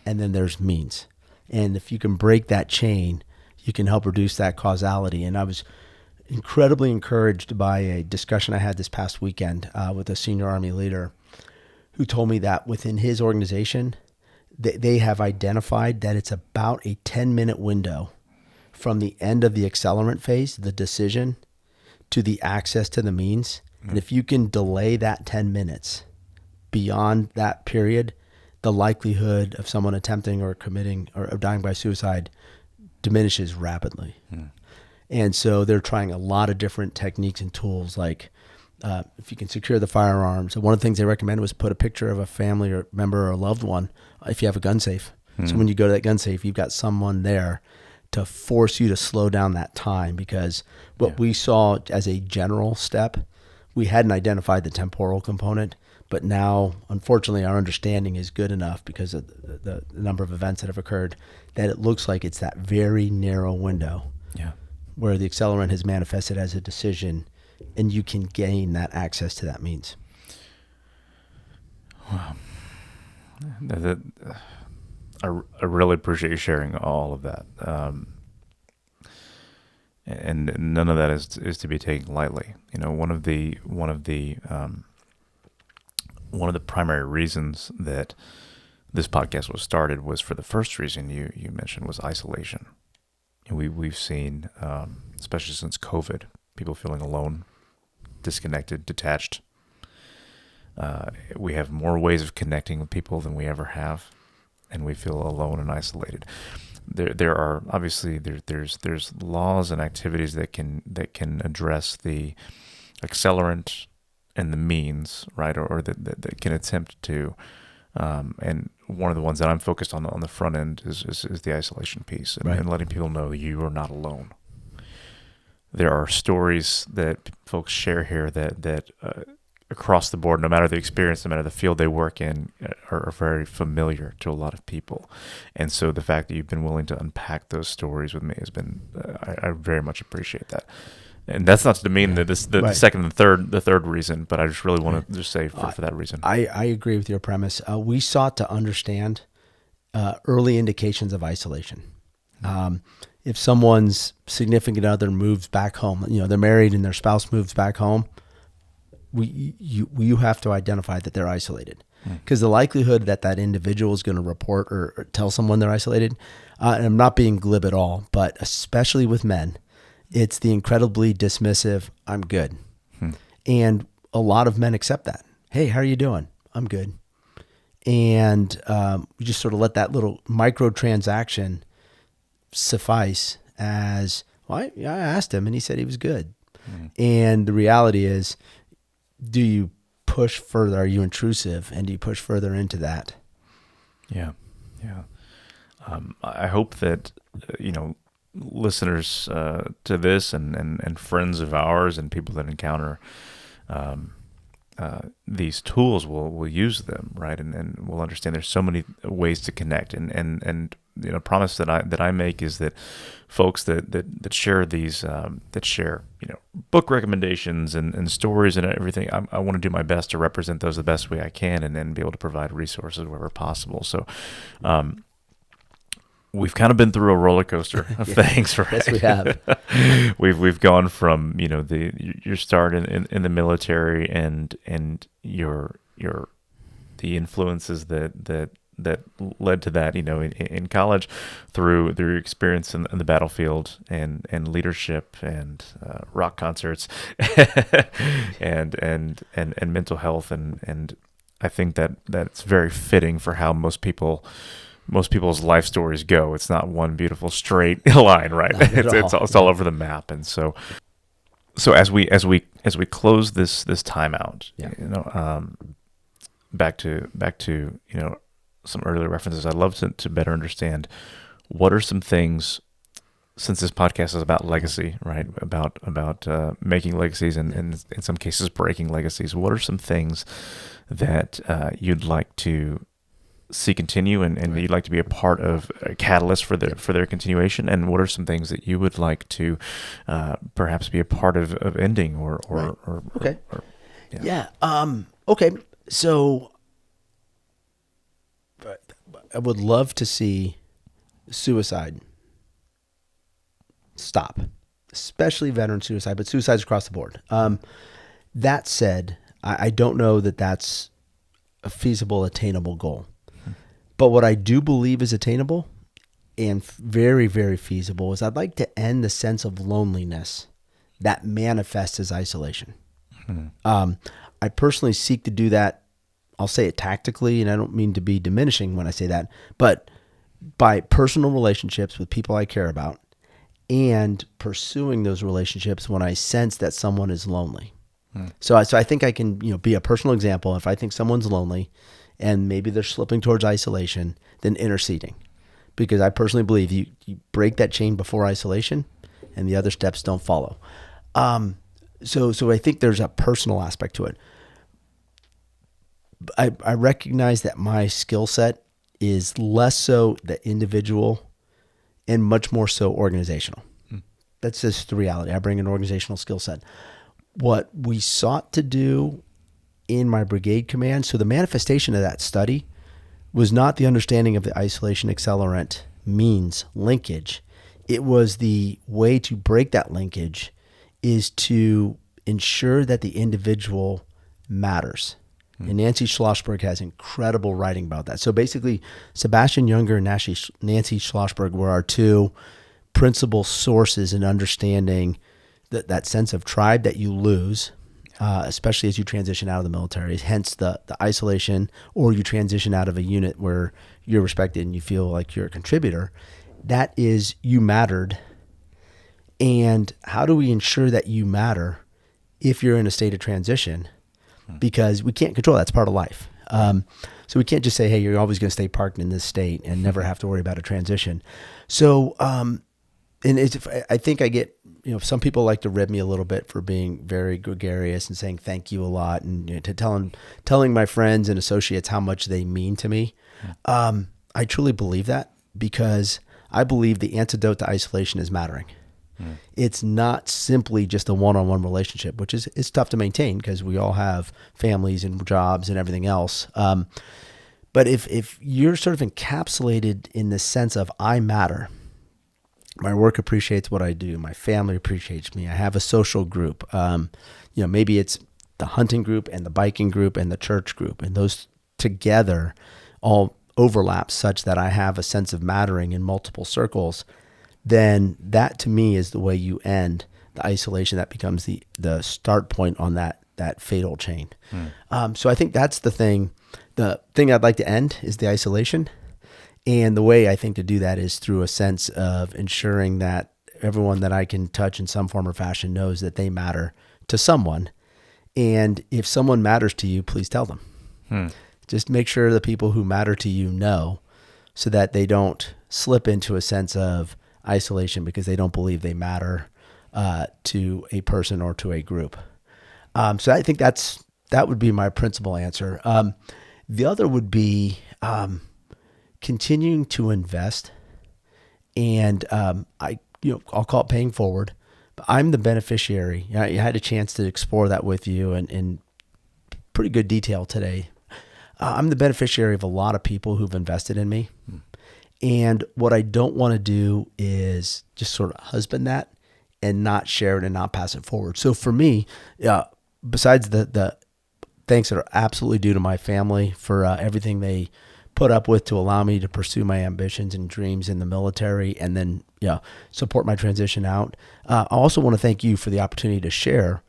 and then there's means. And if you can break that chain, you can help reduce that causality. And I was incredibly encouraged by a discussion I had this past weekend with a senior Army leader who told me that within his organization, they have identified that it's about a 10-minute window from the end of the accelerant phase, the decision, to the access to the means. And if you can delay that 10 minutes beyond that period, the likelihood of someone attempting or committing or dying by suicide diminishes rapidly. And so they're trying a lot of different techniques and tools, like if you can secure the firearms. So one of the things they recommended was put a picture of a family or member or a loved one if you have a gun safe. So when you go to that gun safe, you've got someone there to force you to slow down that time, because what we saw as a general step, we hadn't identified the temporal component, but now, unfortunately, our understanding is good enough because of the number of events that have occurred that it looks like it's that very narrow window where the accelerant has manifested as a decision and you can gain that access to that means. I really appreciate you sharing all of that. And none of that is to be taken lightly. One of the primary reasons that this podcast was started was for the first reason you mentioned, was isolation. We've seen, especially since COVID, people feeling alone, disconnected, detached. We have more ways of connecting with people than we ever have, and we feel alone and isolated. There are obviously there's laws and activities that can address the accelerant and the means, right, or that can attempt to. And one of the ones that I'm focused on the front end is the isolation piece, and letting people know you are not alone. There are stories that folks share here that across the board, no matter the experience, no matter the field they work in, are very familiar to a lot of people. And so the fact that you've been willing to unpack those stories with me has been, I very much appreciate that. And that's not to demean the second and the third reason, but I just really want to just say for that reason. I agree with your premise. We sought to understand early indications of isolation. If someone's significant other moves back home, they're married and their spouse moves back home, you have to identify that they're isolated, because the likelihood that individual is going to report or tell someone they're isolated, and I'm not being glib at all, but especially with men, it's the incredibly dismissive, I'm good. And a lot of men accept that. Hey, how are you doing? I'm good. And we just sort of let that little micro transaction suffice as, well, I asked him and he said he was good. And the reality is, do you push further? Are you intrusive? And do you push further into that? Yeah. I hope that, listeners to this and friends of ours and people that encounter these tools will use them, right? And we'll understand there's so many ways to connect. And promise that I make is that folks that share these that share book recommendations and stories and everything, I want to do my best to represent those the best way I can, and then be able to provide resources wherever possible. So we've kind of been through a roller coaster of things, right? Yes, we have. We've gone from your start in the military and the influences that led to that, in college, through your experience in the battlefield and leadership and rock concerts and mental health, and I think that's very fitting for how most people's life stories go. It's not one beautiful straight line, right? It's all over the map. And so as we close this time out, back to some earlier references, I'd love to better understand what are some things, since this podcast is about legacy, right? About making legacies and in some cases breaking legacies. What are some things that you'd like to see continue and you'd like to be a part of, a catalyst for their continuation? And what are some things that you would like to perhaps be a part of ending or okay. Okay. So I would love to see suicide stop, especially veteran suicide, but suicides across the board. That said, I don't know that that's a feasible, attainable goal. But what I do believe is attainable and very, very feasible is I'd like to end the sense of loneliness that manifests as isolation. I personally seek to do that. I'll say it tactically, and I don't mean to be diminishing when I say that, but by personal relationships with people I care about and pursuing those relationships when I sense that someone is lonely. So I think I can, be a personal example. If I think someone's lonely and maybe they're slipping towards isolation, then interceding. Because I personally believe you break that chain before isolation and the other steps don't follow. So I think there's a personal aspect to it. I recognize that my skill set is less so the individual and much more so organizational. That's just the reality. I bring an organizational skill set. what we sought to do in my brigade command, so the manifestation of that study was not the understanding of the isolation accelerant means linkage. It was the way to break that linkage is to ensure that the individual matters. And Nancy Schlossberg has incredible writing about that. So basically, Sebastian Junger and Nancy Schlossberg were our two principal sources in understanding that sense of tribe that you lose, especially as you transition out of the military, hence the isolation, or you transition out of a unit where you're respected and you feel like you're a contributor. That is, you mattered. And how do we ensure that you matter if you're in a state of transition? Because we can't control that. It's part of life. So we can't just say, hey, you're always going to stay parked in this state and never have to worry about a transition. So, I think I get, some people like to rib me a little bit for being very gregarious and saying thank you a lot, and to telling my friends and associates how much they mean to me. I truly believe that, because I believe the antidote to isolation is mattering. It's not simply just a one-on-one relationship, which is tough to maintain because we all have families and jobs and everything else. But if you're sort of encapsulated in the sense of I matter, my work appreciates what I do, my family appreciates me, I have a social group, maybe it's the hunting group and the biking group and the church group, and those together all overlap such that I have a sense of mattering in multiple circles, then that to me is the way you end the isolation. That becomes the start point on that fatal chain. So I think that's the thing. The thing I'd like to end is the isolation. And the way I think to do that is through a sense of ensuring that everyone that I can touch in some form or fashion knows that they matter to someone. And if someone matters to you, please tell them. Just make sure the people who matter to you know, so that they don't slip into a sense of isolation because they don't believe they matter to a person or to a group. So I think that would be my principal answer. The other would be continuing to invest, and I'll call it paying forward. But I'm the beneficiary. I had a chance to explore that with you in pretty good detail today. I'm the beneficiary of a lot of people who've invested in me. And what I don't want to do is just sort of husband that and not share it and not pass it forward. So for me, besides the thanks that are absolutely due to my family for everything they put up with to allow me to pursue my ambitions and dreams in the military, and then support my transition out, I also want to thank you for the opportunity to share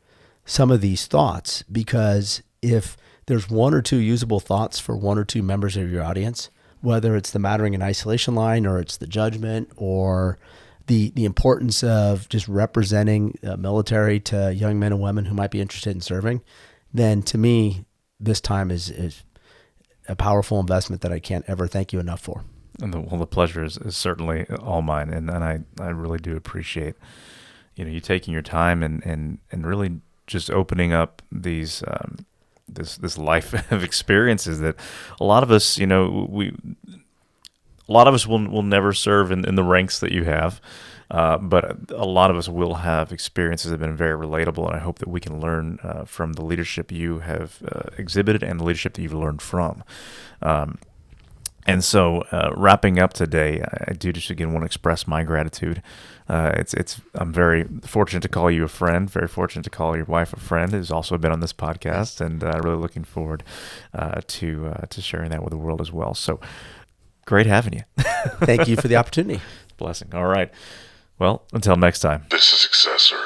some of these thoughts, because if there's one or two usable thoughts for one or two members of your audience, whether it's the mattering and isolation line, or it's the judgment, or the importance of just representing the military to young men and women who might be interested in serving, then to me, this time is a powerful investment that I can't ever thank you enough for. And the pleasure is certainly all mine. And I really do appreciate, you taking your time and really just opening up these, this life of experiences that a lot of us, will never serve in the ranks that you have, but a lot of us will have experiences that have been very relatable, and I hope that we can learn from the leadership you have exhibited and the leadership that you've learned from. And so, wrapping up today, I do just again want to express my gratitude. I'm very fortunate to call you a friend, very fortunate to call your wife a friend, who's also been on this podcast, and really looking forward to sharing that with the world as well. So, great having you. Thank you for the opportunity. Blessing. All right. Well, until next time. This is Successor.